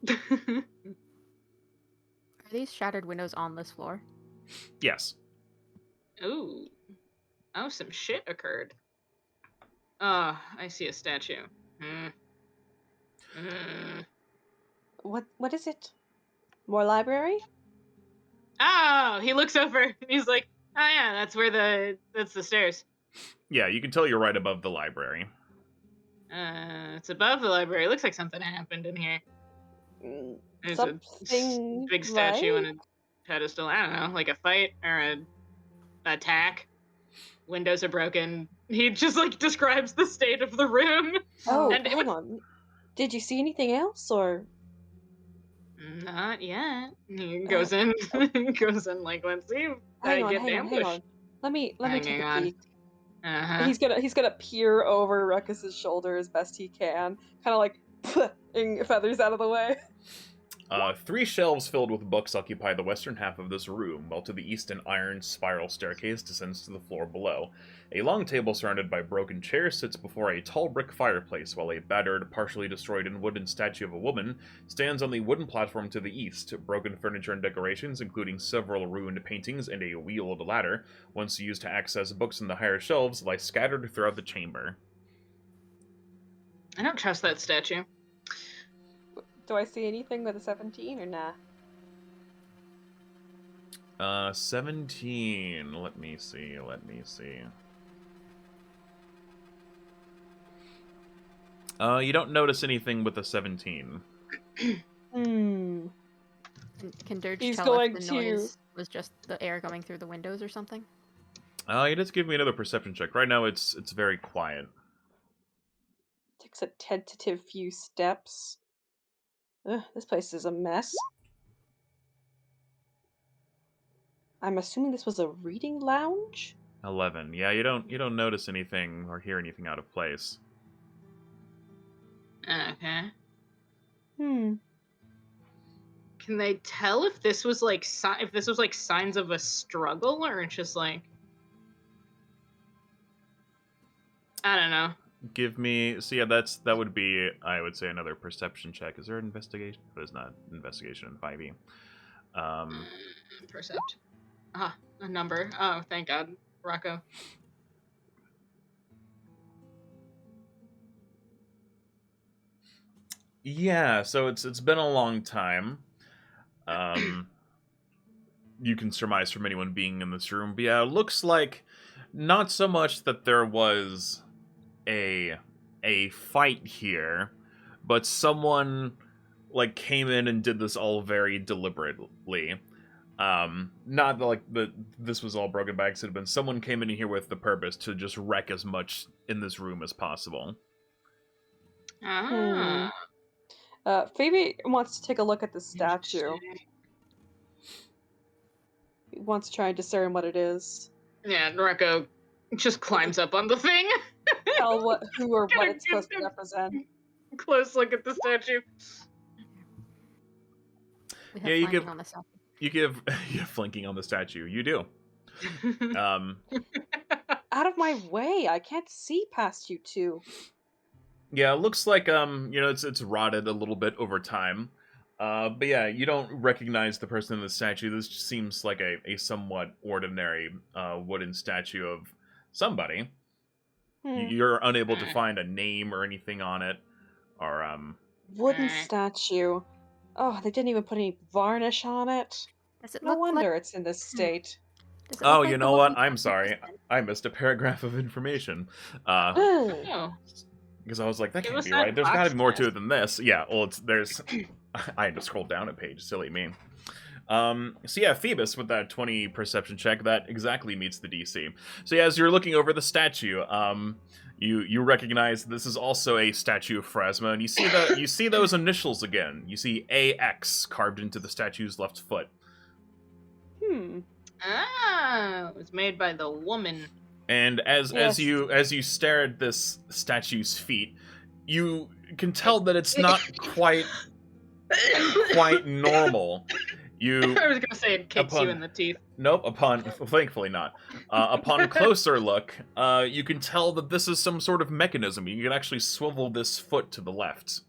Are these shattered windows on this floor? Yes. Ooh. Oh, some shit occurred. I see a statue. What is it? More library? Oh, he looks over. He's like, oh yeah, that's the stairs. Yeah, you can tell you're right above the library. It's above the library. It looks like something happened in here. There's Something a big statue right? and a pedestal. I don't know, like a fight or an attack. Windows are broken. He just like describes the state of the room. Oh, And it hang was- on. Did you see anything else, or? Not yet. He goes in, goes in like, let's see if I get Hang ambushed. on. Let me take Hanging a on. peek. Uh-huh. He's gonna peer over Ruckus's shoulder as best he can, kind of like putting feathers out of the way. 3 shelves filled with books occupy the western half of this room, while to the east an iron spiral staircase descends to the floor below. A long table surrounded by broken chairs sits before a tall brick fireplace, while a battered, partially destroyed and wooden statue of a woman stands on the wooden platform to the east. Broken furniture and decorations, including several ruined paintings and a wheeled ladder, once used to access books in the higher shelves, lie scattered throughout the chamber. I don't trust that statue. Do I see anything with a 17 or nah? 17. Let me see. You don't notice anything with a 17. Hmm. Can Dirge He's tell going if the to- noise was just the air going through the windows or something? You just give me another perception check. Right now, it's very quiet. Takes a tentative few steps. Ugh, this place is a mess. I'm assuming this was a reading lounge? 11. Yeah, you don't notice anything or hear anything out of place. Okay. Hmm. Can they tell if this was like signs of a struggle or just like I don't know. Give me. So yeah, that would be, I would say, another perception check. Is there an investigation? There's not investigation in 5e. Percept. Ah, a number. Oh, thank God, Rocco. Yeah, so it's been a long time. You can surmise from anyone being in this room, but yeah, it looks like not so much that there was a fight here, but someone like came in and did this all very deliberately. Not like this was all broken by accident, but someone came in here with the purpose to just wreck as much in this room as possible. Ah. Phoebe wants to take a look at the statue. Interesting. He wants to try and discern what it is. Yeah, Rocco just climbs up on the thing. Tell who or what Gonna it's supposed to give represent. Close look at the statue. We have Yeah, you flanking give- on the south. You give flanking on the statue. You do. Out of my way! I can't see past you two. Yeah, it looks like it's rotted a little bit over time. But yeah, you don't recognize the person in the statue. This just seems like a somewhat ordinary wooden statue of somebody. You're unable to find a name or anything on it, or Wooden statue. Oh, they didn't even put any varnish on it. Does it No look like? wonder it's in this state. Does it Oh, look you like the know one what? we I'm found sorry. previously? I missed a paragraph of information. Ugh. Oh, Because I was like, that give can't us be that right. There's got to box be more to test. it than this. Yeah, well, there's. I had to scroll down a page. Silly me. So yeah, Phoebus with that 20 perception check, that exactly meets the DC. So yeah, as you're looking over the statue, you recognize this is also a statue of Phrasma, and you see those initials again. You see AX carved into the statue's left foot. Hmm. Ah, it was made by the woman. And as Yes. you stare at this statue's feet, you can tell that it's not quite normal. You I was gonna say it kicks you in the teeth. Nope, thankfully not. Upon closer look, you can tell that this is some sort of mechanism. You can actually swivel this foot to the left.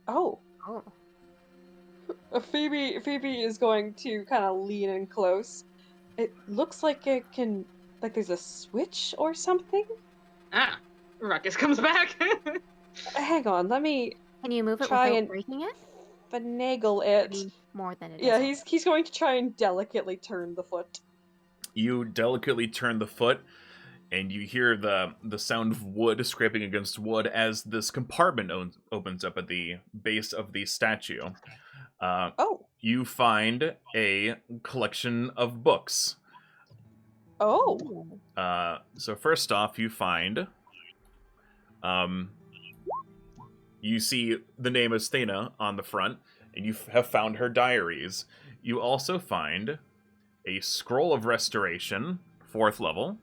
Oh. Oh. Phoebe is going to kind of lean in close. It looks like it can, like there's a switch or something. Ah, Ruckus comes back. Hang on, let me Can you move it try without and breaking it? finagle I it. mean, more than it is. Yeah, already. he's going to try and delicately turn the foot. You delicately turn the foot, and you hear the sound of wood scraping against wood as this compartment opens up at the base of the statue. Oh. You find a collection of books. Oh. So first off, you find, you see the name of Sthena on the front, and you have found her diaries. You also find a scroll of restoration, 4th level,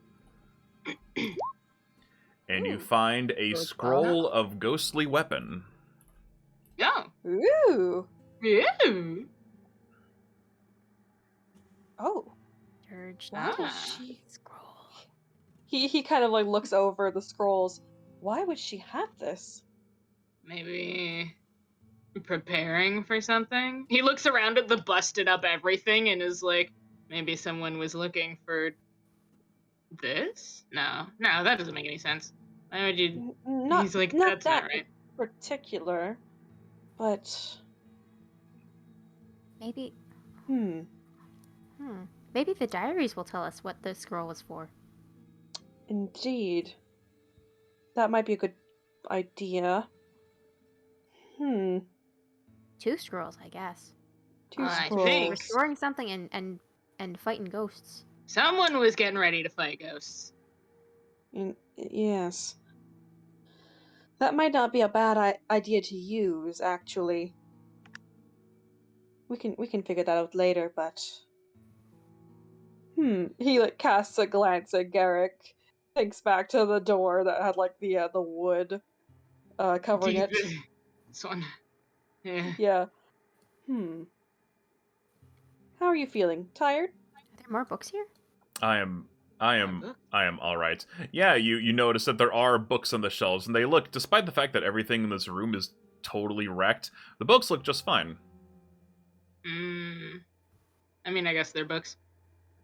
and you Ooh. find a Good scroll of ghostly weapon. Yeah. Ooh. Ew. Oh. Dirge. Why does Ah. she Scroll. He kind of like looks over the scrolls. Why would she have this? Maybe preparing for something. He looks around at the busted up everything and is like, maybe someone was looking for this? No, that doesn't make any sense. Why would you? He's like, Not that's not that right. particular, but Maybe. hmm. Maybe the diaries will tell us what the scroll was for. Indeed. That might be a good idea. 2 scrolls, I guess. 2 I scrolls. think- Restoring something and fighting ghosts. Someone was getting ready to fight ghosts. Yes. That might not be a bad idea to use, actually. We can figure that out later, but he like casts a glance at Garrick, thinks back to the door that had like the wood covering it. This one. Yeah. Yeah. How are you feeling? Tired? Are there more books here? I am all right. Yeah, you notice that there are books on the shelves, and they look, despite the fact that everything in this room is totally wrecked, the books look just fine. I mean, I guess they're books.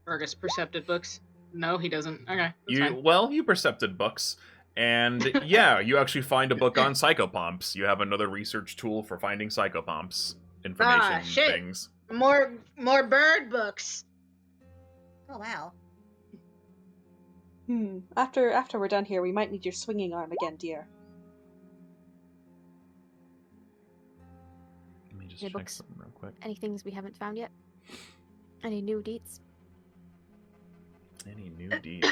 Or I guess percepted books. No, he doesn't. Okay, that's fine. You percepted books, and yeah, you actually find a book on psychopomps. You have another research tool for finding psychopomps information shit. things. More bird books. Oh wow. After we're done here, we might need your swinging arm again, dear. Let me just Any check books? something real quick. Any things we haven't found yet? Any new deets? Any new deeds?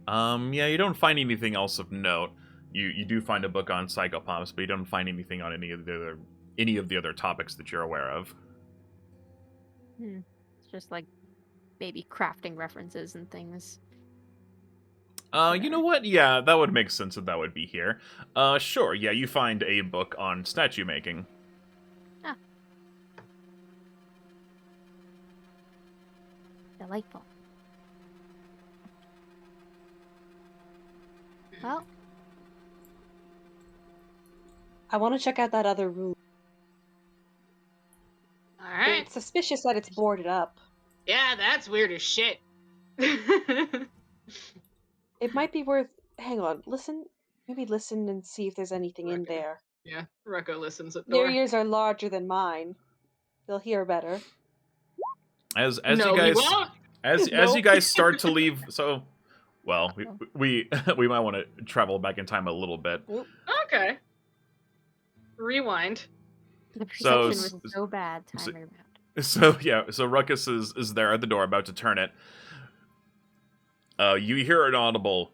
Yeah, you don't find anything else of note. You do find a book on psychopomps, but you don't find anything on any of the other topics that you're aware of. It's just like maybe crafting references and things. You know what? Yeah, that would make sense that would be here. Sure, yeah, you find a book on statue making. Ah. Delightful. Well, I want to check out that other room. All right. It's suspicious that it's boarded up. Yeah, that's weird as shit. It might be worth. Hang on, listen. Maybe listen and see if there's anything in there. Yeah, Rucko listens at Their door. ears are larger than mine. They'll hear better. As No, you he guys won't. as you Nope. guys start to leave, so well, Uh-oh. we might want to travel back in time a little bit. Oop. Okay. Rewind. The So perception was so bad. Time so- rewound. So yeah, so Ruckus is there at the door, about to turn it. You hear an audible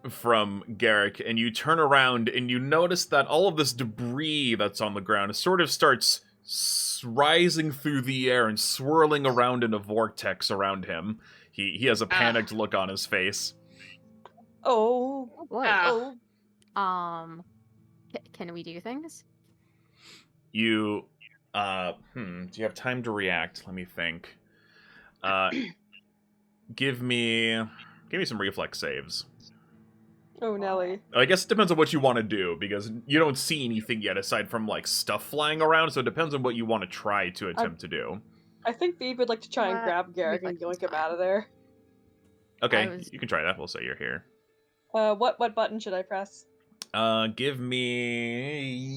from Garrick, and you turn around and you notice that all of this debris that's on the ground sort of starts rising through the air and swirling around in a vortex around him. He has a panicked look on his face. Oh. Oh boy. Oh. Can we do things? You do you have time to react? Let me think. Give me some reflex saves. Oh, Nelly. I guess it depends on what you want to do, because you don't see anything yet aside from like stuff flying around, so it depends on what you want to try to attempt to do. I think Phoebe would like to try and What? grab Garrick and Reflex yoink is him out of there. Okay, you can try that. We'll say you're here. What button should I press? Give me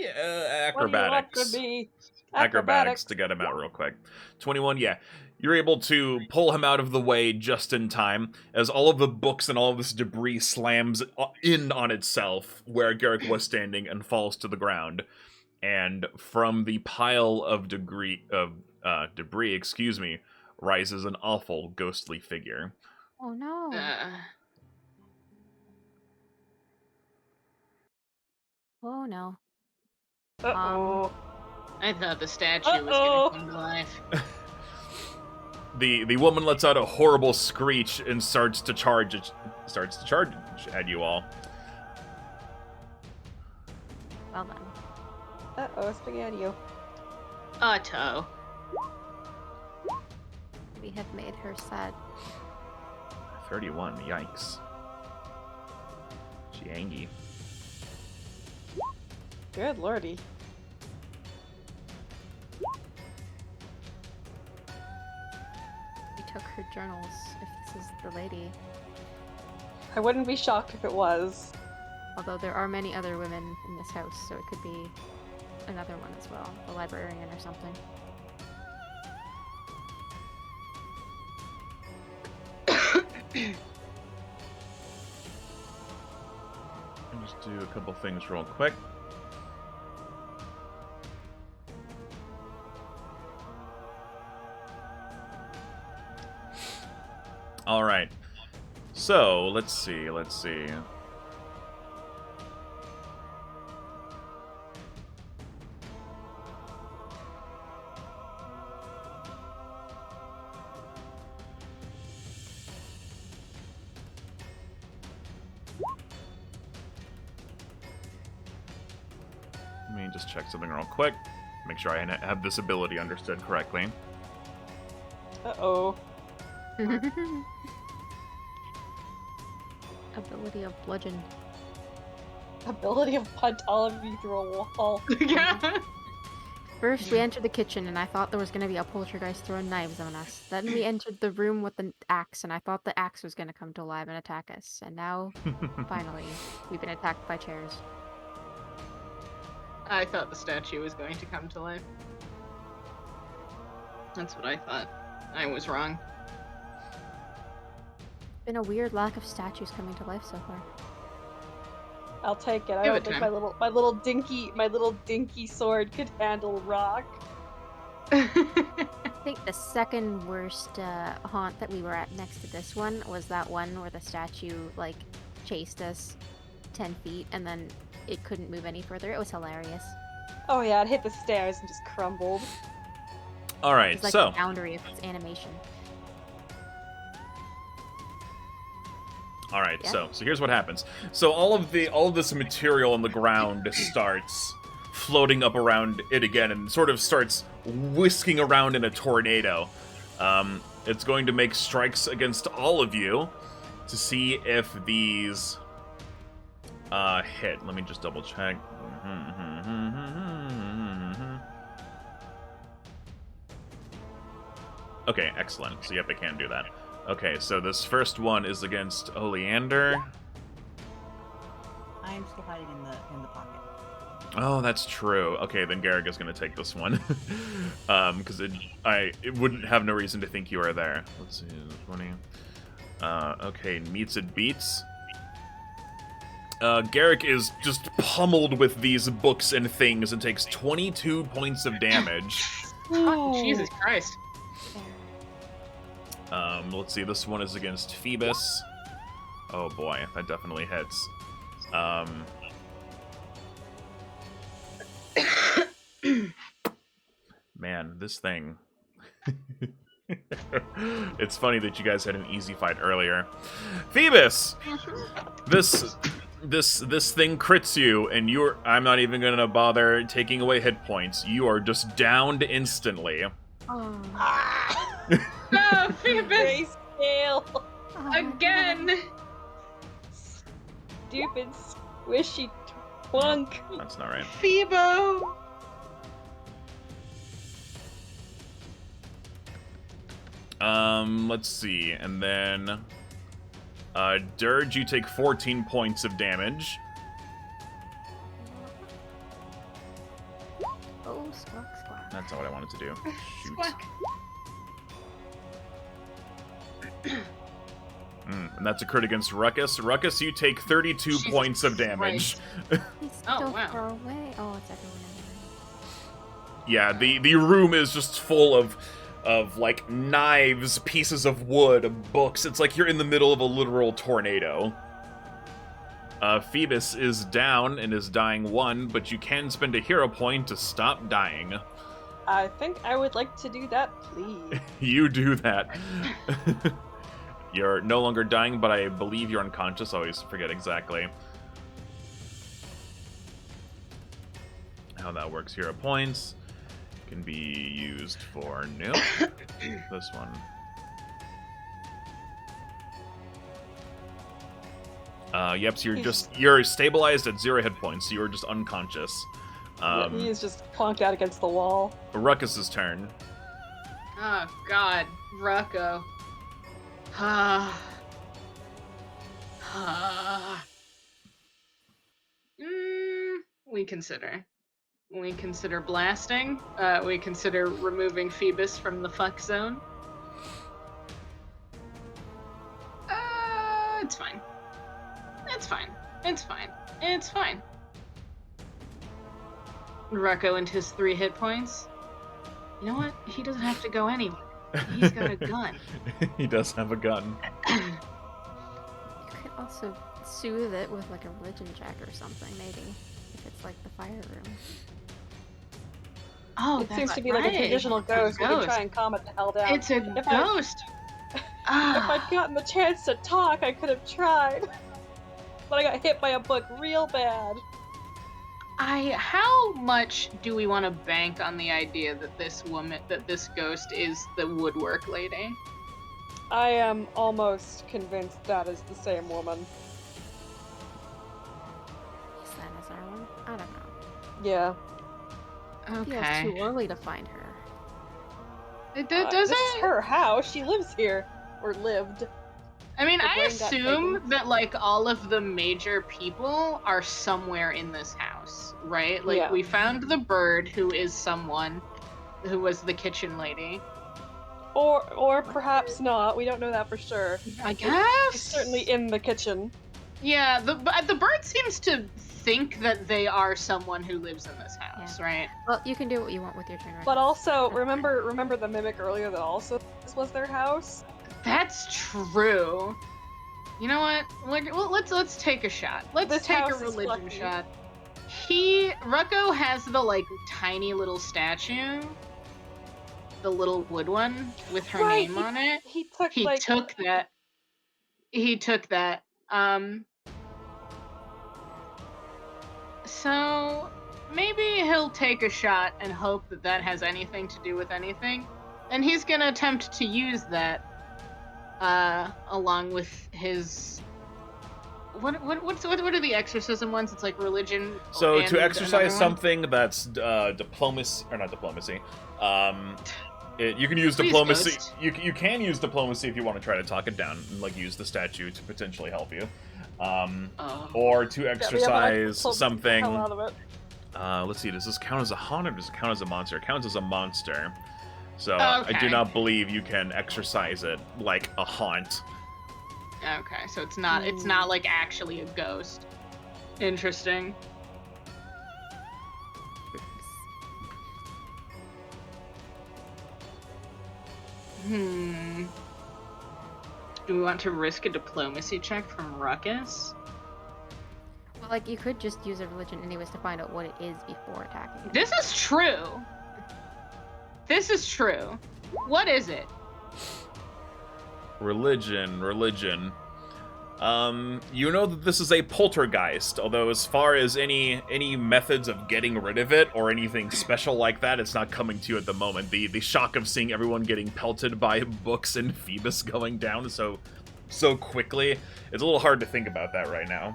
What do you want acrobatics. from me? Acrobatics to get him out real quick. 21, yeah. You're able to pull him out of the way just in time, as all of the books and all of this debris slams in on itself where Garrick was standing and falls to the ground. And from the pile of debris, rises an awful ghostly figure. Oh no. Oh no. Uh-oh. I thought the statue was gonna come to life. The woman lets out a horrible screech and starts to charge at you all. Well then. Uh-oh, spaghetti. Otto. We have made her sad. 31, yikes. She angry. Good lordy. We took her journals, if this is the lady. I wouldn't be shocked if it was. Although there are many other women in this house, so it could be another one as well. A librarian or something. Let me just do a couple things real quick. All right. So, let's see. Let me just check something real quick. Make sure I have this ability understood correctly. Uh-oh. Ability of bludgeon. Ability of punt all of you through a wall. Yeah. First, we entered the kitchen, and I thought there was going to be a poltergeist throwing knives on us. Then we entered the room with the axe, and I thought the axe was going to come to life and attack us. And now, finally, we've been attacked by chairs. I thought the statue was going to come to life. That's what I thought. I was wrong. Been a weird lack of statues coming to life so far. I'll take it. I Give don't it think time. my little dinky sword could handle rock. I think the second worst haunt that we were at next to this one was that one where the statue, like, chased us 10 feet and then it couldn't move any further. It was hilarious. Oh yeah, it hit the stairs and just crumbled. All It right, was like so the boundary of its animation. all right, Yeah. so here's what happens. So all of this material on the ground starts floating up around it again and sort of starts whisking around in a tornado. It's going to make strikes against all of you to see if these hit. Let me just double check. Okay, excellent. So yep, it can do that. Okay, so this first one is against Oleander. I I'm still hiding in the pocket. Oh, that's true. Okay, then Garrick is going to take this one. Because it wouldn't have no reason to think you are there. Let's see, 20. Okay, meets it beats. Garrick is just pummeled with these books and things and takes 22 points of damage. Oh, Jesus Christ. Let's see, this one is against Phoebus. Oh boy, that definitely hits. Man, this thing. It's funny that you guys had an easy fight earlier. Phoebus! This thing crits you, and I'm not even gonna bother taking away hit points. You are just downed instantly. Oh. No, Phoebus! Grayscale! Again! Stupid squishy twunk. That's not right. Phoebo! Let's see, and then Dirge, you take 14 points of damage. Oh, squawk, squawk. That's not what I wanted to do. Shoot. Squawk. And that's a crit against Ruckus. Ruckus, you take 32 Jesus points of damage. He's Oh, still wow. far away. Oh, it's everyone in Yeah, the room is just full of like knives, pieces of wood, books. It's like you're in the middle of a literal tornado. Phoebus is down and is dying 1, but you can spend a hero point to stop dying. I think I would like to do that, please. You do that. You're no longer dying, but I believe you're unconscious. I always forget exactly how that works. Hero points can be used for this one. Yep, so you're stabilized at 0 hit points, so you're just unconscious. Yeah, he is just plonked out against the wall. Ruckus's turn. Oh, God. Rucko. We consider. We consider blasting. We consider removing Phoebus from the fuck zone. It's fine. It's fine. It's fine. It's fine. Rucko and his 3 hit points. You know what? He doesn't have to go anywhere. He's got a gun. He does have a gun. You could also soothe it with like a religion check or something, maybe. If it's like the fire room. Oh, It that's seems to be like right. a traditional It's a ghost. We can ghost. try and calm it the hell down. It's a If ghost. If I'd gotten the chance to talk, I could have tried. But I got hit by a book real bad. How much do we want to bank on the idea that this ghost is the woodwork lady? I am almost convinced that is the same woman. Is that as our one? I don't know. Yeah. Feels too early to find her. Does This it? is her house. She lives here. Or lived. I mean, Her I brain got assume taken. that like all of the major people are somewhere in this house, right? Like Yeah. we found the bird, who is someone who was the kitchen lady. Or perhaps not. We don't know that for sure. I guess. She's certainly in the kitchen. Yeah, the bird seems to think that they are someone who lives in this house, right? Well, you can do what you want with your turn, right? But also, remember the mimic earlier that also this was their house? That's true. You know what? Let's take a shot. Let's This take a house is religion lucky. shot. Rucko has the like tiny little statue, the little wood one with her Right, name on it. He took He like took that. He took that. So maybe he'll take a shot and hope that that has anything to do with anything, and he's gonna attempt to use that. Along with his what are the exorcism ones? It's like religion. So and to another exercise one? something that's diplomacy or not diplomacy, You can use Please, diplomacy. Ghost. You can use diplomacy if you want to try to talk it down and like use the statue to potentially help you, or to exercise The something. hell out of it. Let's see. Does this count as a haunt or does it count as a monster? It counts as a monster. So I do Okay. not believe you can exercise it like a haunt. Okay, so it's not like actually a ghost. Interesting. Do we want to risk a diplomacy check from Ruckus? Well, like, you could just use a religion anyways to find out what it is before attacking it. This is true. This is true. What is it? Religion. You know that this is a poltergeist, although as far as any methods of getting rid of it or anything special like that, it's not coming to you at the moment. The shock of seeing everyone getting pelted by books and Phoebus going down so quickly, it's a little hard to think about that right now.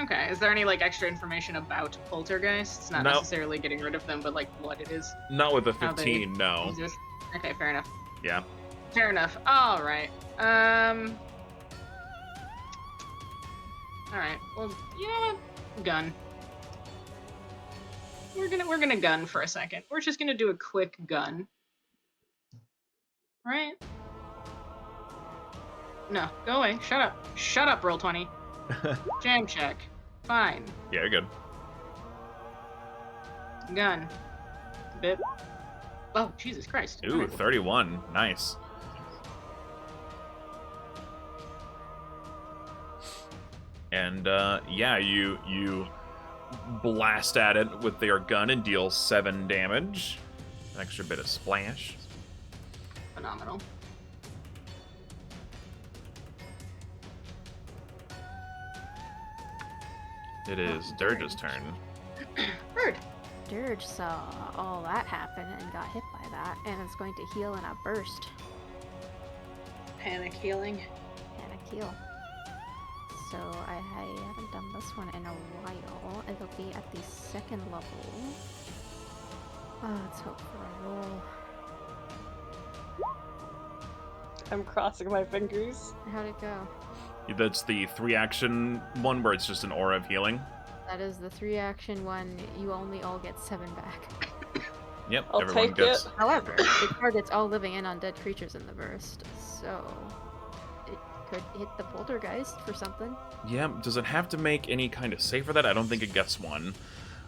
Okay, is there any like extra information about poltergeists? Not No. necessarily getting rid of them, but like what it is. Not with the How they 15, no. exist? Okay, fair enough. Yeah. Fair enough. All right. All right. Well, you know what? Gun. We're gonna gun for a second. We're just gonna do a quick gun. Right? No, go away. Shut up. Shut up, roll 20. Jam check. Fine. Yeah, you're good. Gun. Bit. Oh, Jesus Christ. Ooh, 31. Nice. And yeah, you blast at it with your gun and deal 7 damage. An extra bit of splash. Phenomenal. It is Dirge's turn. Bird. Dirge saw all that happen and got hit by that, and is going to heal in a burst. Panic healing. Panic heal. So I haven't done this one in a while. It'll be at the 2nd level. Let's hope for a roll. I'm crossing my fingers. How'd it go? That's the 3-action one where it's just an aura of healing. That is the 3-action one. You only all get 7 back. Yep, I'll everyone take gets. it. However, it targets all living and undead creatures in the burst, so it could hit the poltergeist for something. Yeah, does it have to make any kind of save for that? I don't think it gets one.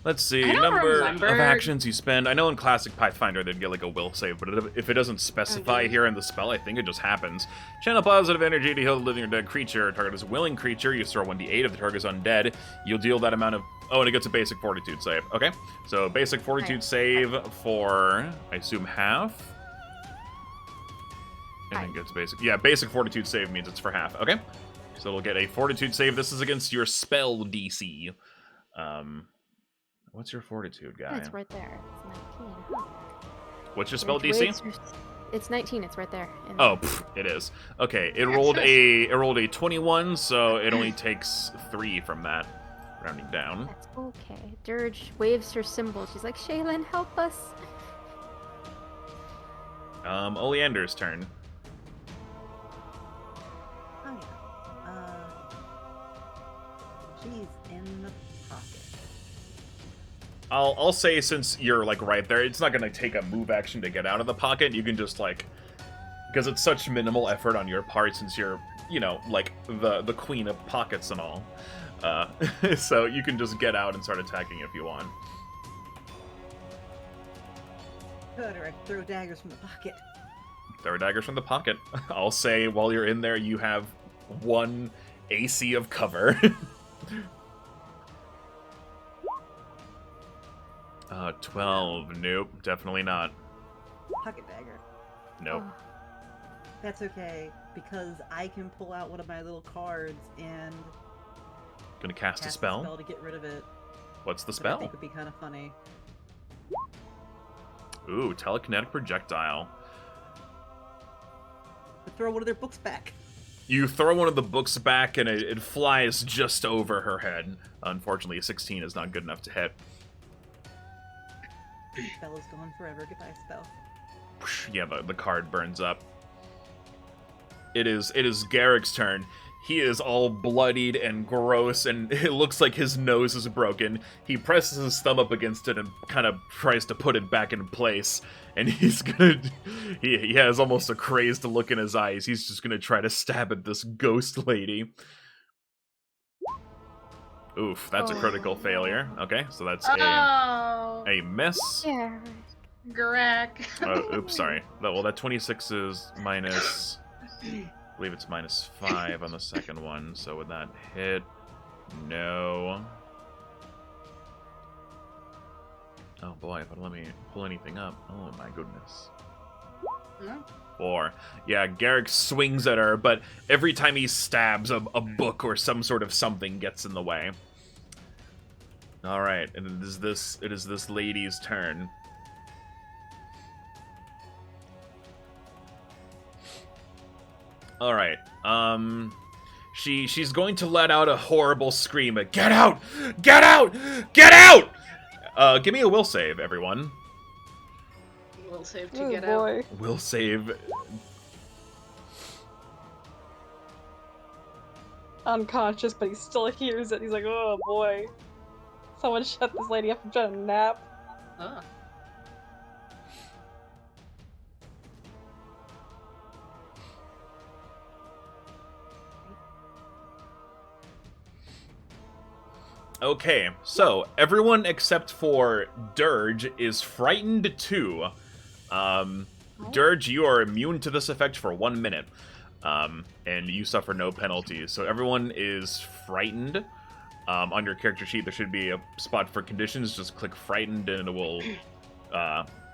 Let's see, I don't number remember. of actions you spend. I know in Classic Pathfinder they'd get like a will save, but if it doesn't specify Okay. here in the spell, I think it just happens. Channel positive energy to heal the living or dead creature. Target is a willing creature. You throw 1d8 if the target is undead. You'll deal that amount of... Oh, and it gets a basic fortitude save. Okay, so basic fortitude Right. save for, I assume, half? I think Hi. it's basic. Yeah, basic fortitude save means it's for half. Okay, so it'll get a fortitude save. This is against your spell DC. What's your fortitude, guy? It's right there. It's 19. Huh. What's your spell Which DC? waves are- It's 19. It's right there. in Oh, the- it is. Okay, it rolled a 21, so it only takes 3 from that, rounding down. That's okay. Dirge waves her symbol. She's like, Shaylin, help us. Oleander's turn. Oh yeah. She's in the pocket. I'll say since you're like right there, it's not gonna take a move action to get out of the pocket. You can just like, because it's such minimal effort on your part since you're, you know, like the queen of pockets and all. So you can just get out and start attacking if you want. Good, or I throw daggers from the pocket. Throw daggers from the pocket. I'll say while you're in there, you have 1 AC of cover. 12. Nope, definitely not. Pocket dagger. Nope. Oh, That's okay, because I can pull out one of my little cards and Gonna cast a cast spell. to get rid of it. What's the That I spell? think would be kind of funny. Ooh, telekinetic projectile. To throw one of their books back. You throw one of the books back and it flies just over her head. Unfortunately, a 16 is not good enough to hit. Spell is gone forever. Goodbye, spell. Yeah, the card burns up. It is Garrick's turn. He is all bloodied and gross, and it looks like his nose is broken. He presses his thumb up against it and kind of tries to put it back in place. And he's gonna... He has almost a crazed look in his eyes. He's just gonna try to stab at this ghost lady. Oof, that's a critical failure. Okay, so that's a miss. Yeah. Greg. Oops, sorry. That 26 is minus... I believe it's -5 on the second one, so would that hit? No. Oh boy, if it'll let me pull anything up. Oh my goodness. No. 4. Yeah, Garrick swings at her, but every time he stabs, a book or some sort of something gets in the way. Alright, and it is this lady's turn. Alright, she's going to let out a horrible scream. Get out! Get out! Get out! Give me a will save, everyone. Will save to get out. Will save. Unconscious, but he still hears it. He's like, oh boy. Someone shut this lady up and trying to nap. Oh. Okay, so everyone except for Dirge is frightened too. Dirge, you are immune to this effect for 1 minute, and you suffer no penalties. So everyone is frightened. On your character sheet, there should be a spot for conditions. Just click frightened, and it will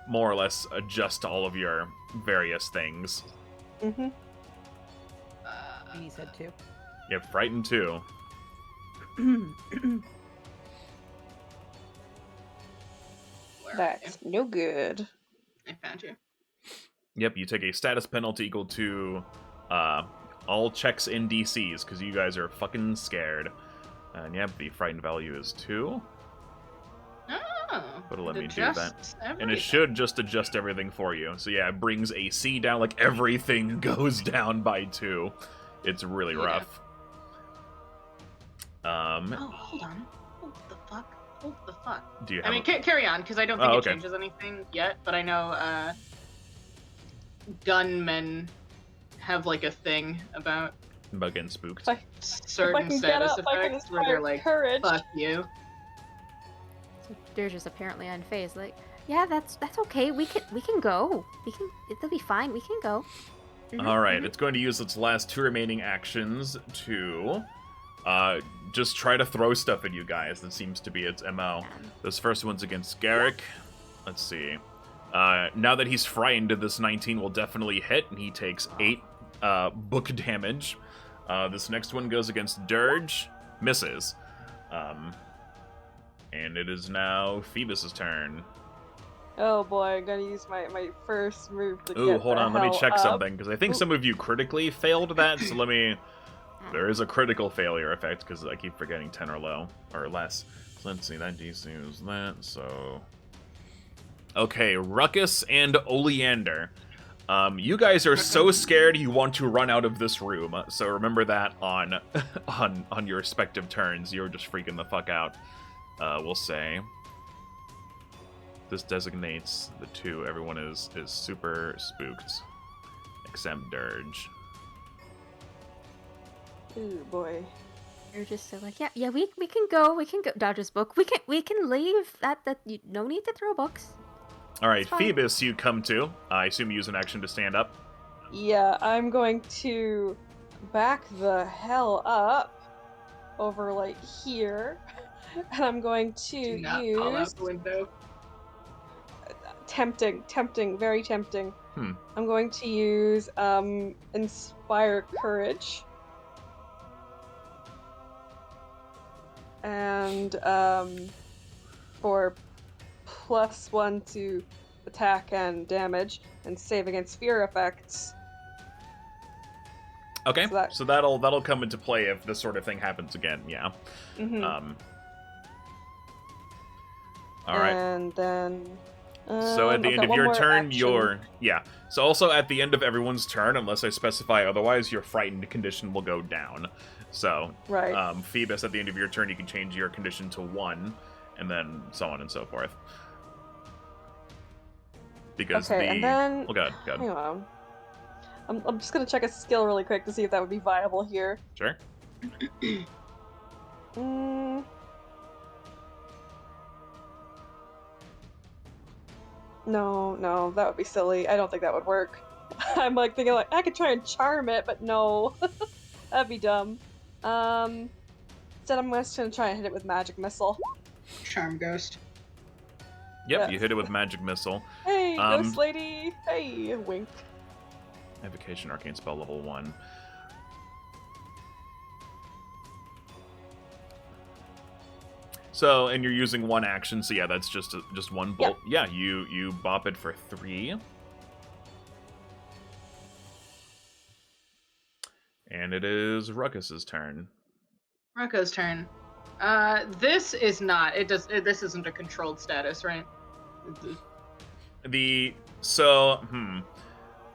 more or less adjust all of your various things. Mm-hmm. And he said 2. Yep, frightened too. That's no good. I found you. Yep, you take a status penalty equal to all checks in DCs, because you guys are fucking scared. And yep, the frightened value is 2. Oh, But it'll let me do that. everything. And it should just adjust everything for you. So yeah, it brings AC down, like everything goes down by 2. It's really rough. Oh, hold on. Hold the fuck. Hold the fuck. Do you I have mean, carry on, because I don't think Oh, it okay. changes anything yet, but I know, gunmen have, like, a thing about about getting spooked? If I certain can get status up, I can effects where they're inspire like, courage. fuck you. So Dirge is apparently unfazed. Like, yeah, that's okay. We can go. It'll be fine. We can go. Alright, it's going to use its last 2 remaining actions to just try to throw stuff at you guys. That seems to be its MO. This first one's against Garrick. Let's see. Now that he's frightened, this 19 will definitely hit, and he takes 8 book damage. This next one goes against Dirge. Misses. And it is now Phoebus' turn. Oh boy, I'm gonna use my first move to Ooh, get hold the on, let me hell check up. something, because I think some of you critically failed that, so let me... There is a critical failure effect, because I keep forgetting 10 or low, or less. So let's see, that DC is that, so... Okay, Ruckus and Oleander. You guys are so scared you want to run out of this room, so remember that on on your respective turns. You're just freaking the fuck out. We'll say... This designates the 2. Everyone is super spooked, except Dirge. Ooh boy. You're just so like, yeah, we can go. We can go. Dodge's book. We can leave. That you no need to throw books. All right, It's fine. Phoebus, you come to. I assume you use an action to stand up. Yeah, I'm going to back the hell up over like here, and I'm going to Do not fall out use the window. tempting, very tempting. I'm going to use inspire courage. And for +1 to attack and damage, and save against fear effects. Okay, So so that'll come into play if this sort of thing happens again. Yeah. Mm-hmm. All right. And then So at the I've end got of one your more turn, action. yeah. So also at the end of everyone's turn, unless I specify otherwise, your frightened condition will go down. So, Right. Phoebus, at the end of your turn, you can change your condition to 1, and then so on and so forth. Because Okay, and then... Oh, God. Hang on. I'm just gonna check a skill really quick to see if that would be viable here. Sure. No, that would be silly. I don't think that would work. I'm like thinking like I could try and charm it, but no. That'd be dumb. Instead I'm just gonna try and hit it with magic missile. Charm Ghost. Yep, Yeah. you hit it with magic missile. Hey, ghost lady! Hey, wink. Evocation arcane spell level 1. So, and you're using one action, so yeah, that's just one bolt. Yeah, you bop it for 3. And it is Ruckus's turn. Rocco's turn. This is not. This isn't a controlled status, right?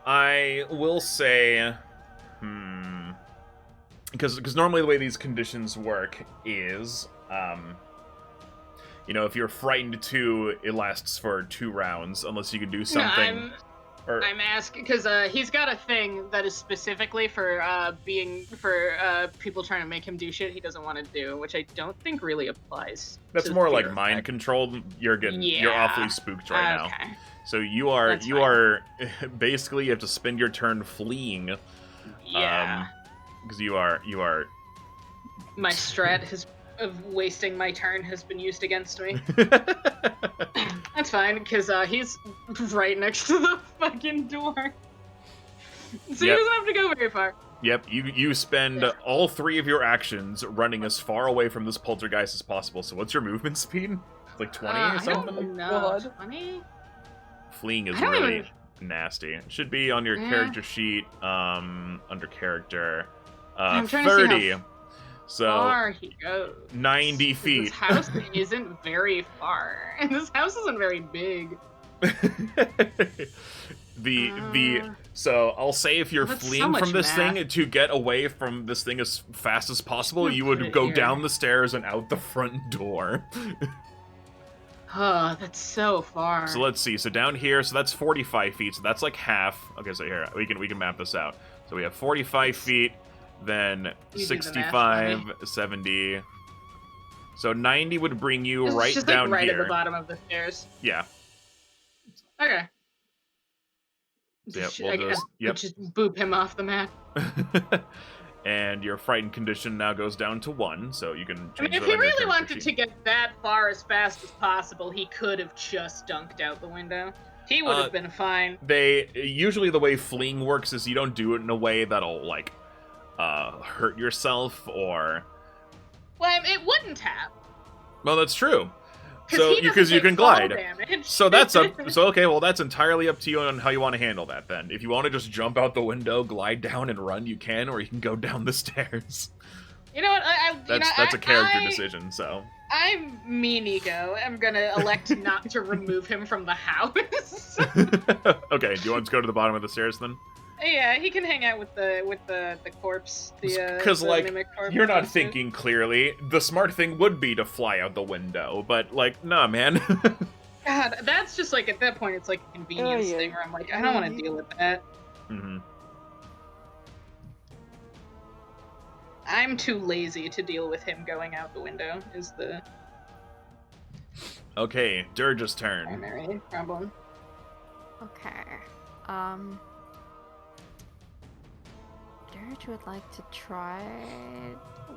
I will say, because normally the way these conditions work is, if you're frightened 2, it lasts for 2 rounds, unless you can do something. I'm asking because he's got a thing that is specifically for people trying to make him do shit he doesn't want to do, which I don't think really applies. That's more like mind control. You're awfully spooked right now. So you are basically you have to spend your turn fleeing. Yeah. Because you are. My strat of wasting my turn has been used against me. That's fine, because he's right next to the fucking door. So he doesn't have to go very far. Yep, you spend all 3 of your actions running as far away from this poltergeist as possible. So what's your movement speed? Like 20 or something? No, 20? Fleeing is really nasty. It should be on your character sheet, under character. I'm trying 30. To see how so far he goes. 90 feet. This house isn't very far. And this house isn't very big. So I'll say if you're fleeing from this thing to get away from this thing as fast as possible, you would go down the stairs and out the front door. Oh, that's so far. So let's see. So down here, so that's 45 feet. So that's like half. Okay, so here we can map this out. So we have 45 feet, then 65, 70. So 90 would bring you right just down like right here. At the bottom of the stairs. Yeah. Okay. So we'll just boop him off the map. And your frightened condition now goes down to 1, so you can change if he really wanted to get that far as fast as possible, he could have just dunked out the window. He would have been fine. Usually the way fleeing works is you don't do it in a way that'll, like, hurt yourself or... Well, it wouldn't have. Well, that's true. So because you can glide. So that's okay, well that's entirely up to you on how you want to handle that then. If you want to just jump out the window, glide down and run, you can, or you can go down the stairs. You know what? That's a character decision, so. I'm me, Nico. I'm gonna elect not to remove him from the house. Okay, do you want to go to the bottom of the stairs then? Yeah, he can hang out with the corpse. Because mimic corpse you're not thinking clearly. The smart thing would be to fly out the window, but like, nah, man. God, that's just like at that point, it's like a convenience thing where I'm like, I don't want to deal with that. Mm-hmm. I'm too lazy to deal with him going out the window. Is the Dirge's turn. Primary problem. Okay. Dirge would like to try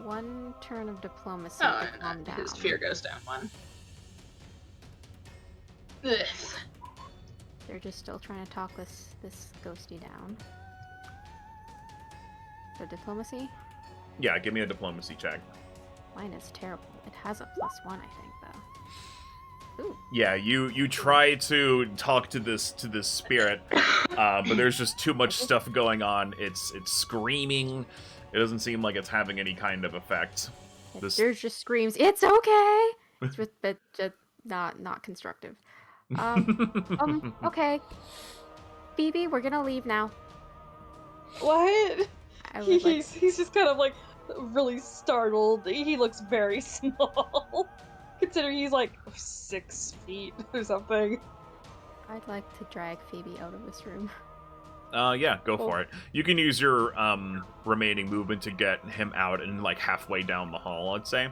1 turn of diplomacy to calm down. His fear goes down 1. Ugh. They're just still trying to talk this ghosty down. So diplomacy? Yeah, give me a diplomacy check. Mine is terrible. It has a +1, I think, though. Ooh. Yeah, you try to talk to this spirit, but there's just too much stuff going on. It's screaming. It doesn't seem like it's having any kind of effect. Dirge just screams, "It's okay!" It's just not constructive. Okay. Phoebe, we're gonna leave now. What? I would like. He's just kind of like really startled. He looks very small, considering he's like 6 feet or something. I'd like to drag Phoebe out of this room. Yeah, go Cool. for it. You can use your remaining movement to get him out and like halfway down the hall, I'd say.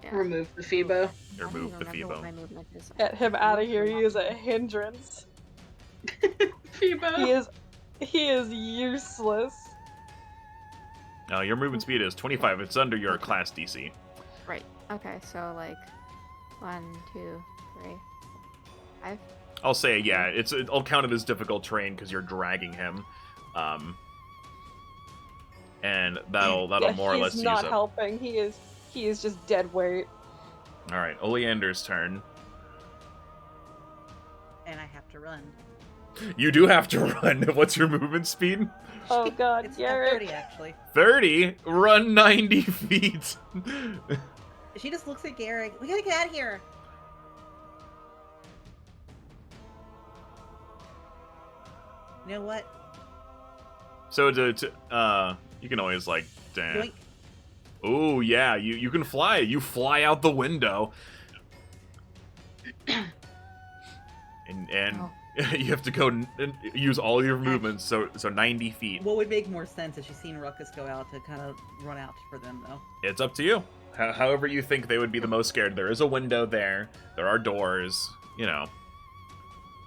Yeah. Remove the Phoebo. I don't Remove even the remember what Phoebo. my movement is. Get him out of here. He is a hindrance. Phoebo. He is useless. Your movement speed is 25. It's under your class DC. Right. Okay, so like 1, 2, 3, 5. I'll say, yeah, I'll count it as difficult terrain because you're dragging him. And that'll Yeah, more or less he's use not up. helping. He is just dead weight. All right, Oleander's turn. And I have to run. You do have to run. What's your movement speed? Oh god, It's Garrett. 30 actually. 30. Run 90 feet. She just looks at Garrick. We gotta get out of here. You know what? So you can always like, Yoink. oh yeah, you can fly. You fly out the window, and Oh. you have to go and use all your movements. So 90 feet. What would make more sense if she's seen Ruckus go out to kind of run out for them, though? It's up to you. However you think they would be the most scared. There is a window there. There are doors. You know.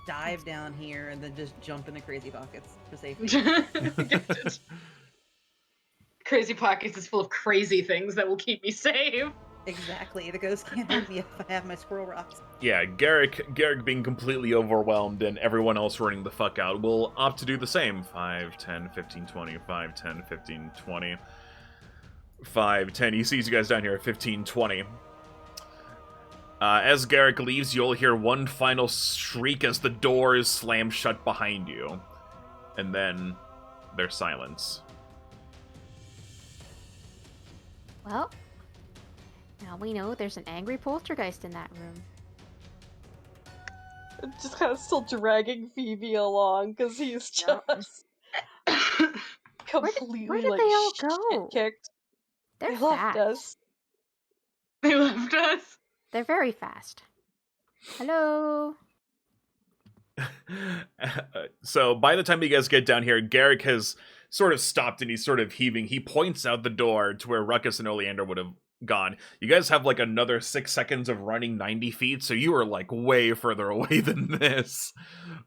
Dive down here and then just jump into crazy pockets for safety. Crazy Pockets is full of crazy things that will keep me safe. Exactly. The ghost can't hurt me if I have my squirrel rocks. Yeah, Garrick being completely overwhelmed and everyone else running the fuck out will opt to do the same. 5, 10, 15, 20, 5, 10, 15, 20. 5, 10. He sees you guys down here at 15, 20. As Garrick leaves, you'll hear one final shriek as the doors slam shut behind you. And then there's silence. Well, now we know there's an angry poltergeist in that room. Just kind of still dragging Phoebe along because he's Yep. just completely where did like they all shit go? kicked. They're They fast. left us. They left us. They're very fast. Hello. So by the time you guys get down here, Garrick has sort of stopped and he's sort of heaving. He points out the door to where Ruckus and Oleander would have gone. You guys have like another 6 seconds of running 90 feet, so you are like way further away than this.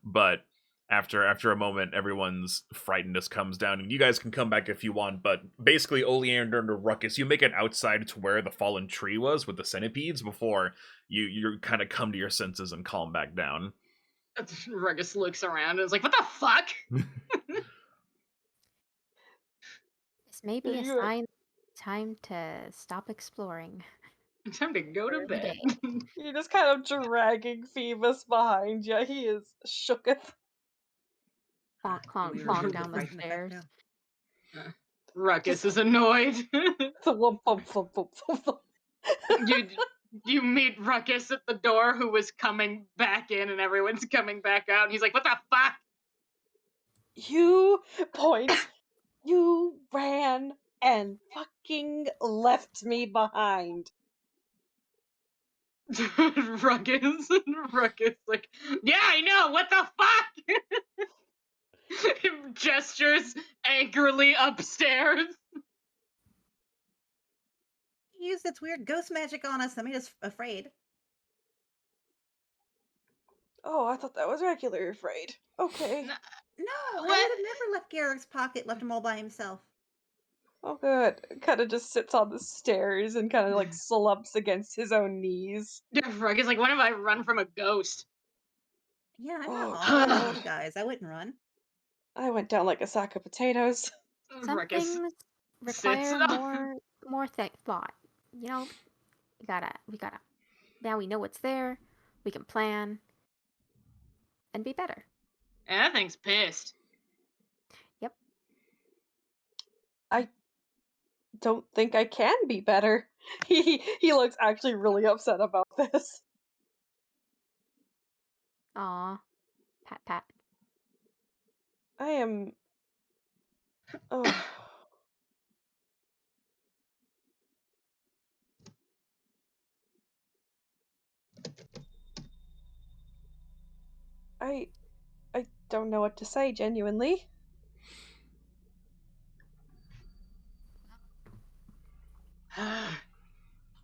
But after a moment, everyone's frightenedness comes down, and you guys can come back if you want. But basically, Oleander and Ruckus, you make it outside to where the fallen tree was with the centipedes before you kind of come to your senses and calm back down. Ruckus looks around and is like, what the fuck? This may be a You're- sign. Time to stop exploring. Time to go to For the bed. day. You're just kind of dragging Phoebus behind you. He is shooketh. Clonk, clonk, We were clonk moved down the right in the back stairs. now. Ruckus is annoyed. Thump, thump, thump, thump, thump, thump. you meet Ruckus at the door who was coming back in and everyone's coming back out. And he's like, what the fuck? You points. You ran and fucking left me behind. Ruckus like, yeah, I know, what the fuck? Gestures angrily upstairs. He used its weird ghost magic on us that made us afraid. Oh, I thought that was regular afraid. Okay. No, I What? would have never left Garrick's pocket, left him all by himself. Oh, good. Kind of just sits on the stairs and kind of like slumps against his own knees. Ruckus like, when have I run from a ghost? Yeah, I'm Oh, not all God. old guys. I wouldn't run. I went down like a sack of potatoes. Some Ruckus things sits require up. more thought. You know, we gotta. Now we know what's there. We can plan and be better. And that thing's pissed. I don't think I can be better. He looks actually really upset about this. Aw. Pat pat. I am. Oh. I don't know what to say, genuinely.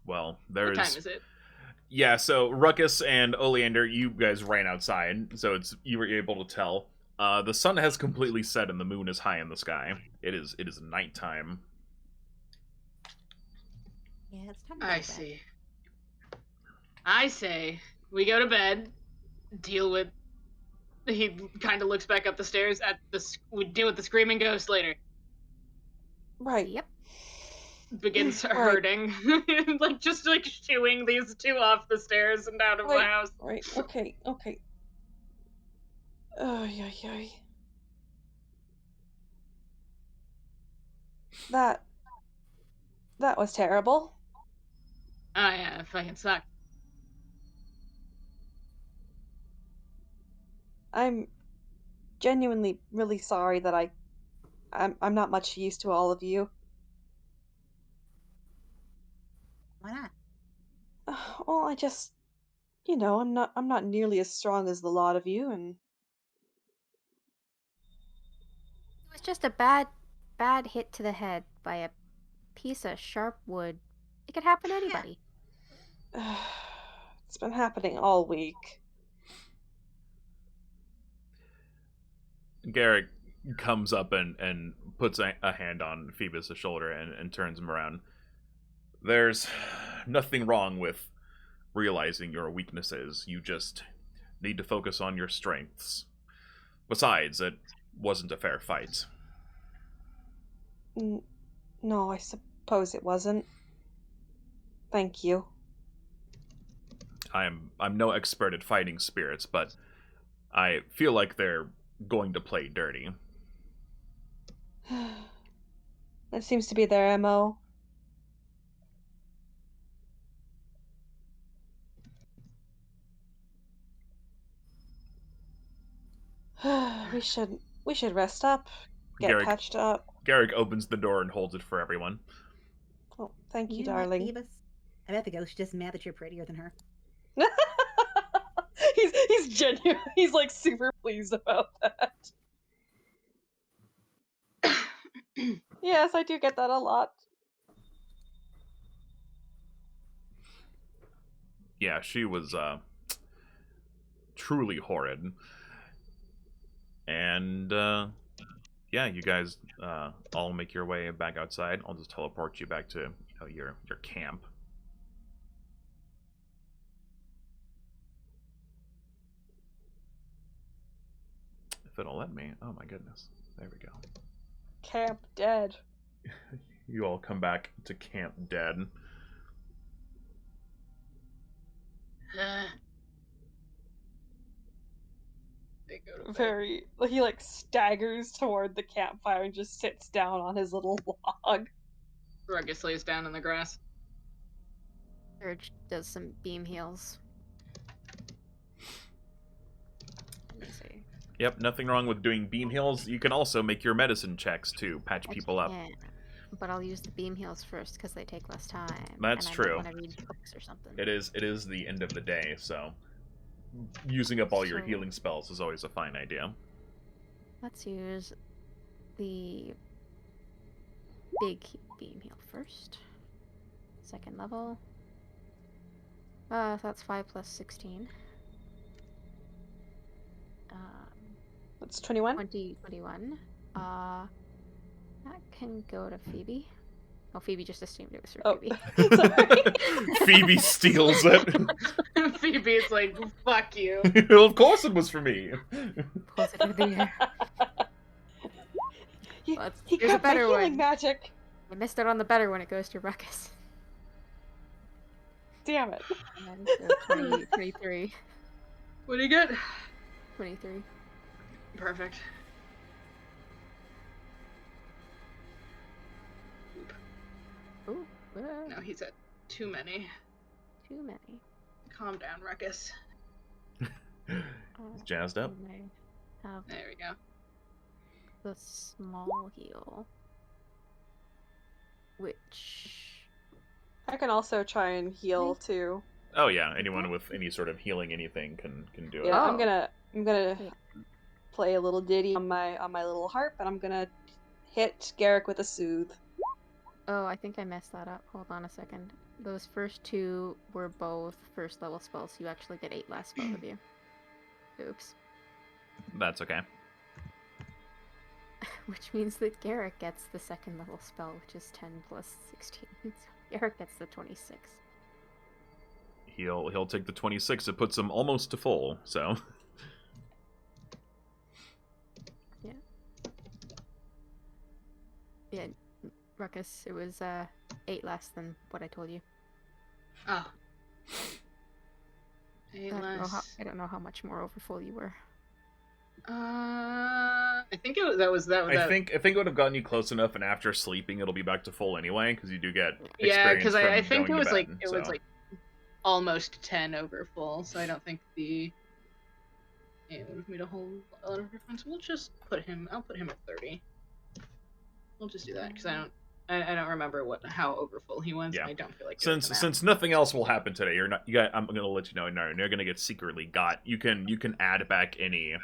Well, What time there's is it? yeah. So Ruckus and Oleander, you guys ran outside, so you were able to tell. The sun has completely set and the moon is high in the sky. It is nighttime. Yeah, it's time to go I to bed. see. I say we go to bed, deal with. He kind of looks back up the stairs at we deal with the screaming ghost later. Right. Yep. Begins Right. hurting, like just like shooing these two off the stairs and out of the house. Right. Okay. Okay. Oh, yeah. That was terrible. Oh yeah, it fucking sucked. I'm genuinely really sorry that I'm not much use to all of you. Why not? Well, I just, I'm not nearly as strong as the lot of you, and It was just a bad hit to the head by a piece of sharp wood. It could happen to Yeah. anybody. it's been happening all week. Garrick comes up and puts a hand on Phoebus' shoulder and turns him around. There's nothing wrong with realizing your weaknesses. You just need to focus on your strengths. Besides, it wasn't a fair fight. No, I suppose it wasn't. Thank you. I'm no expert at fighting spirits, but I feel like they're going to play dirty. That seems to be their MO. we should rest up, get Garrick patched up. Garrick opens the door and holds it for everyone. Oh, thank you, You know what, darling. Phoebus? I bet the ghost is just mad that you're prettier than her. he's genuine. He's like super pleased about that. Yes, I do get that a lot. Yeah, she was truly horrid. And yeah, you guys all make your way back outside. I'll just teleport you back to your camp. If it'll let me. Oh my goodness. There we go. Camp dead. You all come back to camp dead. They go to bed. Very. He like staggers toward the campfire and just sits down on his little log. Ruckus lays down in the grass. Dirge does some beam heals. Let me see. Yep, nothing wrong with doing beam heals. You can also make your medicine checks to patch people up. Yeah, but I'll use the beam heals first because they take less time. That's and true. I want to read books or something. It is the end of the day, so using up all your So- healing spells is always a fine idea. Let's use the big beam heal first. Second level. That's 5 plus 16. That's 21. 21. That can go to Phoebe. Oh, Phoebe just assumed it was for Oh, Phoebe. sorry. Phoebe steals it. Phoebe's like, fuck you. Well, of course it was for me. Pulls it through the air. He Here's a got my better healing one. magic. I missed out on the better one. It goes to Ruckus. Damn it. And so 23. What do you get? 23. Perfect. Ooh, No, he's at too many. too many. Calm down, Ruckus. He's jazzed up. And I have There we go. the small heal, which I can also try and heal too. Oh yeah, anyone with any sort of healing anything can do it. Yeah, Oh. I'm gonna Yeah. play a little ditty on my little harp, and I'm gonna hit Garrick with a soothe. Oh, I think I messed that up. Hold on a second. Those first two were both first level spells, so you actually get 8 less, both of you. Oops. That's okay. Which means that Garrick gets the second level spell, which is 10 plus 16. So Garrick gets the 26. He'll take the 26. It puts him almost to full. So Yeah, Ruckus, it was 8 less than what I told you. Oh. 8 less. I don't know how much more over full you were. I think that was. I think it would have gotten you close enough, and after sleeping, it'll be back to full anyway, because you do get Yeah, experience because I from think going it to was bed, it was like almost 10 over full, so I don't think it would me to hold a lot of difference. We'll just I'll put him at 30. We'll just do that because I don't remember how over full he was. Yeah. And I don't feel like doing the math. Since nothing else will happen today, I'm gonna let you know. No, you're gonna get secretly got. You can add back any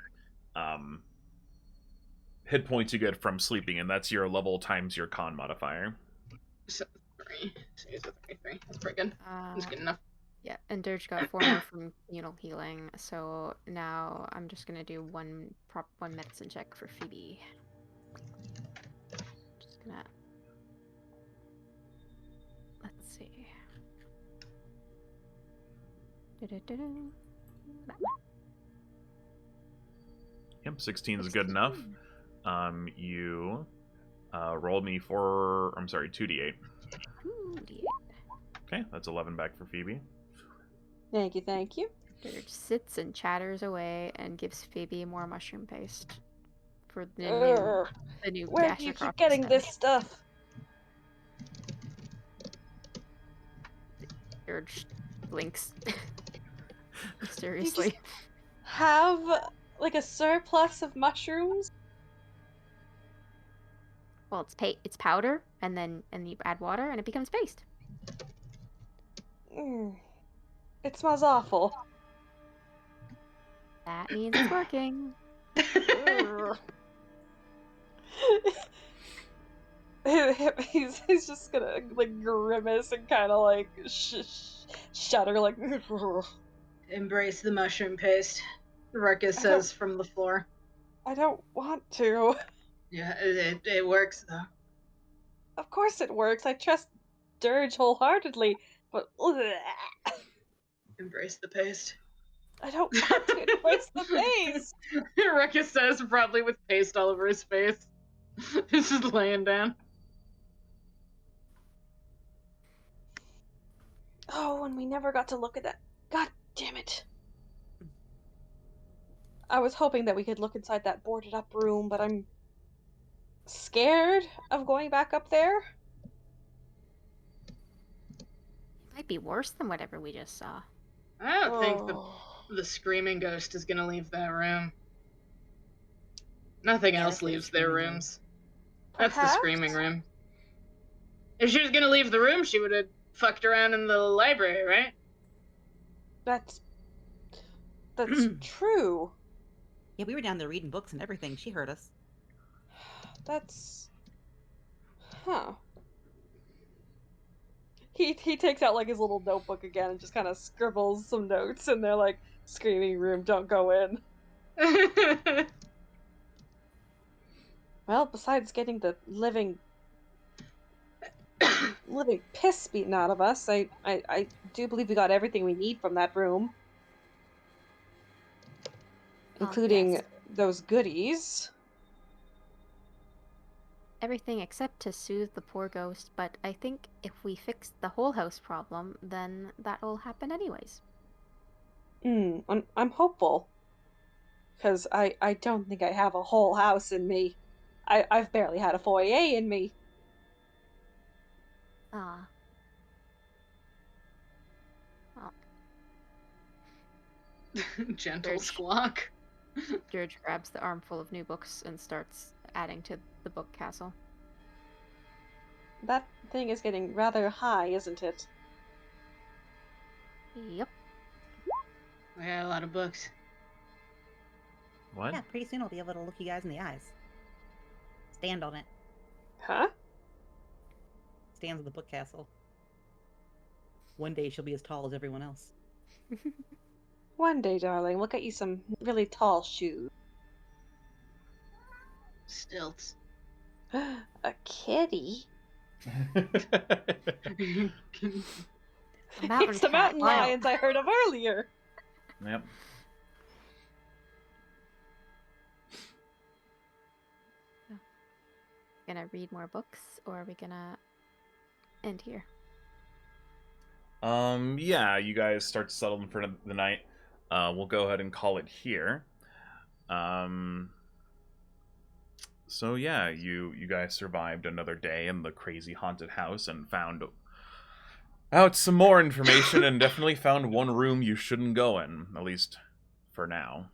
hit points you get from sleeping, and that's your level times your con modifier. So 3. So he's at 33. That's pretty good. That's good enough. Yeah, and Dirge got 4 more from communal healing, so now I'm just gonna do one medicine check for Phoebe. Just gonna... Let's see. Yep, 16 is good enough. You rolled me 2d8. 2d8. Okay, that's 11 back for Phoebe. Thank you, thank you. Dirge sits and chatters away and gives Phoebe more mushroom paste for the new Where gash do you across keep getting his this head. stuff? Dirge blinks mysteriously. Have like a surplus of mushrooms? Well, it's powder, and then you add water, and it becomes paste. It smells awful. That means it's working. He's just gonna like grimace and kind of like shudder, like. Embrace the mushroom paste, Ruckus says from the floor. I don't want to. Yeah, it works though. Of course it works. I trust Dirge wholeheartedly, but Embrace the paste. I don't want to embrace the paste. Ruckus says, probably with paste all over his face. He's just laying down. Oh, and we never got to look at that. God damn it. I was hoping that we could look inside that boarded up room, but I'm scared of going back up there. It might be worse than whatever we just saw. I don't think the screaming ghost is gonna leave that room. Nothing else leaves their rooms. That's the screaming room. If she was gonna leave the room, she would have fucked around in the library, right? That's true. Yeah, we were down there reading books and everything. She heard us. That's... Huh. He takes out like his little notebook again and just kind of scribbles some notes, and they're like, screaming room, don't go in. Well, besides getting the living piss beaten out of us, I do believe we got everything we need from that room. Including those goodies. Everything except to soothe the poor ghost, but I think if we fix the whole house problem, then that will happen anyways. I'm hopeful. Because I don't think I have a whole house in me. I've barely had a foyer in me. Ah. Well. Gentle Dirge. squawk. Dirge grabs the armful of new books and starts adding to the book castle. That thing is getting rather high, isn't it? Yep. I got a lot of books. What? Yeah, pretty soon I'll be able to look you guys in the eyes. Stand on it. Huh? Stands in the book castle. One day she'll be as tall as everyone else. One day, darling, we'll get you some really tall shoes. Stilts. A kitty? A mountain It's the cat. mountain Wow. lions I heard of earlier. Yep. Gonna read more books, or are we gonna end here? Yeah, you guys start to settle in for the night. We'll go ahead and call it here. So yeah, you guys survived another day in the crazy haunted house and found out some more information and definitely found one room you shouldn't go in, at least for now.